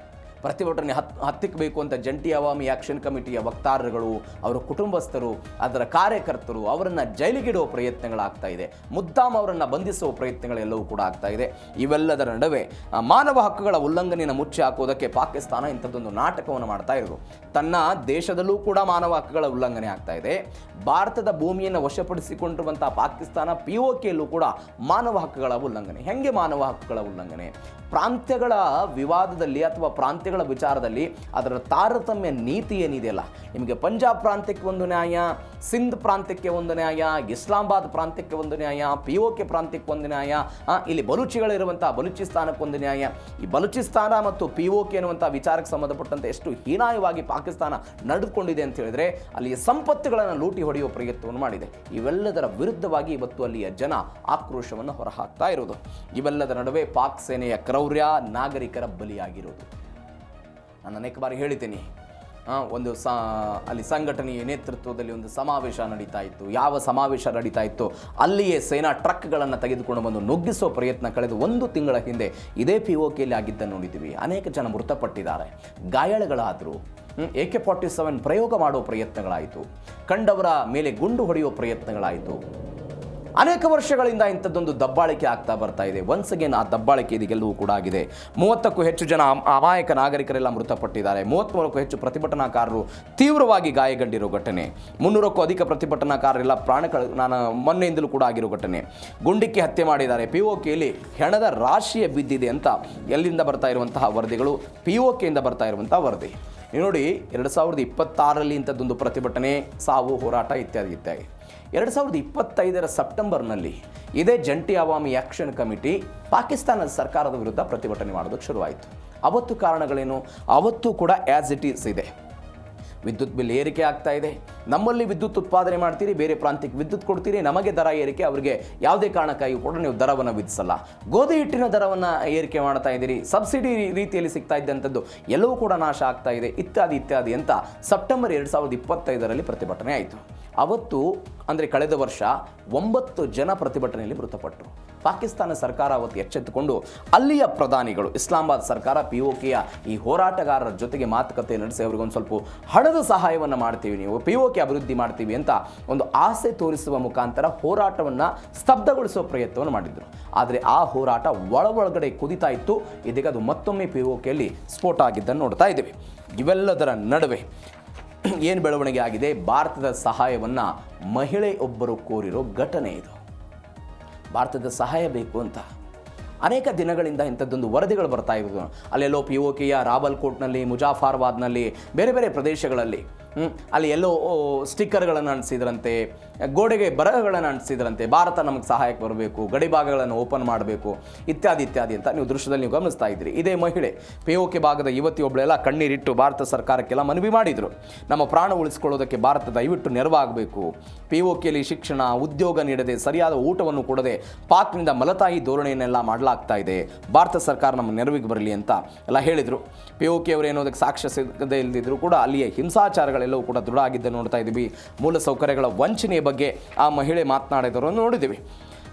ಪ್ರತಿಭಟನೆ ಹತ್ತಿಕ್ಕಬೇಕು ಅಂತ ಜಂಟಿ ಅವಾಮಿ ಆಕ್ಷನ್ ಕಮಿಟಿಯ ವಕ್ತಾರರುಗಳು, ಅವರ ಕುಟುಂಬಸ್ಥರು, ಅದರ ಕಾರ್ಯಕರ್ತರು ಅವರನ್ನು ಜೈಲಿಗಿಡುವ ಪ್ರಯತ್ನಗಳಾಗ್ತಾ ಇದೆ. ಮುದ್ದಾಮ್ ಅವರನ್ನು ಬಂಧಿಸುವ ಪ್ರಯತ್ನಗಳೆಲ್ಲವೂ ಕೂಡ ಆಗ್ತಾ ಇದೆ. ಇವೆಲ್ಲದರ ನಡುವೆ ಮಾನವ ಹಕ್ಕುಗಳ ಉಲ್ಲಂಘನೆಯನ್ನು ಮುಚ್ಚಿ ಹಾಕುವುದಕ್ಕೆ ಪಾಕಿಸ್ತಾನ ಇಂಥದ್ದೊಂದು ನಾಟಕವನ್ನು ಮಾಡ್ತಾ ಇರೋದು. ತನ್ನ ದೇಶದಲ್ಲೂ ಕೂಡ ಮಾನವ ಹಕ್ಕುಗಳ ಉಲ್ಲಂಘನೆ ಆಗ್ತಾ ಇದೆ. ಭಾರತದ ಭೂಮಿಯನ್ನು ವಶಪಡಿಸಿಕೊಂಡಿರುವಂಥ ಪಾಕಿಸ್ತಾನ POKಯಲ್ಲೂ ಕೂಡ ಮಾನವ ಹಕ್ಕುಗಳ ಉಲ್ಲಂಘನೆ. ಹೆಂಗೆ ಮಾನವ ಹಕ್ಕುಗಳ ಉಲ್ಲಂಘನೆ? ಪ್ರಾಂತ್ಯಗಳ ವಿವಾದದಲ್ಲಿ ಅಥವಾ ಪ್ರಾಂತ್ಯಗಳ ವಿಚಾರದಲ್ಲಿ ಅದರ ತಾರತಮ್ಯ ನೀತಿ ಏನಿದೆಯಲ್ಲ, ನಿಮಗೆ ಪಂಜಾಬ್ ಪ್ರಾಂತ್ಯಕ್ಕೆ ಒಂದು ನ್ಯಾಯ, ಸಿಂಧ್ ಪ್ರಾಂತ್ಯಕ್ಕೆ ಒಂದು ನ್ಯಾಯ, ಇಸ್ಲಾಮಾಬಾದ್ ಪ್ರಾಂತ್ಯಕ್ಕೆ ಒಂದು ನ್ಯಾಯ, POK ಪ್ರಾಂತ್ಯಕ್ಕೆ ಒಂದು ನ್ಯಾಯ, ಇಲ್ಲಿ ಬಲೂಚಿಗಳಿರುವಂಥ ಬಲೂಚಿಸ್ತಾನಕ್ಕೆ ಒಂದು ನ್ಯಾಯ. ಈ ಬಲೂಚಿಸ್ತಾನ ಮತ್ತು POK ಎನ್ನುವಂಥ ವಿಚಾರಕ್ಕೆ ಸಂಬಂಧಪಟ್ಟಂತೆ ಎಷ್ಟು ಹೀನಾಯವಾಗಿ ಪಾಕಿಸ್ತಾನ ನಡೆದುಕೊಂಡಿದೆ ಅಂತ ಹೇಳಿದ್ರೆ ಅಲ್ಲಿಯ ಸಂಪತ್ತುಗಳನ್ನು ಲೂಟಿ ಹೊಡೆಯುವ ಪ್ರಯತ್ನವನ್ನು ಮಾಡಿದೆ. ಇವೆಲ್ಲದರ ವಿರುದ್ಧವಾಗಿ ಇವತ್ತು ಅಲ್ಲಿಯ ಜನ ಆಕ್ರೋಶವನ್ನು ಹೊರಹಾಕ್ತಾ ಇರೋದು. ಇವೆಲ್ಲದರ ನಡುವೆ ಪಾಕ್ ಸೇನೆಯ ಕ್ರೌರ್ಯ, ನಾಗರಿಕರ ಬಲಿಯಾಗಿರೋದು. ನಾನು ಅನೇಕ ಬಾರಿ ಹೇಳಿದ್ದೀನಿ, ಅಲ್ಲಿ ಸಂಘಟನೆಯ ನೇತೃತ್ವದಲ್ಲಿ ಒಂದು ಸಮಾವೇಶ ನಡೀತಾ ಇತ್ತು. ಯಾವ ಸಮಾವೇಶ ನಡೀತಾ ಇತ್ತು ಅಲ್ಲಿಯೇ ಸೇನಾ ಟ್ರಕ್ಗಳನ್ನು ತೆಗೆದುಕೊಂಡು ಬಂದು ನುಗ್ಗಿಸೋ ಪ್ರಯತ್ನ ಕಳೆದ 1 ತಿಂಗಳ ಹಿಂದೆ ಇದೇ POKಯಲ್ಲಿ ಆಗಿದ್ದನ್ನು ನೋಡಿದ್ದೀವಿ. ಅನೇಕ ಜನ ಮೃತಪಟ್ಟಿದ್ದಾರೆ, ಗಾಯಾಳುಗಳಾದರು. AK-47 ಪ್ರಯೋಗ ಮಾಡೋ ಪ್ರಯತ್ನಗಳಾಯಿತು, ಕಂಡವರ ಮೇಲೆ ಗುಂಡು ಹೊಡೆಯುವ ಪ್ರಯತ್ನಗಳಾಯಿತು. ಅನೇಕ ವರ್ಷಗಳಿಂದ ಇಂಥದ್ದೊಂದು ದಬ್ಬಾಳಿಕೆ ಆಗ್ತಾ ಬರ್ತಾ ಇದೆ. ಒನ್ಸ್ ಅಗೇನ್ ಆ ದಬ್ಬಾಳಿಕೆ ಇದೆಲ್ಲವೂ ಕೂಡ ಆಗಿದೆ. 30ಕ್ಕೂ ಹೆಚ್ಚು ಜನ ಅಮಾಯಕ ನಾಗರಿಕರೆಲ್ಲ ಮೃತಪಟ್ಟಿದ್ದಾರೆ. 33ಕ್ಕೂ ಹೆಚ್ಚು ಪ್ರತಿಭಟನಾಕಾರರು ತೀವ್ರವಾಗಿ ಗಾಯಗೊಂಡಿರೋ ಘಟನೆ. 300ಕ್ಕೂ ಅಧಿಕ ಪ್ರತಿಭಟನಾಕಾರರೆಲ್ಲ ನಾನು ಮೊನ್ನೆಯಿಂದಲೂ ಕೂಡ ಆಗಿರೋ ಘಟನೆ. ಗುಂಡಿಕ್ಕಿ ಹತ್ಯೆ ಮಾಡಿದ್ದಾರೆ. POKಯಲ್ಲಿ ಹೆಣದ ರಾಶಿಯೇ ಬಿದ್ದಿದೆ ಅಂತ ಎಲ್ಲಿಂದ ಬರ್ತಾ ಇರುವಂತಹ ವರದಿಗಳು? POKಯಿಂದ ಬರ್ತಾ ಇರುವಂತಹ ವರದಿ. ನೋಡಿ, 2026ರಲ್ಲಿ ಇಂಥದ್ದೊಂದು ಪ್ರತಿಭಟನೆ, ಸಾವು, ಹೋರಾಟ ಇತ್ಯಾದಿ. 2025ರ ಸೆಪ್ಟೆಂಬರ್ನಲ್ಲಿ ಇದೇ ಜಂಟಿ ಅವಾಮಿ ಆಕ್ಷನ್ ಕಮಿಟಿ ಪಾಕಿಸ್ತಾನದ ಸರ್ಕಾರದ ವಿರುದ್ಧ ಪ್ರತಿಭಟನೆ ಮಾಡೋದಕ್ಕೆ ಶುರುವಾಯಿತು. ಅವತ್ತು ಕಾರಣಗಳೇನು? ಅವತ್ತು ಕೂಡ ಆ್ಯಸ್ ಇಟ್ ಈಸ್ ಇದೆ. ವಿದ್ಯುತ್ ಬಿಲ್ ಏರಿಕೆ ಆಗ್ತಾ ಇದೆ. ನಮ್ಮಲ್ಲಿ ವಿದ್ಯುತ್ ಉತ್ಪಾದನೆ ಮಾಡ್ತೀರಿ, ಬೇರೆ ಪ್ರಾಂತ್ಯಕ್ಕೆ ವಿದ್ಯುತ್ ಕೊಡ್ತೀರಿ, ನಮಗೆ ದರ ಏರಿಕೆ, ಅವರಿಗೆ ಯಾವುದೇ ಕಾರಣಕ್ಕಾಗಿ ಕೂಡ ನೀವು ದರವನ್ನು ವಿಧಿಸಲ್ಲ. ಗೋಧಿ ಹಿಟ್ಟಿನ ದರವನ್ನು ಏರಿಕೆ ಮಾಡ್ತಾ ಇದ್ದೀರಿ, ಸಬ್ಸಿಡಿ ರೀತಿಯಲ್ಲಿ ಸಿಗ್ತಾ ಇದ್ದಂಥದ್ದು ಎಲ್ಲವೂ ಕೂಡ ನಾಶ ಆಗ್ತಾ ಇದೆ, ಇತ್ಯಾದಿ ಅಂತ ಸೆಪ್ಟೆಂಬರ್ 2025ರಲ್ಲಿ ಪ್ರತಿಭಟನೆ ಆಯಿತು. ಅವತ್ತು ಅಂದರೆ ಕಳೆದ ವರ್ಷ 9 ಜನ ಪ್ರತಿಭಟನೆಯಲ್ಲಿ ಮೃತಪಟ್ಟರು. ಪಾಕಿಸ್ತಾನ ಸರ್ಕಾರ ಅವತ್ತು ಎಚ್ಚೆತ್ತುಕೊಂಡು ಅಲ್ಲಿಯ ಪ್ರಧಾನಿಗಳು ಇಸ್ಲಾಮಾಬಾದ್ ಸರ್ಕಾರ POKಯ ಈ ಹೋರಾಟಗಾರರ ಜೊತೆಗೆ ಮಾತುಕತೆ ನಡೆಸಿ ಅವರಿಗೊಂದು ಸ್ವಲ್ಪ ಹಣದ ಸಹಾಯವನ್ನು ಮಾಡ್ತೀವಿ, ನೀವು POK ಅಭಿವೃದ್ಧಿ ಮಾಡ್ತೀವಿ ಅಂತ ಒಂದು ಆಸೆ ತೋರಿಸುವ ಮುಖಾಂತರ ಹೋರಾಟವನ್ನು ಸ್ತಬ್ಧಗೊಳಿಸುವ ಪ್ರಯತ್ನವನ್ನು ಮಾಡಿದರು. ಆದರೆ ಆ ಹೋರಾಟ ಒಳಗಡೆ ಕುದಿತಾ ಇತ್ತು. ಇದೀಗ ಅದು ಮತ್ತೊಮ್ಮೆ POKಯಲ್ಲಿ ಸ್ಫೋಟ ಆಗಿದ್ದನ್ನು ನೋಡ್ತಾ ಇದ್ದೀವಿ. ಇವೆಲ್ಲದರ ನಡುವೆ ಏನು ಬೆಳವಣಿಗೆ ಆಗಿದೆ, ಭಾರತದ ಸಹಾಯವನ್ನು ಮಹಿಳೆಯೊಬ್ಬರು ಕೋರಿರೋ ಘಟನೆ ಇದು. ಭಾರತದ ಸಹಾಯ ಬೇಕು ಅಂತ ಅನೇಕ ದಿನಗಳಿಂದ ಇಂಥದ್ದೊಂದು ವರದಿಗಳು ಬರ್ತಾ ಇರೋದು. ಅಲ್ಲೆಲ್ಲೋ POKಯ ರಾವಲ್ಕೋಟ್ನಲ್ಲಿ, ಮುಜಾಫರಾಬಾದ್ನಲ್ಲಿ, ಬೇರೆ ಬೇರೆ ಪ್ರದೇಶಗಳಲ್ಲಿ ಅಲ್ಲಿ ಎಲ್ಲೋ ಸ್ಟಿಕ್ಕರ್ಗಳನ್ನು ಅಂಟಿಸಿದ್ರಂತೆ, ಗೋಡೆಗೆ ಬರಹಗಳನ್ನು ಅಂಟಿಸಿದ್ರಂತೆ, ಭಾರತ ನಮಗೆ ಸಹಾಯಕ್ಕೆ ಬರಬೇಕು, ಗಡಿ ಭಾಗಗಳನ್ನು ಓಪನ್ ಮಾಡಬೇಕು, ಇತ್ಯಾದಿ ಇತ್ಯಾದಿ ಅಂತ ನೀವು ದೃಶ್ಯದಲ್ಲಿ ನೀವು ಗಮನಿಸ್ತಾ ಇದ್ದೀರಿ. ಇದೇ ಮಹಿಳೆ POK ಭಾಗದ ಯುವತಿಯೊಬ್ಬಳೆಲ್ಲ ಕಣ್ಣೀರಿಟ್ಟು ಭಾರತ ಸರ್ಕಾರಕ್ಕೆಲ್ಲ ಮನವಿ ಮಾಡಿದರು. ನಮ್ಮ ಪ್ರಾಣ ಉಳಿಸ್ಕೊಳ್ಳೋದಕ್ಕೆ ಭಾರತ ದಯವಿಟ್ಟು ನೆರವಾಗಬೇಕು. POKಯಲ್ಲಿ ಶಿಕ್ಷಣ, ಉದ್ಯೋಗ ನೀಡದೆ, ಸರಿಯಾದ ಊಟವನ್ನು ಕೊಡದೆ ಪಾಕ್ನಿಂದ ಮಲತಾಯಿ ಧೋರಣೆಯನ್ನೆಲ್ಲ ಮಾಡಲಾಗ್ತಾ ಇದೆ. ಭಾರತ ಸರ್ಕಾರ ನಮ್ಮ ನೆರವಿಗೆ ಬರಲಿ ಅಂತ ಎಲ್ಲ ಹೇಳಿದರು. POK ಅವರು ಏನೋದಕ್ಕೆ ಸಾಕ್ಷ್ಯ ಸಿಗದೇ ಇಲ್ಲದಿದ್ದರೂ ಕೂಡ ಅಲ್ಲಿಯ ಹಿಂಸಾಚಾರಗಳೆಲ್ಲವೂ ಕೂಡ ದೃಢ ಆಗಿದ್ದನ್ನು ನೋಡ್ತಾ ಇದ್ದೀವಿ. ಮೂಲ ಸೌಕರ್ಯಗಳ ವಂಚನೆಯ ಬಗ್ಗೆ ಆ ಮಹಿಳೆ ಮಾತನಾಡಿದವರನ್ನು ನೋಡಿದ್ದೀವಿ.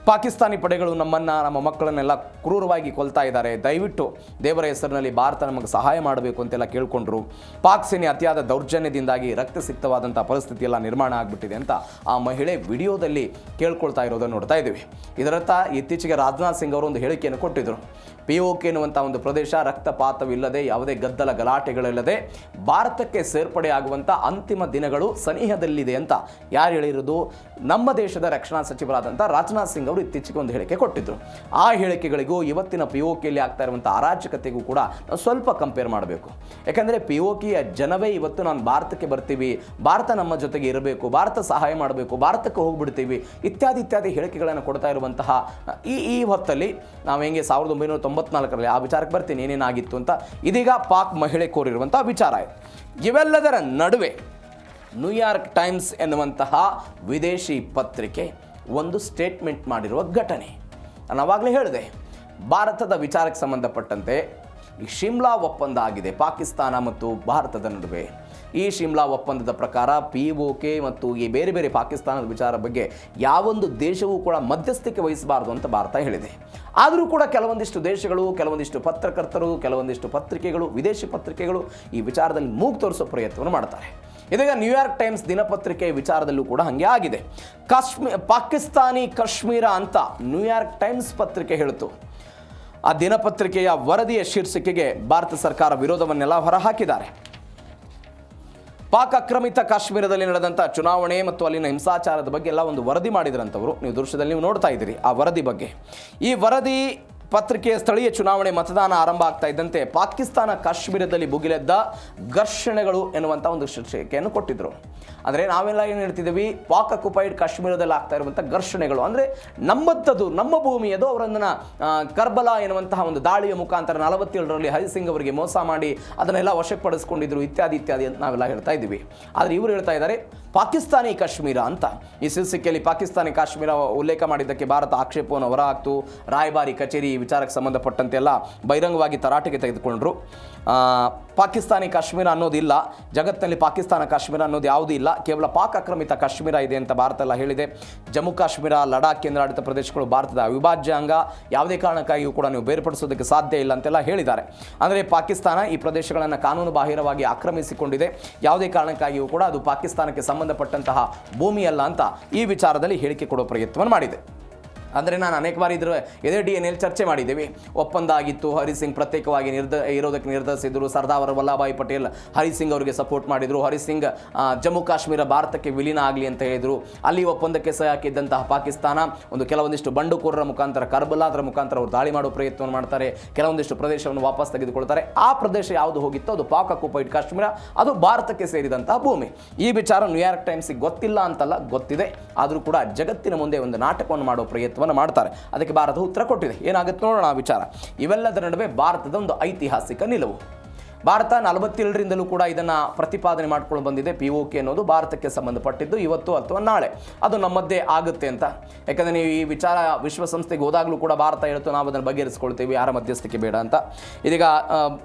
ಪಾಕಿಸ್ತಾನಿ ಪಡೆಗಳು ನಮ್ಮನ್ನು, ನಮ್ಮ ಮಕ್ಕಳನ್ನೆಲ್ಲ ಕ್ರೂರವಾಗಿ ಕೊಲ್ತಾ ಇದ್ದಾರೆ, ದಯವಿಟ್ಟು ದೇವರ ಹೆಸರಿನಲ್ಲಿ ಭಾರತ ನಮಗೆ ಸಹಾಯ ಮಾಡಬೇಕು ಅಂತೆಲ್ಲ ಕೇಳಿಕೊಂಡ್ರು. ಪಾಕ್ ಸೇನೆ ಅತಿಯಾದ ದೌರ್ಜನ್ಯದಿಂದಾಗಿ ರಕ್ತಸಿಕ್ತವಾದಂಥ ಪರಿಸ್ಥಿತಿ ಎಲ್ಲ ನಿರ್ಮಾಣ ಆಗಿಬಿಟ್ಟಿದೆ ಅಂತ ಆ ಮಹಿಳೆ ವಿಡಿಯೋದಲ್ಲಿ ಕೇಳ್ಕೊಳ್ತಾ ಇರೋದನ್ನು ನೋಡ್ತಾ ಇದ್ದೀವಿ. ಇದರರ್ಥ ಇತ್ತೀಚೆಗೆ ರಾಜನಾಥ್ ಸಿಂಗ್ ಅವರು ಒಂದು ಹೇಳಿಕೆಯನ್ನು ಕೊಟ್ಟಿದ್ದರು. POK ಎನ್ನುವಂಥ ಒಂದು ಪ್ರದೇಶ ರಕ್ತಪಾತವಿಲ್ಲದೆ, ಯಾವುದೇ ಗದ್ದಲ ಗಲಾಟೆಗಳಿಲ್ಲದೆ ಭಾರತಕ್ಕೆ ಸೇರ್ಪಡೆಯಾಗುವಂಥ ಅಂತಿಮ ದಿನಗಳು ಸನಿಹದಲ್ಲಿದೆ ಅಂತ ಯಾರು ಹೇಳಿರೋದು? ನಮ್ಮ ದೇಶದ ರಕ್ಷಣಾ ಸಚಿವರಾದಂಥ ರಾಜನಾಥ್ ಸಿಂಗ್ ಅವರು ಇತ್ತೀಚೆಗೆ ಒಂದು ಹೇಳಿಕೆ ಕೊಟ್ಟಿದ್ದರು. ಆ ಹೇಳಿಕೆಗಳಿಗೂ ಇವತ್ತಿನ POKಯಲ್ಲಿ ಆಗ್ತಾ ಇರುವಂಥ ಅರಾಜಕತೆಗೂ ಕೂಡ ನಾವು ಸ್ವಲ್ಪ ಕಂಪೇರ್ ಮಾಡಬೇಕು. ಯಾಕಂದರೆ POKಯ ಜನವೇ ಇವತ್ತು ನಾನು ಭಾರತಕ್ಕೆ ಬರ್ತೀವಿ, ಭಾರತ ನಮ್ಮ ಜೊತೆಗೆ ಇರಬೇಕು, ಭಾರತ ಸಹಾಯ ಮಾಡಬೇಕು, ಭಾರತಕ್ಕೆ ಹೋಗ್ಬಿಡ್ತೀವಿ ಇತ್ಯಾದಿ ಇತ್ಯಾದಿ ಹೇಳಿಕೆಗಳನ್ನು ಕೊಡ್ತಾ ಇರುವಂತಹ ಈ ಹೊತ್ತಲ್ಲಿ ನಾವು ಹೆಂಗೆ 1994ರಲ್ಲಿ ಆ ವಿಚಾರಕ್ಕೆ ಬರ್ತೀನಿ ಏನೇನಾಗಿತ್ತು ಅಂತ. ಇದೀಗ ಪಾಕ್ ಮಹಿಳೆ ಕೋರಿರುವಂಥ ವಿಚಾರ ಇದೆ. ಇವೆಲ್ಲದರ ನಡುವೆ ನ್ಯೂಯಾರ್ಕ್ ಟೈಮ್ಸ್ ಎನ್ನುವಂತಹ ವಿದೇಶಿ ಪತ್ರಿಕೆ ಒಂದು ಸ್ಟೇಟ್ಮೆಂಟ್ ಮಾಡಿರುವ ಘಟನೆ. ನಾನು ಆವಾಗಲೇ ಹೇಳಿದೆ, ಭಾರತದ ವಿಚಾರಕ್ಕೆ ಸಂಬಂಧಪಟ್ಟಂತೆ ಈ ಶಿಮ್ಲಾ ಒಪ್ಪಂದ ಆಗಿದೆ ಪಾಕಿಸ್ತಾನ ಮತ್ತು ಭಾರತದ ನಡುವೆ. ಈ ಶಿಮ್ಲಾ ಒಪ್ಪಂದದ ಪ್ರಕಾರ POK ಮತ್ತು ಈ ಬೇರೆ ಬೇರೆ ಪಾಕಿಸ್ತಾನದ ವಿಚಾರ ಬಗ್ಗೆ ಯಾವೊಂದು ದೇಶವೂ ಕೂಡ ಮಧ್ಯಸ್ಥಿಕೆ ವಹಿಸಬಾರದು ಅಂತ ಭಾರತ ಹೇಳಿದೆ. ಆದರೂ ಕೂಡ ಕೆಲವೊಂದಿಷ್ಟು ದೇಶಗಳು, ಕೆಲವೊಂದಿಷ್ಟು ಪತ್ರಕರ್ತರು, ಕೆಲವೊಂದಿಷ್ಟು ಪತ್ರಿಕೆಗಳು, ವಿದೇಶಿ ಪತ್ರಿಕೆಗಳು ಈ ವಿಚಾರದಲ್ಲಿ ಮೂಗು ತೋರಿಸೋ ಪ್ರಯತ್ನವನ್ನು ಮಾಡ್ತಾರೆ. ಇದೀಗ ನ್ಯೂಯಾರ್ಕ್ ಟೈಮ್ಸ್ ದಿನಪತ್ರಿಕೆ ವಿಚಾರದಲ್ಲೂ ಕೂಡ ಹಾಗೆ ಆಗಿದೆ. ಪಾಕಿಸ್ತಾನಿ ಕಾಶ್ಮೀರ ಅಂತ ನ್ಯೂಯಾರ್ಕ್ ಟೈಮ್ಸ್ ಪತ್ರಿಕೆ ಹೇಳಿತು. ಆ ದಿನಪತ್ರಿಕೆಯ ವರದಿಯ ಶೀರ್ಷಿಕೆಗೆ ಭಾರತ ಸರ್ಕಾರ ವಿರೋಧವನ್ನೆಲ್ಲ ಹೊರಹಾಕಿದ್ದಾರೆ. ಪಾಕ್ ಆಕ್ರಮಿತ ಕಾಶ್ಮೀರದಲ್ಲಿ ನಡೆದಂಥ ಚುನಾವಣೆ ಮತ್ತು ಅಲ್ಲಿನ ಹಿಂಸಾಚಾರದ ಬಗ್ಗೆ ಎಲ್ಲ ಒಂದು ವರದಿ ಮಾಡಿದ್ರಂಥವರು. ನೀವು ದೃಶ್ಯದಲ್ಲಿ ನೀವು ನೋಡ್ತಾ ಇದ್ದೀರಿ ಆ ವರದಿ ಬಗ್ಗೆ. ಈ ವರದಿ ಪತ್ರಿಕೆಯ ಸ್ಥಳೀಯ ಚುನಾವಣೆ ಮತದಾನ ಆರಂಭ ಆಗ್ತಾ ಇದ್ದಂತೆ ಪಾಕಿಸ್ತಾನ ಕಾಶ್ಮೀರದಲ್ಲಿ ಭುಗಿಲೆದ್ದ ಘರ್ಷಣೆಗಳು ಎನ್ನುವಂಥ ಒಂದು ಶೀರ್ಷಿಕೆಯನ್ನು ಕೊಟ್ಟಿದ್ದರು. ಅಂದರೆ ನಾವೆಲ್ಲ ಏನು ಹೇಳ್ತಿದ್ದೀವಿ, ಪಾಕ್ ಅಕ್ಯುಪೈಡ್ ಕಾಶ್ಮೀರದಲ್ಲಿ ಆಗ್ತಾ ಇರುವಂಥ ಘರ್ಷಣೆಗಳು ಅಂದರೆ ನಮ್ಮತ್ತದು, ನಮ್ಮ ಭೂಮಿಯದು, ಅವರನ್ನು ಕರ್ಬಲಾ ಎನ್ನುವಂತಹ ಒಂದು ದಾಳಿಯ ಮುಖಾಂತರ 47ರಲ್ಲಿ ಹರಿಸಿಂಗ್ ಅವರಿಗೆ ಮೋಸ ಮಾಡಿ ಅದನ್ನೆಲ್ಲ ವಶಪಡಿಸ್ಕೊಂಡಿದ್ರು ಇತ್ಯಾದಿ ಇತ್ಯಾದಿ ಅಂತ ನಾವೆಲ್ಲ ಹೇಳ್ತಾ ಇದ್ದೀವಿ. ಆದರೆ ಇವರು ಹೇಳ್ತಾ ಇದ್ದಾರೆ ಪಾಕಿಸ್ತಾನಿ ಕಾಶ್ಮೀರ ಅಂತ. ಈ ಶೀರ್ಷಿಕೆಯಲ್ಲಿ ಪಾಕಿಸ್ತಾನಿ ಕಾಶ್ಮೀರ ಉಲ್ಲೇಖ ಮಾಡಿದ್ದಕ್ಕೆ ಭಾರತ ಆಕ್ಷೇಪವನ್ನು ಹೊರಹಾಕ್ತು. ರಾಯಭಾರಿ ಕಚೇರಿ ಈ ವಿಚಾರಕ್ಕೆ ಸಂಬಂಧಪಟ್ಟಂತೆ ಎಲ್ಲ ಬಹಿರಂಗವಾಗಿ ತರಾಟೆಗೆ ತೆಗೆದುಕೊಂಡ್ರು. ಪಾಕಿಸ್ತಾನಿ ಕಾಶ್ಮೀರ ಅನ್ನೋದಿಲ್ಲ, ಜಗತ್ತಿನಲ್ಲಿ ಪಾಕಿಸ್ತಾನ ಕಾಶ್ಮೀರ ಅನ್ನೋದು ಯಾವುದೂ ಇಲ್ಲ, ಕೇವಲ ಪಾಕ್ ಆಕ್ರಮಿತ ಕಾಶ್ಮೀರ ಇದೆ ಅಂತ ಭಾರತ ಎಲ್ಲ ಹೇಳಿದೆ. ಜಮ್ಮು ಕಾಶ್ಮೀರ, ಲಡಾಖ್ ಕೇಂದ್ರಾಡಳಿತ ಪ್ರದೇಶಗಳು ಭಾರತದ ಅವಿಭಾಜ್ಯ ಅಂಗ, ಯಾವುದೇ ಕಾರಣಕ್ಕಾಗಿಯೂ ಕೂಡ ನೀವು ಬೇರ್ಪಡಿಸೋದಕ್ಕೆ ಸಾಧ್ಯ ಇಲ್ಲ ಅಂತೆಲ್ಲ ಹೇಳಿದ್ದಾರೆ. ಅಂದರೆ ಪಾಕಿಸ್ತಾನ ಈ ಪ್ರದೇಶಗಳನ್ನು ಕಾನೂನು ಬಾಹಿರವಾಗಿ ಆಕ್ರಮಿಸಿಕೊಂಡಿದೆ, ಯಾವುದೇ ಕಾರಣಕ್ಕಾಗಿಯೂ ಕೂಡ ಅದು ಪಾಕಿಸ್ತಾನಕ್ಕೆ ಸಂಬಂಧಪಟ್ಟಂತಹ ಭೂಮಿಯಲ್ಲ ಅಂತ ಈ ವಿಚಾರದಲ್ಲಿ ಹೇಳಿಕೆ ಕೊಡೋ ಪ್ರಯತ್ನವನ್ನು ಮಾಡಿದೆ. ಅಂದರೆ ನಾನು ಅನೇಕ ಬಾರಿ ಇದೇ DNAಯಲ್ಲಿ ಚರ್ಚೆ ಮಾಡಿದ್ದೀವಿ. ಒಪ್ಪಂದ ಆಗಿತ್ತು, ಹರಿಸಿಂಗ್ ಪ್ರತ್ಯೇಕವಾಗಿ ಇರೋದಕ್ಕೆ ನಿರ್ಧರಿಸಿದರು. ಸರ್ದಾರ್ ವಲ್ಲಭಾಯ್ ಪಟೇಲ್ ಹರಿಸಿಂಗ್ ಅವರಿಗೆ ಸಪೋರ್ಟ್ ಮಾಡಿದರು. ಹರಿಸಿಂಗ್ ಜಮ್ಮು ಕಾಶ್ಮೀರ ಭಾರತಕ್ಕೆ ವಿಲೀನ ಆಗಲಿ ಅಂತ ಹೇಳಿದರು. ಅಲ್ಲಿ ಒಪ್ಪಂದಕ್ಕೆ ಸಹಿ ಹಾಕಿದ್ದಂತಹ ಪಾಕಿಸ್ತಾನ ಒಂದು ಕೆಲವೊಂದಿಷ್ಟು ಬಂಡುಕೋರರ ಮುಖಾಂತರ, ಕರ್ಬಲಾದರ ಮುಖಾಂತರ ಅವರು ದಾಳಿ ಮಾಡೋ ಪ್ರಯತ್ನವನ್ನು ಮಾಡ್ತಾರೆ. ಕೆಲವೊಂದಿಷ್ಟು ಪ್ರದೇಶವನ್ನು ವಾಪಸ್ ತೆಗೆದುಕೊಳ್ತಾರೆ. ಆ ಪ್ರದೇಶ ಯಾವುದು ಹೋಗಿತ್ತು ಅದು ಪಾಕ್ ಅಕ್ಯುಪೈಡ್ ಕಾಶ್ಮೀರ, ಅದು ಭಾರತಕ್ಕೆ ಸೇರಿದಂತಹ ಭೂಮಿ. ಈ ವಿಚಾರ ನ್ಯೂಯಾರ್ಕ್ ಟೈಮ್ಸಿಗೆ ಗೊತ್ತಿಲ್ಲ ಅಂತಲ್ಲ, ಗೊತ್ತಿದೆ. ಆದರೂ ಕೂಡ ಜಗತ್ತಿನ ಮುಂದೆ ಒಂದು ನಾಟಕವನ್ನು ಮಾಡೋ ಪ್ರಯತ್ನ ಮಾಡ್ತಾರೆ. ಅದಕ್ಕೆ ಭಾರತ ಉತ್ತರ ಕೊಟ್ಟಿದೆ. ಏನಾಗುತ್ತೆ ನೋಡೋಣ ಆ ವಿಚಾರ. ಇವೆಲ್ಲದರ ನಡುವೆ ಭಾರತದ ಒಂದು ಐತಿಹಾಸಿಕ ನಿಲುವು. ಭಾರತ 47ರಿಂದಲೂ ಕೂಡ ಇದನ್ನು ಪ್ರತಿಪಾದನೆ ಮಾಡ್ಕೊಂಡು ಬಂದಿದೆ. POK ಅನ್ನೋದು ಭಾರತಕ್ಕೆ ಸಂಬಂಧಪಟ್ಟಿದ್ದು, ಇವತ್ತು ಅಥವಾ ನಾಳೆ ಅದು ನಮ್ಮದ್ದೇ ಆಗುತ್ತೆ ಅಂತ. ಯಾಕಂದರೆ ನೀವು ಈ ವಿಚಾರ ವಿಶ್ವಸಂಸ್ಥೆಗೆ ಹೋದಾಗಲೂ ಕೂಡ ಭಾರತ ಹೇಳ್ತು ನಾವು ಅದನ್ನು ಬಗೆಹರಿಸ್ಕೊಳ್ತೀವಿ, ಯಾರ ಮಧ್ಯಸ್ಥಿಕೆ ಬೇಡ ಅಂತ. ಇದೀಗ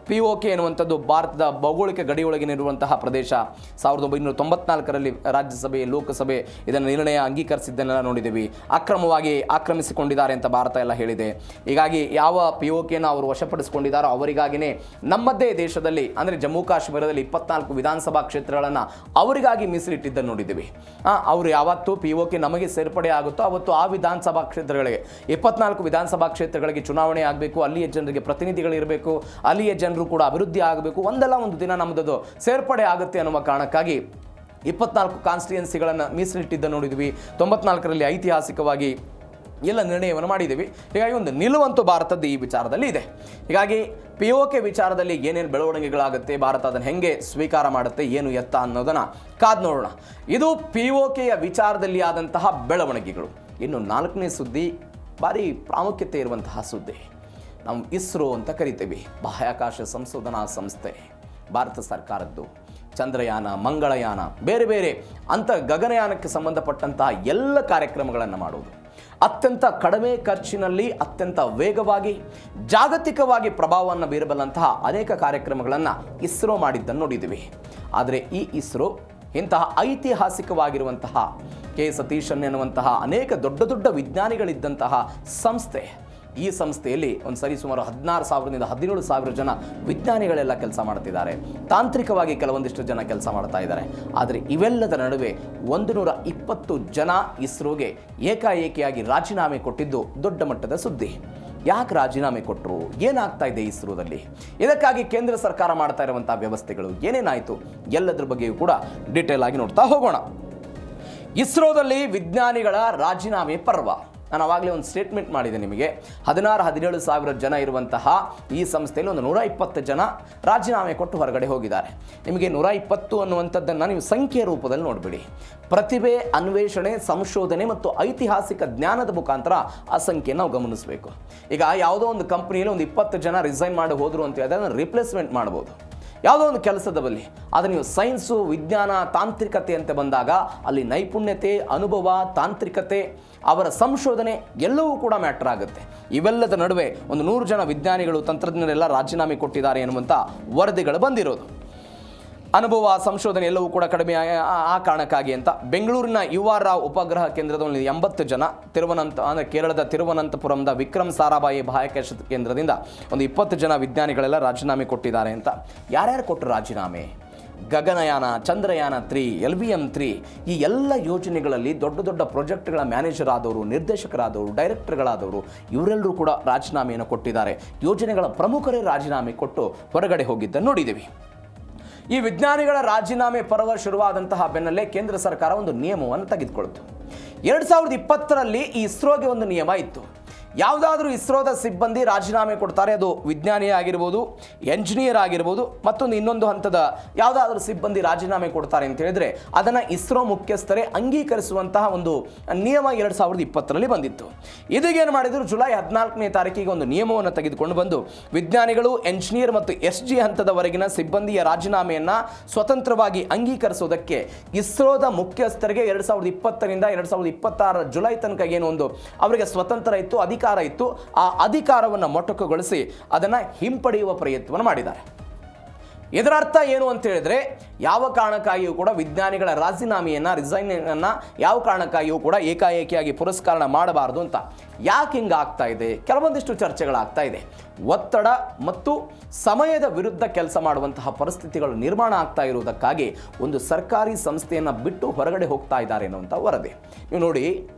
POK ಎನ್ನುವಂಥದ್ದು ಭಾರತದ ಭೌಗೋಳಿಕ ಗಡಿಯೊಳಗಿನಿರುವಂತಹ ಪ್ರದೇಶ. 1994ರಲ್ಲಿ ರಾಜ್ಯಸಭೆ ಲೋಕಸಭೆ ಇದನ್ನು ನಿರ್ಣಯ ಅಂಗೀಕರಿಸಿದ್ದನ್ನು ನೋಡಿದ್ದೀವಿ. ಅಕ್ರಮವಾಗಿ ಆಕ್ರಮಿಸಿಕೊಂಡಿದ್ದಾರೆ ಅಂತ ಭಾರತ ಎಲ್ಲ ಹೇಳಿದೆ. ಹೀಗಾಗಿ ಯಾವ POKನ ಅವರು ವಶಪಡಿಸಿಕೊಂಡಿದ್ದಾರೋ ಅವರಿಗಾಗಿಯೇ ನಮ್ಮದೇ ದೇಶದಲ್ಲಿ ಅಂದರೆ ಜಮ್ಮು ಕಾಶ್ಮೀರದಲ್ಲಿ 24 ವಿಧಾನಸಭಾ ಕ್ಷೇತ್ರಗಳನ್ನು ಅವರಿಗಾಗಿ ಮೀಸಲಿಟ್ಟಿದ್ದನ್ನು ನೋಡಿದ್ದೀವಿ. ಅವರು ಯಾವತ್ತು POK ನಮಗೆ ಸೇರ್ಪಡೆ ಆಗುತ್ತೋ ಅವತ್ತು ಆ ವಿಧಾನಸಭಾ ಕ್ಷೇತ್ರಗಳಿಗೆ 24 ವಿಧಾನಸಭಾ ಕ್ಷೇತ್ರಗಳಿಗೆ ಚುನಾವಣೆ ಆಗಬೇಕು, ಅಲ್ಲಿಯ ಜನರಿಗೆ ಪ್ರತಿನಿಧಿಗಳಿರಬೇಕು, ಅಲ್ಲಿಯ ಜನರು ಕೂಡ ಅಭಿವೃದ್ಧಿ ಆಗಬೇಕು, ಒಂದಲ್ಲ ಒಂದು ದಿನ ನಮ್ಮದು ಸೇರ್ಪಡೆ ಆಗುತ್ತೆ ಅನ್ನುವ ಕಾರಣಕ್ಕಾಗಿ 24 ಕಾನ್ಸ್ಟಿಟ್ಯೂನ್ಸಿಗಳನ್ನು ಮೀಸಲಿಟ್ಟಿದ್ದನ್ನು ನೋಡಿದ್ವಿ. 94ರಲ್ಲಿ ಐತಿಹಾಸಿಕವಾಗಿ ಎಲ್ಲ ನಿರ್ಣಯವನ್ನು ಮಾಡಿದ್ದೀವಿ. ಹೀಗಾಗಿ ಒಂದು ನಿಲುವಂತೂ ಭಾರತದ್ದು ಈ ವಿಚಾರದಲ್ಲಿ ಇದೆ. ಹೀಗಾಗಿ POK ವಿಚಾರದಲ್ಲಿ ಏನೇನು ಬೆಳವಣಿಗೆಗಳಾಗುತ್ತೆ, ಭಾರತ ಅದನ್ನು ಹೆಂಗೆ ಸ್ವೀಕಾರ ಮಾಡುತ್ತೆ, ಏನು ಎತ್ತ ಅನ್ನೋದನ್ನು ಕಾದು ನೋಡೋಣ. ಇದು POKಯ ವಿಚಾರದಲ್ಲಿ ಆದಂತಹ ಬೆಳವಣಿಗೆಗಳು. ಇನ್ನು 4ನೇ ಸುದ್ದಿ ಭಾರಿ ಪ್ರಾಮುಖ್ಯತೆ ಇರುವಂತಹ ಸುದ್ದಿ. ನಾವು ಇಸ್ರೋ ಅಂತ ಕರಿತೀವಿ, ಬಾಹ್ಯಾಕಾಶ ಸಂಶೋಧನಾ ಸಂಸ್ಥೆ ಭಾರತ ಸರ್ಕಾರದ್ದು. ಚಂದ್ರಯಾನ, ಮಂಗಳಯಾನ, ಬೇರೆ ಬೇರೆ ಗಗನಯಾನಕ್ಕೆ ಸಂಬಂಧಪಟ್ಟಂತಹ ಎಲ್ಲ ಕಾರ್ಯಕ್ರಮಗಳನ್ನು ಮಾಡುವುದು, ಅತ್ಯಂತ ಕಡಿಮೆ ಖರ್ಚಿನಲ್ಲಿ ಅತ್ಯಂತ ವೇಗವಾಗಿ ಜಾಗತಿಕವಾಗಿ ಪ್ರಭಾವವನ್ನು ಬೀರಬಲ್ಲಂತಹ ಅನೇಕ ಕಾರ್ಯಕ್ರಮಗಳನ್ನು ಇಸ್ರೋ ಮಾಡಿದ್ದನ್ನು ನೋಡಿದ್ದೀವಿ. ಆದರೆ ಈ ಇಸ್ರೋ ಇಂತಹ ಐತಿಹಾಸಿಕವಾಗಿರುವಂತಹ ಕೆ ಸತೀಶನ್ ಎನ್ನುವಂತಹ ಅನೇಕ ದೊಡ್ಡ ದೊಡ್ಡ ವಿಜ್ಞಾನಿಗಳಿದ್ದಂತಹ ಸಂಸ್ಥೆ. ಈ ಸಂಸ್ಥೆಯಲ್ಲಿ ಒಂದು ಸರಿ ಸುಮಾರು 16,000ದಿಂದ 17,000 ಜನ ವಿಜ್ಞಾನಿಗಳೆಲ್ಲ ಕೆಲಸ ಮಾಡ್ತಿದ್ದಾರೆ. ತಾಂತ್ರಿಕವಾಗಿ ಕೆಲವೊಂದಿಷ್ಟು ಜನ ಕೆಲಸ ಮಾಡ್ತಾ ಇದ್ದಾರೆ. ಆದರೆ ಇವೆಲ್ಲದ ನಡುವೆ 120 ಜನ ಇಸ್ರೋಗೆ ಏಕಾಏಕಿಯಾಗಿ ರಾಜೀನಾಮೆ ಕೊಟ್ಟಿದ್ದು ದೊಡ್ಡ ಮಟ್ಟದ ಸುದ್ದಿ. ಯಾಕೆ ರಾಜೀನಾಮೆ ಕೊಟ್ಟರು, ಏನಾಗ್ತಾ ಇದೆ ಇಸ್ರೋದಲ್ಲಿ, ಇದಕ್ಕಾಗಿ ಕೇಂದ್ರ ಸರ್ಕಾರ ಮಾಡ್ತಾ ಇರುವಂಥ ವ್ಯವಸ್ಥೆಗಳು ಏನೇನಾಯಿತು, ಎಲ್ಲದರ ಬಗ್ಗೆಯೂ ಕೂಡ ಡೀಟೇಲ್ ಆಗಿ ನೋಡ್ತಾ ಹೋಗೋಣ. ಇಸ್ರೋದಲ್ಲಿ ವಿಜ್ಞಾನಿಗಳ ರಾಜೀನಾಮೆ ಪರ್ವ. ನಾನು ಆವಾಗಲೇ ಒಂದು ಸ್ಟೇಟ್ಮೆಂಟ್ ಮಾಡಿದೆ ನಿಮಗೆ. 16-17 ಸಾವಿರ ಜನ ಇರುವಂತಹ ಈ ಸಂಸ್ಥೆಯಲ್ಲಿ ಒಂದು 120 ಜನ ರಾಜೀನಾಮೆ ಕೊಟ್ಟು ಹೊರಗಡೆ ಹೋಗಿದ್ದಾರೆ. ನಿಮಗೆ 120 ಅನ್ನುವಂಥದ್ದನ್ನು ನೀವು ಸಂಖ್ಯೆ ರೂಪದಲ್ಲಿ ನೋಡಿಬಿಡಿ. ಪ್ರತಿಭೆ, ಅನ್ವೇಷಣೆ, ಸಂಶೋಧನೆ ಮತ್ತು ಐತಿಹಾಸಿಕ ಜ್ಞಾನದ ಮುಖಾಂತರ ಆ ಸಂಖ್ಯೆ ನಾವು ಗಮನಿಸಬೇಕು. ಈಗ ಯಾವುದೋ ಒಂದು ಕಂಪ್ನಿಯಲ್ಲಿ ಒಂದು 20 ಜನ ರಿಸೈನ್ ಮಾಡಿ ಹೋದರು ಅಂತ ಹೇಳಿದ್ರೆ ಅದನ್ನು ರಿಪ್ಲೇಸ್ಮೆಂಟ್ ಮಾಡ್ಬೋದು ಯಾವುದೋ ಒಂದು ಕೆಲಸದ ಬಳಿ. ಆದರೆ ನೀವು ಸೈನ್ಸು, ವಿಜ್ಞಾನ, ತಾಂತ್ರಿಕತೆ ಅಂತ ಬಂದಾಗ ಅಲ್ಲಿ ನೈಪುಣ್ಯತೆ, ಅನುಭವ, ತಾಂತ್ರಿಕತೆ, ಅವರ ಸಂಶೋಧನೆ ಎಲ್ಲವೂ ಕೂಡ ಮ್ಯಾಟ್ರ್ ಆಗುತ್ತೆ. ಇವೆಲ್ಲದ ನಡುವೆ ಒಂದು 100 ಜನ ವಿಜ್ಞಾನಿಗಳು, ತಂತ್ರಜ್ಞರೆಲ್ಲ ರಾಜೀನಾಮೆ ಕೊಟ್ಟಿದ್ದಾರೆ ಎನ್ನುವಂಥ ವರದಿಗಳು ಬಂದಿರೋದು. ಅನುಭವ, ಸಂಶೋಧನೆ ಎಲ್ಲವೂ ಕೂಡ ಕಡಿಮೆ ಆ ಕಾರಣಕ್ಕಾಗಿ ಅಂತ ಬೆಂಗಳೂರಿನ UR ರಾವ್ ಉಪಗ್ರಹ ಕೇಂದ್ರದಲ್ಲಿ 80 ಜನ, ಅಂದರೆ ಕೇರಳದ ತಿರುವನಂತಪುರಂದ ವಿಕ್ರಮ್ ಸಾರಾಭಾಯಿ ಬಾಹ್ಯಾಕಾಶ ಕೇಂದ್ರದಿಂದ ಒಂದು 20 ಜನ ವಿಜ್ಞಾನಿಗಳೆಲ್ಲ ರಾಜೀನಾಮೆ ಕೊಟ್ಟಿದ್ದಾರೆ ಅಂತ. ಯಾರ್ಯಾರು ಕೊಟ್ಟರು ರಾಜೀನಾಮೆ? ಗಗನಯಾನ, ಚಂದ್ರಯಾನ 3, LVM-3 ಈ ಎಲ್ಲ ಯೋಜನೆಗಳಲ್ಲಿ ದೊಡ್ಡ ದೊಡ್ಡ ಪ್ರಾಜೆಕ್ಟ್ಗಳ ಮ್ಯಾನೇಜರ್ ಆದವರು, ನಿರ್ದೇಶಕರಾದವರು, ಡೈರೆಕ್ಟರ್ಗಳಾದವರು ಇವರೆಲ್ಲರೂ ಕೂಡ ರಾಜೀನಾಮೆಯನ್ನು ಕೊಟ್ಟಿದ್ದಾರೆ. ಯೋಜನೆಗಳ ಪ್ರಮುಖರೇ ರಾಜೀನಾಮೆ ಕೊಟ್ಟು ಹೊರಗಡೆ ಹೋಗಿದ್ದನ್ನು ನೋಡಿದ್ದೀವಿ. ಈ ವಿಜ್ಞಾನಿಗಳ ರಾಜೀನಾಮೆ ಪರ್ವ ಶುರುವಾದಂತಹ ಬೆನ್ನಲ್ಲೇ ಕೇಂದ್ರ ಸರ್ಕಾರ ಒಂದು ನಿಯಮವನ್ನು ತೆಗೆದುಕೊಳ್ತು. 2020ರಲ್ಲಿ ಈ ಇಸ್ರೋಗೆ ಒಂದು ನಿಯಮ ಇತ್ತು. ಯಾವುದಾದ್ರೂ ಇಸ್ರೋದ ಸಿಬ್ಬಂದಿ ರಾಜೀನಾಮೆ ಕೊಡ್ತಾರೆ, ಅದು ವಿಜ್ಞಾನಿ ಆಗಿರ್ಬೋದು, ಎಂಜಿನಿಯರ್ ಆಗಿರ್ಬೋದು, ಮತ್ತೊಂದು ಇನ್ನೊಂದು ಹಂತದ ಯಾವುದಾದ್ರೂ ಸಿಬ್ಬಂದಿ ರಾಜೀನಾಮೆ ಕೊಡ್ತಾರೆ ಅಂತ ಹೇಳಿದ್ರೆ ಅದನ್ನು ಇಸ್ರೋ ಮುಖ್ಯಸ್ಥರೇ ಅಂಗೀಕರಿಸುವಂತಹ ಒಂದು ನಿಯಮ 2020ರಲ್ಲಿ ಬಂದಿತ್ತು. ಇದೀಗೇನು ಮಾಡಿದ್ರು, ಜುಲೈ 14ನೇ ತಾರೀಕಿಗೆ ಒಂದು ನಿಯಮವನ್ನು ತೆಗೆದುಕೊಂಡು ಬಂದು ವಿಜ್ಞಾನಿಗಳು, ಎಂಜಿನಿಯರ್ ಮತ್ತು SG ಹಂತದವರೆಗಿನ ಸಿಬ್ಬಂದಿಯ ರಾಜೀನಾಮೆಯನ್ನು ಸ್ವತಂತ್ರವಾಗಿ ಅಂಗೀಕರಿಸೋದಕ್ಕೆ ಇಸ್ರೋದ ಮುಖ್ಯಸ್ಥರಿಗೆ 2020ರಿಂದ 2026 ಜುಲೈ ತನಕ ಏನು ಒಂದು ಅವರಿಗೆ ಸ್ವತಂತ್ರ ಇತ್ತು, ಅಧಿಕಾರ ಇತ್ತು. ಆ ಅಧಿಕಾರವನ್ನು ಮೊಟಕುಗೊಳಿಸಿ ಅದನ್ನು ಹಿಂಪಡೆಯುವ ಪ್ರಯತ್ನವನ್ನು ಮಾಡಿದ್ದಾರೆ. ಇದರ ಅರ್ಥ ಏನು ಅಂತ ಹೇಳಿದ್ರೆ, ಯಾವ ಕಾರಣಕ್ಕಾಗಿಯೂ ಕೂಡ ವಿಜ್ಞಾನಿಗಳ ರಾಜೀನಾಮೆಯನ್ನು, ರಿಸೈನನ್ನು ಯಾವ ಕಾರಣಕ್ಕಾಗಿಯೂ ಕೂಡ ಏಕಾಏಕಿಯಾಗಿ ಪುರಸ್ಕಾರ ಮಾಡಬಾರದು ಅಂತ. ಯಾಕೆ ಹಿಂಗಾಗ್ತಾ ಇದೆ? ಕೆಲವೊಂದಿಷ್ಟು ಚರ್ಚೆಗಳಾಗ್ತಾ ಇದೆ. ಒತ್ತಡ ಮತ್ತು ಸಮಯದ ವಿರುದ್ಧ ಕೆಲಸ ಮಾಡುವಂತಹ ಪರಿಸ್ಥಿತಿಗಳು ನಿರ್ಮಾಣ ಆಗ್ತಾ ಇರುವುದಕ್ಕಾಗಿ ಒಂದು ಸರ್ಕಾರಿ ಸಂಸ್ಥೆಯನ್ನು ಬಿಟ್ಟು ಹೊರಗಡೆ ಹೋಗ್ತಾ ಇದ್ದಾರೆ ಅನ್ನುವಂಥ ವರದಿ. ನೀವು ನೋಡಿ,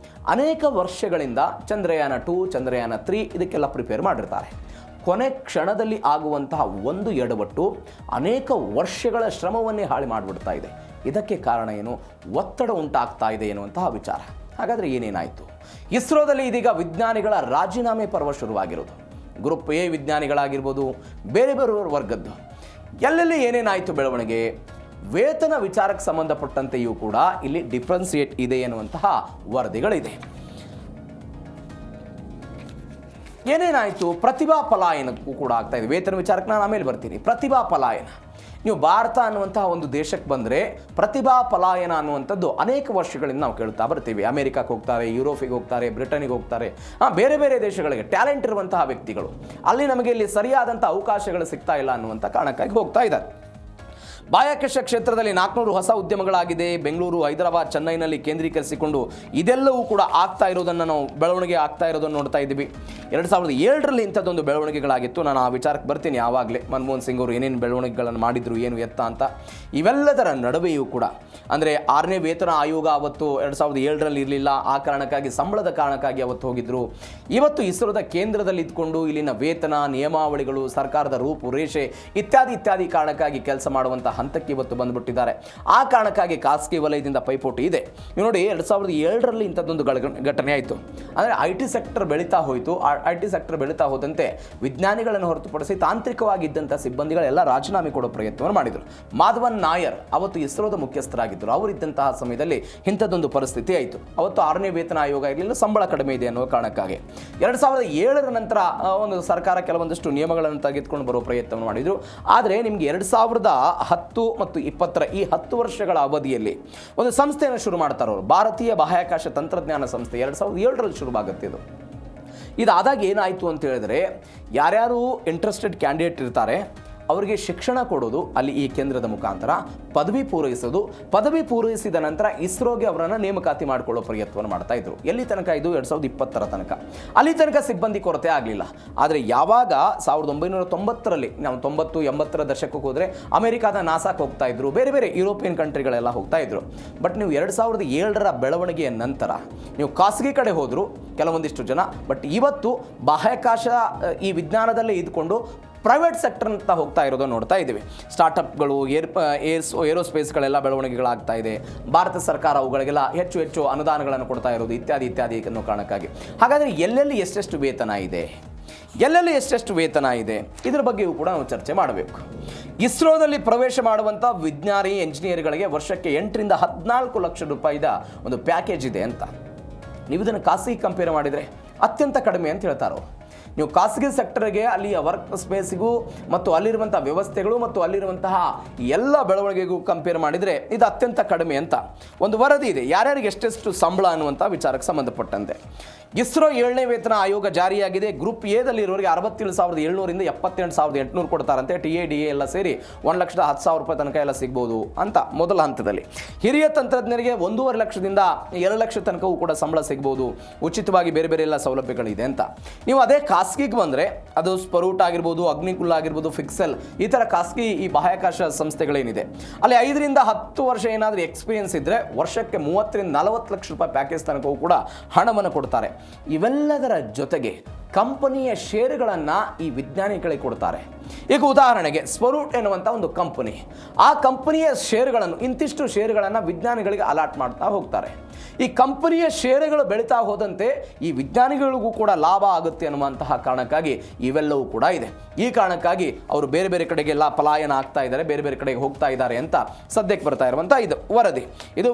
ಅನೇಕ ವರ್ಷಗಳಿಂದ ಚಂದ್ರಯಾನ 2, ಚಂದ್ರಯಾನ 3 ಇದಕ್ಕೆಲ್ಲ ಪ್ರಿಪೇರ್ ಮಾಡಿರ್ತಾರೆ. ಕೊನೆ ಕ್ಷಣದಲ್ಲಿ ಆಗುವಂತಹ ಒಂದು ಎಡವಟ್ಟು ಅನೇಕ ವರ್ಷಗಳ ಶ್ರಮವನ್ನೇ ಹಾಳು ಮಾಡಿಬಿಡ್ತಾ ಇದೆ. ಇದಕ್ಕೆ ಕಾರಣ ಏನು? ಒತ್ತಡ ಉಂಟಾಗ್ತಾ ಇದೆ ಎನ್ನುವಂತಹ ವಿಚಾರ. ಹಾಗಾದರೆ ಏನೇನಾಯಿತು? ಇಸ್ರೋದಲ್ಲಿ ಇದೀಗ ವಿಜ್ಞಾನಿಗಳ ರಾಜೀನಾಮೆ ಪರ್ವ ಶುರುವಾಗಿರೋದು. ಗ್ರೂಪ್ A ವಿಜ್ಞಾನಿಗಳಾಗಿರ್ಬೋದು, ಬೇರೆ ಬೇರೆ ವರ್ಗದ್ದು ಎಲ್ಲೆಲ್ಲಿ ಏನೇನಾಯಿತು ಬೆಳವಣಿಗೆ, ವೇತನ ವಿಚಾರಕ್ಕೆ ಸಂಬಂಧಪಟ್ಟಂತೆಯೂ ಕೂಡ ಇಲ್ಲಿ ಡಿಫ್ರೆನ್ಸಿಯೇಟ್ ಇದೆ ಎನ್ನುವಂತಹ ವರದಿಗಳಿದೆ. ಏನೇನಾಯಿತು, ಪ್ರತಿಭಾ ಪಲಾಯನಕ್ಕೂ ಕೂಡ ಆಗ್ತಾ ಇದೆ. ವೇತನ ವಿಚಾರಕ್ಕೆ ನಾನು ಆಮೇಲೆ ಬರ್ತೀನಿ. ಪ್ರತಿಭಾ ಪಲಾಯನ, ನೀವು ಭಾರತ ಅನ್ನುವಂತಹ ಒಂದು ದೇಶಕ್ಕೆ ಬಂದರೆ ಪ್ರತಿಭಾ ಪಲಾಯನ ಅನ್ನುವಂಥದ್ದು ಅನೇಕ ವರ್ಷಗಳಿಂದ ನಾವು ಕೇಳ್ತಾ ಬರ್ತೀವಿ. ಅಮೆರಿಕಕ್ಕೆ ಹೋಗ್ತಾರೆ, ಯುರೋಪಿಗೆ ಹೋಗ್ತಾರೆ, ಬ್ರಿಟನ್ಗೆ ಹೋಗ್ತಾರೆ, ಬೇರೆ ಬೇರೆ ದೇಶಗಳಿಗೆ ಟ್ಯಾಲೆಂಟ್ ಇರುವಂತಹ ವ್ಯಕ್ತಿಗಳು ಅಲ್ಲಿ ನಮಗೆ ಇಲ್ಲಿ ಸರಿಯಾದಂಥ ಅವಕಾಶಗಳು ಸಿಗ್ತಾ ಇಲ್ಲ ಅನ್ನುವಂಥ ಕಾರಣಕ್ಕಾಗಿ ಹೋಗ್ತಾ ಇದ್ದಾರೆ. ಬಾಹ್ಯಾಕಾಶ ಕ್ಷೇತ್ರದಲ್ಲಿ 400 ಹೊಸ ಉದ್ಯಮಗಳಾಗಿದೆ. ಬೆಂಗಳೂರು, ಹೈದರಾಬಾದ್, ಚೆನ್ನೈನಲ್ಲಿ ಕೇಂದ್ರೀಕರಿಸಿಕೊಂಡು ಇದೆಲ್ಲವೂ ಕೂಡ ಆಗ್ತಾ ಇರೋದನ್ನು ನಾವು ಬೆಳವಣಿಗೆ ಆಗ್ತಾ ಇರೋದನ್ನು ನೋಡ್ತಾ ಇದ್ದೀವಿ. 2007ರಲ್ಲಿ ಇಂಥದ್ದೊಂದು ಬೆಳವಣಿಗೆಗಳಾಗಿತ್ತು. ನಾನು ಆ ವಿಚಾರಕ್ಕೆ ಬರ್ತೀನಿ ಆವಾಗಲೇ. ಮನಮೋಹನ್ ಸಿಂಗ್ ಅವರು ಏನೇನು ಬೆಳವಣಿಗೆಗಳನ್ನು ಮಾಡಿದ್ರು, ಏನು ಎತ್ತ ಅಂತ. ಇವೆಲ್ಲದರ ನಡುವೆಯೂ ಕೂಡ ಅಂದರೆ 6ನೇ ವೇತನ ಆಯೋಗ ಅವತ್ತು 2007ರಲ್ಲಿ ಇರಲಿಲ್ಲ. ಆ ಕಾರಣಕ್ಕಾಗಿ, ಸಂಬಳದ ಕಾರಣಕ್ಕಾಗಿ ಅವತ್ತು ಹೋಗಿದ್ರು. ಇವತ್ತು ಇಸ್ರೋದ ಕೇಂದ್ರದಲ್ಲಿ ಇದ್ಕೊಂಡು ಇಲ್ಲಿನ ವೇತನ, ನಿಯಮಾವಳಿಗಳು, ಸರ್ಕಾರದ ರೂಪುರೇಷೆ ಇತ್ಯಾದಿ ಇತ್ಯಾದಿ ಕಾರಣಕ್ಕಾಗಿ ಕೆಲಸ ಮಾಡುವಂಥ ಹಂತಕ್ಕೆ ಇವತ್ತು ಬಂದುಬಿಟ್ಟಿದ್ದಾರೆ. ಆ ಕಾರಣಕ್ಕಾಗಿ ಖಾಸಗಿ ವಲಯದಿಂದ ಪೈಪೋಟಿ ಇದೆ. ನೀವು ನೋಡಿ, 2007ರಲ್ಲಿ ಇಂಥದ್ದೊಂದು ಘಟನೆ ಆಯಿತು. ಅಂದರೆ IT ಸೆಕ್ಟರ್ ಬೆಳೀತಾ ಹೋಯಿತು. IT ಸೆಕ್ಟರ್ ಬೆಳೀತಾ ಹೋದಂತೆ ವಿಜ್ಞಾನಿಗಳನ್ನು ಹೊರತುಪಡಿಸಿ ತಾಂತ್ರಿಕವಾಗಿದ್ದಂಥ ಸಿಬ್ಬಂದಿಗಳೆಲ್ಲ ರಾಜೀನಾಮೆ ಕೊಡೋ ಪ್ರಯತ್ನವನ್ನು ಮಾಡಿದರು. ಮಾಧವನ್ ನಾಯರ್ ಅವತ್ತು ಇಸ್ರೋದ ಮುಖ್ಯಸ್ಥರಾಗಿದ್ದರು. ಅವರಿದ್ದಂತಹ ಸಮಯದಲ್ಲಿ ಇಂಥದ್ದೊಂದು ಪರಿಸ್ಥಿತಿ ಆಯಿತು. ಅವತ್ತು 6ನೇ ವೇತನ ಆಯೋಗ ಇರಲಿಲ್ಲ, ಸಂಬಳ ಕಡಿಮೆ ಇದೆ ಅನ್ನೋ ಕಾರಣಕ್ಕಾಗಿ. 2007ರ ನಂತರ ಒಂದು ಸರ್ಕಾರ ಕೆಲವೊಂದಷ್ಟು ನಿಯಮಗಳನ್ನು ತೆಗೆದುಕೊಂಡು ಬರೋ ಪ್ರಯತ್ನವನ್ನು ಮಾಡಿದರು. ಆದರೆ ನಿಮಗೆ 2010 ಮತ್ತು 20ರ ಈ 10 ವರ್ಷಗಳ ಅವಧಿಯಲ್ಲಿ ಒಂದು ಸಂಸ್ಥೆಯನ್ನು ಶುರು ಮಾಡ್ತಾರೆ ಅವರು. ಭಾರತೀಯ ಬಾಹ್ಯಾಕಾಶ ತಂತ್ರಜ್ಞಾನ ಸಂಸ್ಥೆ 2007ರಲ್ಲಿ ಶುರುವಾಗುತ್ತೆ. ಇದಾದಾಗ ಏನಾಯಿತು ಅಂತ ಹೇಳಿದ್ರೆ, ಯಾರ್ಯಾರು ಇಂಟ್ರೆಸ್ಟೆಡ್ ಕ್ಯಾಂಡಿಡೇಟ್ ಇರ್ತಾರೆ ಅವರಿಗೆ ಶಿಕ್ಷಣ ಕೊಡೋದು ಅಲ್ಲಿ ಈ ಕೇಂದ್ರದ ಮುಖಾಂತರ, ಪದವಿ ಪೂರೈಸೋದು, ಪದವಿ ಪೂರೈಸಿದ ನಂತರ ಇಸ್ರೋಗೆ ಅವರನ್ನು ನೇಮಕಾತಿ ಮಾಡಿಕೊಳ್ಳೋ ಪ್ರಯತ್ನವನ್ನು ಮಾಡ್ತಾ ಇದ್ರು. ಎಲ್ಲಿ ತನಕ ಇದು 2020ರ ತನಕ. ಅಲ್ಲಿ ತನಕ ಸಿಬ್ಬಂದಿ ಕೊರತೆ ಆಗಲಿಲ್ಲ. ಆದರೆ ಯಾವಾಗ 1990ರಲ್ಲಿ ನಾವು 90-80ರ ದಶಕಕ್ಕೆ ಹೋದರೆ ಅಮೆರಿಕಾದ ನಾಸಾಕ್ಕೆ ಹೋಗ್ತಾ ಇದ್ರು, ಬೇರೆ ಬೇರೆ ಯುರೋಪಿಯನ್ ಕಂಟ್ರಿಗಳೆಲ್ಲ ಹೋಗ್ತಾ ಇದ್ರು. ಬಟ್ ನೀವು 2007ರ ಬೆಳವಣಿಗೆಯ ನಂತರ ನೀವು ಖಾಸಗಿ ಕಡೆ ಹೋದರು ಕೆಲವೊಂದಿಷ್ಟು ಜನ. ಬಟ್ ಇವತ್ತು ಬಾಹ್ಯಾಕಾಶ ಈ ವಿಜ್ಞಾನದಲ್ಲೇ ಇದ್ಕೊಂಡು ಪ್ರೈವೇಟ್ ಸೆಕ್ಟರ್ ಅಂತ ಹೋಗ್ತಾ ಇರೋದನ್ನು ನೋಡ್ತಾ ಇದ್ದೀವಿ. ಸ್ಟಾರ್ಟಪ್ಗಳು, ಏರೋಸ್ಪೇಸ್ಗಳೆಲ್ಲ ಬೆಳವಣಿಗೆಗಳಾಗ್ತಾ ಇದೆ. ಭಾರತ ಸರ್ಕಾರ ಅವುಗಳಿಗೆಲ್ಲ ಹೆಚ್ಚು ಹೆಚ್ಚು ಅನುದಾನಗಳನ್ನು ಕೊಡ್ತಾ ಇರೋದು ಇತ್ಯಾದಿ ಇತ್ಯಾದಿ ಅನ್ನೋ ಕಾರಣಕ್ಕಾಗಿ. ಹಾಗಾದರೆ ಎಲ್ಲೆಲ್ಲಿ ಎಷ್ಟೆಷ್ಟು ವೇತನ ಇದೆ, ಎಲ್ಲೆಲ್ಲಿ ಎಷ್ಟೆಷ್ಟು ವೇತನ ಇದೆ, ಇದರ ಬಗ್ಗೆಯೂ ಕೂಡ ನಾವು ಚರ್ಚೆ ಮಾಡಬೇಕು. ಇಸ್ರೋದಲ್ಲಿ ಪ್ರವೇಶ ಮಾಡುವಂಥ ವಿಜ್ಞಾನಿ ಎಂಜಿನಿಯರ್ಗಳಿಗೆ ವರ್ಷಕ್ಕೆ 8ರಿಂದ 14 ಲಕ್ಷ ರೂಪಾಯಿದ ಒಂದು ಪ್ಯಾಕೇಜ್ ಇದೆ ಅಂತ. ನೀವು ಇದನ್ನು ಖಾಸಗಿ ಕಂಪೇರ್ ಮಾಡಿದರೆ ಅತ್ಯಂತ ಕಡಿಮೆ ಅಂತ ಹೇಳ್ತಾರೋ. ನೀವು ಖಾಸಗಿ ಸೆಕ್ಟರ್ಗೆ ಅಲ್ಲಿಯ ವರ್ಕ್ ಸ್ಪೇಸಿಗೂ ಮತ್ತು ಅಲ್ಲಿರುವಂಥ ವ್ಯವಸ್ಥೆಗಳು ಮತ್ತು ಅಲ್ಲಿರುವಂತಹ ಎಲ್ಲ ಬೆಳವಣಿಗೆಗೂ ಕಂಪೇರ್ ಮಾಡಿದರೆ ಇದು ಅತ್ಯಂತ ಕಡಿಮೆ ಅಂತ ಒಂದು ವರದಿ ಇದೆ. ಯಾರ್ಯಾರಿಗೆ ಎಷ್ಟೆಷ್ಟು ಸಂಬಳ ಅನ್ನುವಂಥ ವಿಚಾರಕ್ಕೆ ಸಂಬಂಧಪಟ್ಟಂತೆ ಇಸ್ರೋ 7ನೇ ವೇತನ ಆಯೋಗ ಜಾರಿಯಾಗಿದೆ. ಗ್ರೂಪ್ ಎದಲ್ಲಿರೋರಿಗೆ 67,700ರಿಂದ 78,800 ಕೊಡ್ತಾರಂತೆ. TA ಎಲ್ಲ ಸೇರಿ 1,10,000 ರೂಪಾಯಿ ತನಕ ಎಲ್ಲ ಸಿಗ್ಬೋದು ಅಂತ ಮೊದಲ ಹಂತದಲ್ಲಿ. ಹಿರಿಯ ತಂತ್ರಜ್ಞರಿಗೆ 1,50,000 ಲಕ್ಷದಿಂದ 2 ಲಕ್ಷ ತನಕವೂ ಕೂಡ ಸಂಬಳ ಸಿಗ್ಬೋದು. ಉಚಿತವಾಗಿ ಬೇರೆ ಬೇರೆ ಎಲ್ಲ ಸೌಲಭ್ಯಗಳಿದೆ ಅಂತ. ನೀವು ಅದೇ ಖಾಸಗಿಗೆ ಬಂದರೆ ಅದು ಸ್ಪರೂಟ್ ಆಗಿರ್ಬೋದು, ಅಗ್ನಿಕುಲ್ ಆಗಿರ್ಬೋದು, ಫಿಕ್ಸೆಲ್, ಈ ಥರ ಖಾಸಗಿ ಈ ಬಾಹ್ಯಾಕಾಶ ಸಂಸ್ಥೆಗಳೇನಿದೆ ಅಲ್ಲಿ 5ರಿಂದ 10 ವರ್ಷ ಏನಾದರೂ ಎಕ್ಸ್ಪೀರಿಯನ್ಸ್ ಇದ್ದರೆ ವರ್ಷಕ್ಕೆ 30ರಿಂದ 40 ಲಕ್ಷ ರೂಪಾಯಿ ಪ್ಯಾಕೇಜ್ ತನಕವೂ ಕೂಡ ಹಣವನ್ನು ಕೊಡ್ತಾರೆ. ಇವೆಲ್ಲದರ ಜೊತೆಗೆ ಕಂಪನಿಯ ಷೇರುಗಳನ್ನು ಈ ವಿಜ್ಞಾನಿಗಳಿಗೆ ಕೊಡ್ತಾರೆ. ಈಗ ಉದಾಹರಣೆಗೆ ಸ್ಪರೂಟ್ ಎನ್ನುವಂಥ ಒಂದು ಕಂಪನಿ, ಆ ಕಂಪನಿಯ ಷೇರುಗಳನ್ನು, ಇಂತಿಷ್ಟು ಷೇರುಗಳನ್ನು ವಿಜ್ಞಾನಿಗಳಿಗೆ ಅಲಾಟ್ ಮಾಡ್ತಾ ಹೋಗ್ತಾರೆ. ಈ ಕಂಪನಿಯ ಷೇರುಗಳು ಬೆಳೀತಾ ಹೋದಂತೆ ಈ ವಿಜ್ಞಾನಿಗಳಿಗೂ ಕೂಡ ಲಾಭ ಆಗುತ್ತೆ ಅನ್ನುವಂತಹ ಕಾರಣಕ್ಕಾಗಿ ಇವೆಲ್ಲವೂ ಕೂಡ ಇದೆ. ಈ ಕಾರಣಕ್ಕಾಗಿ ಅವರು ಬೇರೆ ಬೇರೆ ಕಡೆಗೆಲ್ಲ ಪಲಾಯನ ಆಗ್ತಾ ಇದ್ದಾರೆ, ಬೇರೆ ಬೇರೆ ಕಡೆಗೆ ಹೋಗ್ತಾ ಇದ್ದಾರೆ ಅಂತ ಸದ್ಯಕ್ಕೆ ಬರ್ತಾ ಇರುವಂಥ ಇದು ವರದಿ. ಇದು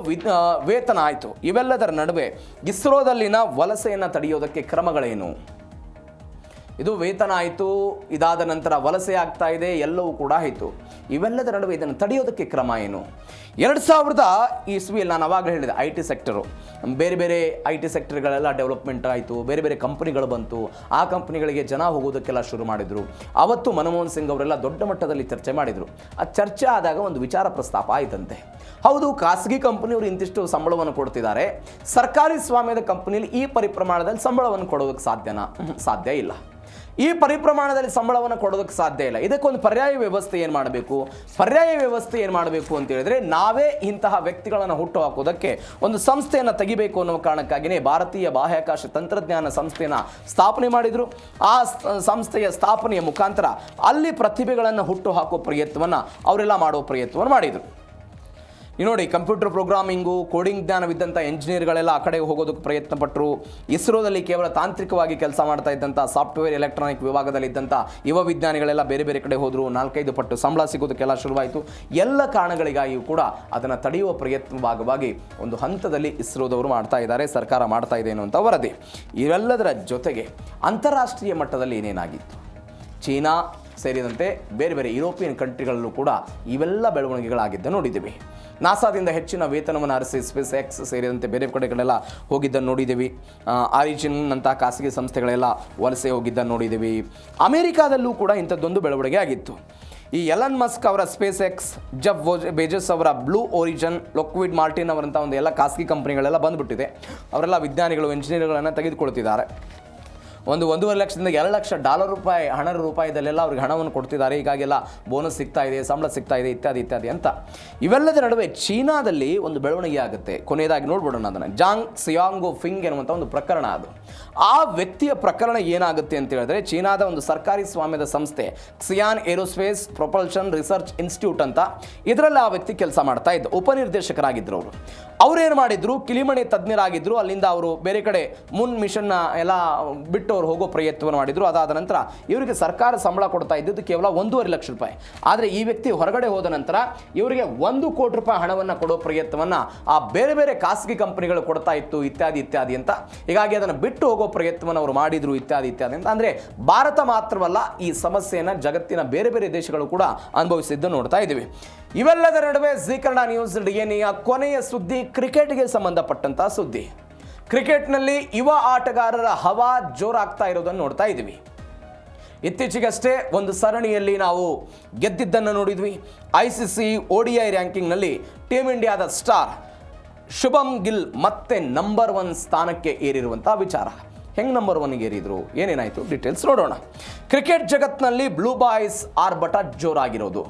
ವೇತನ ಆಯಿತು. ಇವೆಲ್ಲದರ ನಡುವೆ ಇಸ್ರೋದಲ್ಲಿನ ವಲಸೆಯನ್ನು ತಡೆಯೋದಕ್ಕೆ ಕ್ರಮಗಳೇನು? ಇದು ವೇತನ ಆಯಿತು, ಇದಾದ ನಂತರ ವಲಸೆ ಆಗ್ತಾ ಇದೆ, ಎಲ್ಲವೂ ಕೂಡ ಆಯಿತು. ಇವೆಲ್ಲದರ ನಡುವೆ ಇದನ್ನು ತಡೆಯೋದಕ್ಕೆ ಕ್ರಮ ಏನು? 2000 ಇಸ್ವಿಯಲ್ಲಿ ನಾನು ಅವಾಗಲೇ ಹೇಳಿದೆ, IT ಸೆಕ್ಟರು, ಬೇರೆ ಬೇರೆ IT ಸೆಕ್ಟರ್ಗಳೆಲ್ಲ ಡೆವಲಪ್ಮೆಂಟ್ ಆಯಿತು, ಬೇರೆ ಬೇರೆ ಕಂಪನಿಗಳು ಬಂತು. ಆ ಕಂಪನಿಗಳಿಗೆ ಜನ ಹೋಗೋದಕ್ಕೆಲ್ಲ ಶುರು ಮಾಡಿದರು. ಅವತ್ತು ಮನಮೋಹನ್ ಸಿಂಗ್ ಅವರೆಲ್ಲ ದೊಡ್ಡ ಮಟ್ಟದಲ್ಲಿ ಚರ್ಚೆ ಮಾಡಿದರು. ಆ ಚರ್ಚೆ ಆದಾಗ ಒಂದು ವಿಚಾರ ಪ್ರಸ್ತಾಪ ಆಯಿತಂತೆ. ಹೌದು, ಖಾಸಗಿ ಕಂಪನಿಯವರು ಇಂತಿಷ್ಟು ಸಂಬಳವನ್ನು ಕೊಡ್ತಿದ್ದಾರೆ, ಸರ್ಕಾರಿ ಸ್ವಾಮ್ಯದ ಕಂಪನಿಯಲ್ಲಿ ಈ ಪರಿಪ್ರಮಾಣದಲ್ಲಿ ಸಂಬಳವನ್ನು ಕೊಡೋದಕ್ಕೆ ಸಾಧ್ಯ ಇಲ್ಲ. ಈ ಪರಿಪ್ರಮಾಣದಲ್ಲಿ ಸಂಬಳವನ್ನು ಕೊಡೋದಕ್ಕೆ ಸಾಧ್ಯ ಇಲ್ಲ. ಇದಕ್ಕೊಂದು ಪರ್ಯಾಯ ವ್ಯವಸ್ಥೆ ಏನು ಮಾಡಬೇಕು? ಪರ್ಯಾಯ ವ್ಯವಸ್ಥೆ ಏನು ಮಾಡಬೇಕು ಅಂತ ಹೇಳಿದ್ರೆ, ನಾವೇ ಇಂತಹ ವ್ಯಕ್ತಿಗಳನ್ನು ಹುಟ್ಟು ಹಾಕೋದಕ್ಕೆ ಒಂದು ಸಂಸ್ಥೆಯನ್ನು ತೆಗಿಬೇಕು ಅನ್ನೋ ಕಾರಣಕ್ಕಾಗಿಯೇ ಭಾರತೀಯ ಬಾಹ್ಯಾಕಾಶ ತಂತ್ರಜ್ಞಾನ ಸಂಸ್ಥೆಯನ್ನು ಸ್ಥಾಪನೆ ಮಾಡಿದರು. ಆ ಸಂಸ್ಥೆಯ ಸ್ಥಾಪನೆಯ ಮುಖಾಂತರ ಅಲ್ಲಿ ಪ್ರತಿಭೆಗಳನ್ನು ಹುಟ್ಟು ಹಾಕೋ ಪ್ರಯತ್ನವನ್ನು ಅವರೆಲ್ಲ ಮಾಡೋ ಪ್ರಯತ್ನವನ್ನು ಮಾಡಿದರು. ನೋಡಿ, ಕಂಪ್ಯೂಟರ್ ಪ್ರೋಗ್ರಾಮಿಂಗು, ಕೋಡಿಂಗ್ ಜ್ಞಾನವಿದ್ದಂಥ ಎಂಜಿನಿಯರ್ಗಳೆಲ್ಲ ಆ ಕಡೆ ಹೋಗೋದಕ್ಕೆ ಪ್ರಯತ್ನ ಪಟ್ಟರು. ಇಸ್ರೋದಲ್ಲಿ ಕೇವಲ ತಾಂತ್ರಿಕವಾಗಿ ಕೆಲಸ ಮಾಡ್ತಾ ಇದ್ದಂಥ ಸಾಫ್ಟ್ವೇರ್ ಎಲೆಕ್ಟ್ರಾನಿಕ್ ವಿಭಾಗದಲ್ಲಿ ಇದ್ದಂಥ ಯುವ ವಿಜ್ಞಾನಿಗಳೆಲ್ಲ ಬೇರೆ ಬೇರೆ ಕಡೆ ಹೋದರು. 4-5 ಪಟ್ಟು ಸಂಬಳ ಸಿಗೋದಕ್ಕೆಲ್ಲ ಶುರುವಾಯಿತು. ಎಲ್ಲ ಕಾರಣಗಳಿಗಾಗಿಯೂ ಕೂಡ ಅದನ್ನು ತಡೆಯುವ ಪ್ರಯತ್ನ ಭಾಗವಾಗಿ ಒಂದು ಹಂತದಲ್ಲಿ ಇಸ್ರೋದವರು ಮಾಡ್ತಾ ಇದ್ದಾರೆ, ಸರ್ಕಾರ ಮಾಡ್ತಾ ಇದೆ ಅನ್ನುವಂಥ ವರದಿ. ಇವೆಲ್ಲದರ ಜೊತೆಗೆ ಅಂತಾರಾಷ್ಟ್ರೀಯ ಮಟ್ಟದಲ್ಲಿ ಏನೇನಾಗಿತ್ತು, ಚೀನಾ ಸೇರಿದಂತೆ ಬೇರೆ ಬೇರೆ ಯುರೋಪಿಯನ್ ಕಂಟ್ರಿಗಳಲ್ಲೂ ಕೂಡ ಇವೆಲ್ಲ ಬೆಳವಣಿಗೆಗಳಾಗಿದ್ದ ನೋಡಿದ್ದೀವಿ. ನಾಸಾದಿಂದ ಹೆಚ್ಚಿನ ವೇತನವನ್ನು ಹರಿಸಿ ಸ್ಪೇಸ್ ಎಕ್ಸ್ ಸೇರಿದಂತೆ ಬೇರೆ ಕಡೆಗಳೆಲ್ಲ ಹೋಗಿದ್ದನ್ನು ನೋಡಿದ್ದೀವಿ. ಆರಿಜಿನ್ ಅಂತಹ ಖಾಸಗಿ ಸಂಸ್ಥೆಗಳೆಲ್ಲ ವಲಸೆ ಹೋಗಿದ್ದನ್ನು ನೋಡಿದ್ದೀವಿ. ಅಮೆರಿಕಾದಲ್ಲೂ ಕೂಡ ಇಂಥದ್ದೊಂದು ಬೆಳವಣಿಗೆ ಆಗಿತ್ತು. ಈ ಎಲನ್ ಮಸ್ಕ್ ಅವರ ಸ್ಪೇಸ್ ಎಕ್ಸ್, ಜೆಫ್ ಬೆಜೋಸ್ ಅವರ ಬ್ಲೂ ಓರಿಜಿನ್, ಲೊಕ್ವಿಡ್ ಮಾರ್ಟಿನ್ ಅವರಂಥ ಒಂದು ಎಲ್ಲ ಖಾಸಗಿ ಕಂಪ್ನಿಗಳೆಲ್ಲ ಬಂದುಬಿಟ್ಟಿದೆ. ಅವರೆಲ್ಲ ವಿಜ್ಞಾನಿಗಳು, ಎಂಜಿನಿಯರ್ಗಳನ್ನು ತೆಗೆದುಕೊಳ್ತಿದ್ದಾರೆ. $1.5 ಲಕ್ಷದಿಂದ $2 ಲಕ್ಷ ಹಣ ರೂಪಾಯಿದಲ್ಲೆಲ್ಲ ಅವ್ರಿಗೆ ಹಣವನ್ನು ಕೊಡ್ತಿದ್ದಾರೆ. ಹೀಗಾಗೆಲ್ಲ ಬೋನಸ್ ಸಿಗ್ತಾ ಇದೆ, ಸಂಬಳ ಸಿಗ್ತಾ ಇದೆ, ಇತ್ಯಾದಿ ಇತ್ಯಾದಿ ಅಂತ. ಇವೆಲ್ಲದರ ನಡುವೆ ಚೀನಾದಲ್ಲಿ ಒಂದು ಬೆಳವಣಿಗೆ ಆಗುತ್ತೆ. ಕೊನೆಯದಾಗಿ ನೋಡ್ಬಿಡೋಣ ಅದನ್ನು. ಜಾಂಗ್ ಸಿಯಾಂಗೋ ಫಿಂಗ್ ಎನ್ನುವಂಥ ಒಂದು ಪ್ರಕರಣ ಅದು. ಆ ವ್ಯಕ್ತಿಯ ಪ್ರಕರಣ ಏನಾಗುತ್ತೆ ಅಂತ ಹೇಳಿದ್ರೆ, ಚೀನಾದ ಒಂದು ಸರ್ಕಾರಿ ಸ್ವಾಮ್ಯದ ಸಂಸ್ಥೆ ಕ್ಸಿಯಾನ್ ಏರೋಸ್ಪೇಸ್ ಪ್ರೊಪಲ್ಷನ್ ರಿಸರ್ಚ್ ಇನ್ಸ್ಟಿಟ್ಯೂಟ್ ಅಂತ, ಇದರಲ್ಲಿ ಆ ವ್ಯಕ್ತಿ ಕೆಲಸ ಮಾಡ್ತಾ ಇದ್ದ, ಉಪನಿರ್ದೇಶಕರಾಗಿದ್ದರು ಅವರು. ಅವರೇನು ಮಾಡಿದ್ರು, ಕಿಲಿಮಣಿ ತಜ್ಞರಾಗಿದ್ದರು. ಅಲ್ಲಿಂದ ಅವರು ಬೇರೆ ಕಡೆ ಮಿಷನ್ನ ಎಲ್ಲ ಬಿಟ್ಟು ಅವರು ಹೋಗೋ ಪ್ರಯತ್ನವನ್ನು ಮಾಡಿದರು. ಅದಾದ ನಂತರ ಇವರಿಗೆ ಸರ್ಕಾರ ಸಂಬಳ ಕೊಡ್ತಾ ಇದ್ದದ್ದು ಕೇವಲ $1.5 ಲಕ್ಷ. ಆದರೆ ಈ ವ್ಯಕ್ತಿ ಹೊರಗಡೆ ಹೋದ ನಂತರ ಇವರಿಗೆ $1 ಕೋಟಿ ಹಣವನ್ನು ಕೊಡೋ ಪ್ರಯತ್ನವನ್ನು ಆ ಬೇರೆ ಬೇರೆ ಖಾಸಗಿ ಕಂಪನಿಗಳು ಕೊಡ್ತಾ ಇತ್ತು, ಇತ್ಯಾದಿ ಇತ್ಯಾದಿ ಅಂತ. ಹೀಗಾಗಿ ಅದನ್ನು ಬಿಟ್ಟು ಹೋಗೋ ಪ್ರಯತ್ನವನ್ನು ಅವರು ಮಾಡಿದರು, ಇತ್ಯಾದಿ ಇತ್ಯಾದಿ ಅಂತ. ಅಂದರೆ ಭಾರತ ಮಾತ್ರವಲ್ಲ, ಈ ಸಮಸ್ಯೆಯನ್ನು ಜಗತ್ತಿನ ಬೇರೆ ಬೇರೆ ದೇಶಗಳು ಕೂಡ ಅನುಭವಿಸಿದ್ದು ನೋಡ್ತಾ ಇದ್ದೀವಿ. ಇವೆಲ್ಲದರ ನಡುವೆ ಜೀ ಕನ್ನಡ ನ್ಯೂಸ್ DNA ಕೊನೆಯ ಸುದ್ದಿ ಕ್ರಿಕೆಟ್ಗೆ ಸಂಬಂಧಪಟ್ಟಂಥ ಸುದ್ದಿ. ಕ್ರಿಕೆಟ್ನಲ್ಲಿ ಯುವ ಆಟಗಾರರ ಹವಾ ಜೋರಾಗ್ತಾ ಇರೋದನ್ನು ನೋಡ್ತಾ ಇದ್ದೀವಿ. ಇತ್ತೀಚೆಗಷ್ಟೇ ಒಂದು ಸರಣಿಯಲ್ಲಿ ನಾವು ಗೆದ್ದಿದ್ದನ್ನು ನೋಡಿದ್ವಿ. ICC ODI ರ್ಯಾಂಕಿಂಗ್ನಲ್ಲಿ ಟೀಮ್ ಇಂಡಿಯಾದ ಸ್ಟಾರ್ ಶುಭಮ್ ಗಿಲ್ ಮತ್ತೆ ನಂಬರ್ 1 ಸ್ಥಾನಕ್ಕೆ ಏರಿರುವಂಥ ವಿಚಾರ. ಹೆಂಗೆ ನಂಬರ್ 1ಗೆ ಏರಿದ್ರು, ಏನೇನಾಯಿತು, ಡೀಟೇಲ್ಸ್ ನೋಡೋಣ. ಕ್ರಿಕೆಟ್ ಜಗತ್ನಲ್ಲಿ ಬ್ಲೂ ಬಾಯ್ಸ್ ಆರ್ಭಟ ಜೋರಾಗಿರೋದು.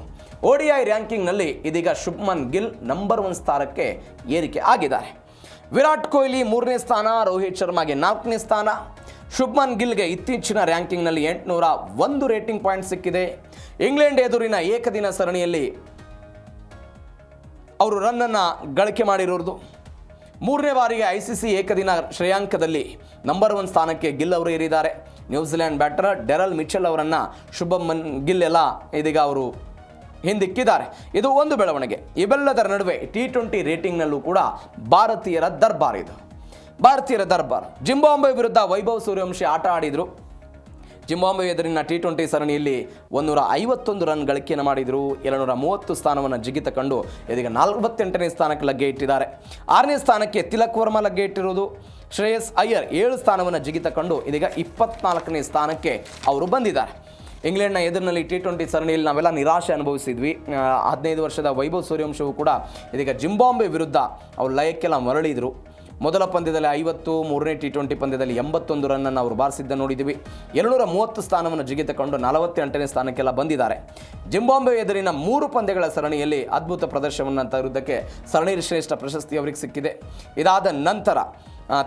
ODI ರ್ಯಾಂಕಿಂಗ್ನಲ್ಲಿ ಇದೀಗ ಶುಭ್ಮನ್ ಗಿಲ್ ನಂಬರ್ 1 ಸ್ಥಾನಕ್ಕೆ ಏರಿಕೆ ಆಗಿದ್ದಾರೆ. ವಿರಾಟ್ ಕೊಹ್ಲಿ 3ನೇ ಸ್ಥಾನ, ರೋಹಿತ್ ಶರ್ಮಾಗೆ 4ನೇ ಸ್ಥಾನ. ಶುಭ್ಮನ್ ಗಿಲ್ಗೆ ಇತ್ತೀಚಿನ ರ್ಯಾಂಕಿಂಗ್ನಲ್ಲಿ 801 ರೇಟಿಂಗ್ ಪಾಯಿಂಟ್ ಸಿಕ್ಕಿದೆ. ಇಂಗ್ಲೆಂಡ್ ಎದುರಿನ ಏಕದಿನ ಸರಣಿಯಲ್ಲಿ ಅವರು ರನ್ನನ್ನು ಗಳಿಕೆ ಮಾಡಿರೋದು. 3ನೇ ಬಾರಿಗೆ ICC ಏಕದಿನ ಶ್ರೇಯಾಂಕದಲ್ಲಿ ನಂಬರ್ 1 ಸ್ಥಾನಕ್ಕೆ ಗಿಲ್ ಅವರು ಏರಿದ್ದಾರೆ. ನ್ಯೂಜಿಲೆಂಡ್ ಬ್ಯಾಟರ್ ಡೆರಲ್ ಮಿಚೆಲ್ ಅವರನ್ನು ಶುಭಮನ್ ಗಿಲ್ ಎಲ್ಲ ಇದೀಗ ಅವರು ಹಿಂದಿಕ್ಕಿದ್ದಾರೆ. ಇದು ಒಂದು ಬೆಳವಣಿಗೆ. ಇವೆಲ್ಲದರ ನಡುವೆ T20 ರೇಟಿಂಗ್ನಲ್ಲೂ ಕೂಡ ಭಾರತೀಯರ ದರ್ಬಾರ್ ಇದು. ಭಾರತೀಯರ ದರ್ಬಾರ್. ಜಿಂಬಾಬ್ವೆ ವಿರುದ್ಧ ವೈಭವ್ ಸೂರ್ಯವಂಶಿ ಆಟ ಆಡಿದರು. ಜಿಂಬಾಬ್ವೆ ಎದುರಿನ T20 ಸರಣಿಯಲ್ಲಿ 151 ರನ್ ಗಳಿಕೆಯನ್ನು ಮಾಡಿದರು. 230 ಸ್ಥಾನವನ್ನು ಜಿಗಿತ ಕಂಡು ಇದೀಗ 48ನೇ ಸ್ಥಾನಕ್ಕೆ ಲಗ್ಗೆ ಇಟ್ಟಿದ್ದಾರೆ. 6ನೇ ಸ್ಥಾನಕ್ಕೆ ತಿಲಕ್ ವರ್ಮಾ ಲಗ್ಗೆ ಇಟ್ಟಿರುವುದು. ಶ್ರೇಯಸ್ ಅಯ್ಯರ್ 7 ಸ್ಥಾನವನ್ನು ಜಿಗಿತ ಕಂಡು ಇದೀಗ 24ನೇ ಸ್ಥಾನಕ್ಕೆ ಅವರು ಬಂದಿದ್ದಾರೆ. ಇಂಗ್ಲೆಂಡ್ನ ಎದುರಿನಲ್ಲಿ T20 ಸರಣಿಯಲ್ಲಿ ನಾವೆಲ್ಲ ನಿರಾಶೆ ಅನುಭವಿಸಿದ್ವಿ. 15 ವರ್ಷದ ವೈಭವ್ ಸೂರ್ಯವಂಶವು ಕೂಡ ಇದೀಗ ಜಿಂಬಾಬ್ವೆ ವಿರುದ್ಧ ಅವರು ಲಯಕ್ಕೆಲ್ಲ ಮರಳಿದರು. ಮೊದಲ ಪಂದ್ಯದಲ್ಲಿ 50, 3ನೇ T20 ಪಂದ್ಯದಲ್ಲಿ 81 ರನ್ನನ್ನು ಅವರು ಬಾರಿಸಿದ್ದ ನೋಡಿದ್ದೀವಿ. 230 ಸ್ಥಾನವನ್ನು ಜಿಗಿತಕೊಂಡು 48ನೇ ಸ್ಥಾನಕ್ಕೆಲ್ಲ ಬಂದಿದ್ದಾರೆ. ಜಿಂಬಾಬ್ವೆ ಎದುರಿನ 3 ಪಂದ್ಯಗಳ ಸರಣಿಯಲ್ಲಿ ಅದ್ಭುತ ಪ್ರದರ್ಶನವನ್ನು ತರುವುದಕ್ಕೆ ಸರಣಿ ಶ್ರೇಷ್ಠ ಪ್ರಶಸ್ತಿ ಅವರಿಗೆ ಸಿಕ್ಕಿದೆ. ಇದಾದ ನಂತರ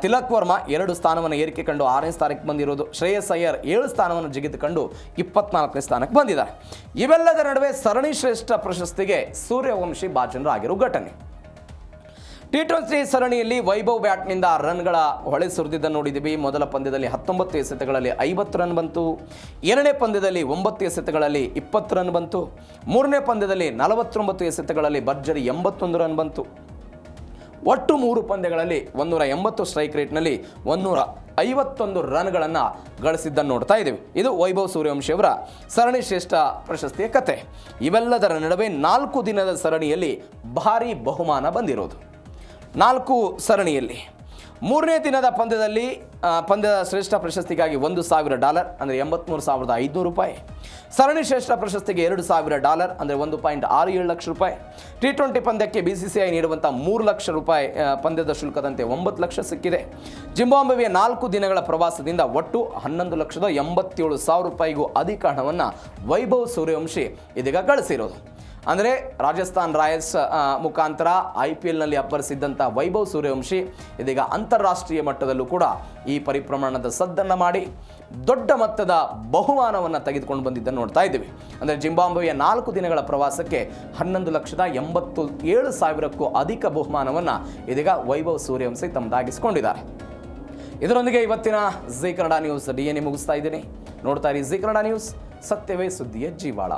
ತಿಲಕ್ ವರ್ಮಾ 2 ಸ್ಥಾನವನ್ನು ಏರಿಕೆ ಕಂಡು 6ನೇ ಸ್ಥಾನಕ್ಕೆ ಬಂದಿರೋದು. ಶ್ರೇಯಸ್ ಅಯ್ಯರ್ 7 ಸ್ಥಾನವನ್ನು ಜಿಗಿದುಕೊಂಡು 24ನೇ ಸ್ಥಾನಕ್ಕೆ ಬಂದಿದ್ದಾರೆ. ಇವೆಲ್ಲದರ ನಡುವೆ ಸರಣಿ ಶ್ರೇಷ್ಠ ಪ್ರಶಸ್ತಿಗೆ ಸೂರ್ಯವಂಶಿ ಭಾಜನರಾಗಿರೋ ಘಟನೆ. T20 ಸರಣಿಯಲ್ಲಿ ವೈಭವ್ ಬ್ಯಾಟ್ನಿಂದ ರನ್ಗಳ ಹೊಳೆ ಸುರಿದಿದ್ದನ್ನು ನೋಡಿದ್ದೀವಿ. ಮೊದಲ ಪಂದ್ಯದಲ್ಲಿ 19 ಎಸೆತಗಳಲ್ಲಿ 50 ರನ್ ಬಂತು. 2ನೇ ಪಂದ್ಯದಲ್ಲಿ 9 ಎಸೆತಗಳಲ್ಲಿ 20 ರನ್ ಬಂತು. 3ನೇ ಪಂದ್ಯದಲ್ಲಿ 49 ಎಸೆತಗಳಲ್ಲಿ ಭರ್ಜರಿ 81 ರನ್ ಬಂತು. ಒಟ್ಟು 3 ಪಂದ್ಯಗಳಲ್ಲಿ 180 ಸ್ಟ್ರೈಕ್ ರೇಟ್ನಲ್ಲಿ 151 ರನ್ಗಳನ್ನು ಗಳಿಸಿದ್ದನ್ನು ನೋಡ್ತಾ ಇದ್ದೀವಿ. ಇದು ವೈಭವ್ ಸೂರ್ಯವಂಶಿ ಅವರ ಸರಣಿ ಶ್ರೇಷ್ಠ ಪ್ರಶಸ್ತಿಯ ಕತೆ. ಇವೆಲ್ಲದರ ನಡುವೆ 4 ದಿನದ ಸರಣಿಯಲ್ಲಿ ಭಾರೀ ಬಹುಮಾನ ಬಂದಿರೋದು. 4 ಸರಣಿಯಲ್ಲಿ 3ನೇ ದಿನದ ಪಂದ್ಯದಲ್ಲಿ ಪಂದ್ಯದ ಶ್ರೇಷ್ಠ ಪ್ರಶಸ್ತಿಗಾಗಿ $1,000 ಅಂದರೆ $83,500. ಸರಣಿ ಶ್ರೇಷ್ಠ ಪ್ರಶಸ್ತಿಗೆ $2,000 ಅಂದರೆ $1.67 ಲಕ್ಷ. T20 ಪಂದ್ಯಕ್ಕೆ BCCI ನೀಡುವಂಥ $3 ಲಕ್ಷ ಪಂದ್ಯದ ಶುಲ್ಕದಂತೆ $9 ಲಕ್ಷ ಸಿಕ್ಕಿದೆ. ಜಿಂಬಾಬ್ವೆಯ 4 ದಿನಗಳ ಪ್ರವಾಸದಿಂದ ಒಟ್ಟು $11,87,000 ಅಧಿಕ ಹಣವನ್ನು ವೈಭವ್ ಸೂರ್ಯವಂಶಿ ಇದೀಗ ಗಳಿಸಿರೋದು. ಅಂದರೆ ರಾಜಸ್ಥಾನ್ ರಾಯಲ್ಸ್ ಮುಖಾಂತರ IPLನಲ್ಲಿ ಅಬ್ಬರಿಸಿದ್ದಂಥ ವೈಭವ್ ಸೂರ್ಯವಂಶಿ ಇದೀಗ ಅಂತಾರಾಷ್ಟ್ರೀಯ ಮಟ್ಟದಲ್ಲೂ ಕೂಡ ಈ ಪರಿಪ್ರಮಾಣದ ಸದ್ದನ್ನು ಮಾಡಿ ದೊಡ್ಡ ಮೊತ್ತದ ಬಹುಮಾನವನ್ನು ತೆಗೆದುಕೊಂಡು ಬಂದಿದ್ದನ್ನು ನೋಡ್ತಾ ಇದ್ದೀವಿ. ಅಂದರೆ ಜಿಂಬಾಬ್ವೆಯ 4 ದಿನಗಳ ಪ್ರವಾಸಕ್ಕೆ 11,87,000ಕ್ಕೂ ಅಧಿಕ ಬಹುಮಾನವನ್ನು ಇದೀಗ ವೈಭವ್ ಸೂರ್ಯವಂಶಿ ತಮ್ಮದಾಗಿಸಿಕೊಂಡಿದ್ದಾರೆ. ಇದರೊಂದಿಗೆ ಇವತ್ತಿನ ಜಿ ಕನ್ನಡ ನ್ಯೂಸ್ DNA ಮುಗಿಸ್ತಾ ಇದ್ದೀನಿ. ನೋಡ್ತಾ ಇರಿ ಜಿ ಕನ್ನಡ ನ್ಯೂಸ್, ಸತ್ಯವೇ ಸುದ್ದಿಯ ಜೀವಾಳ.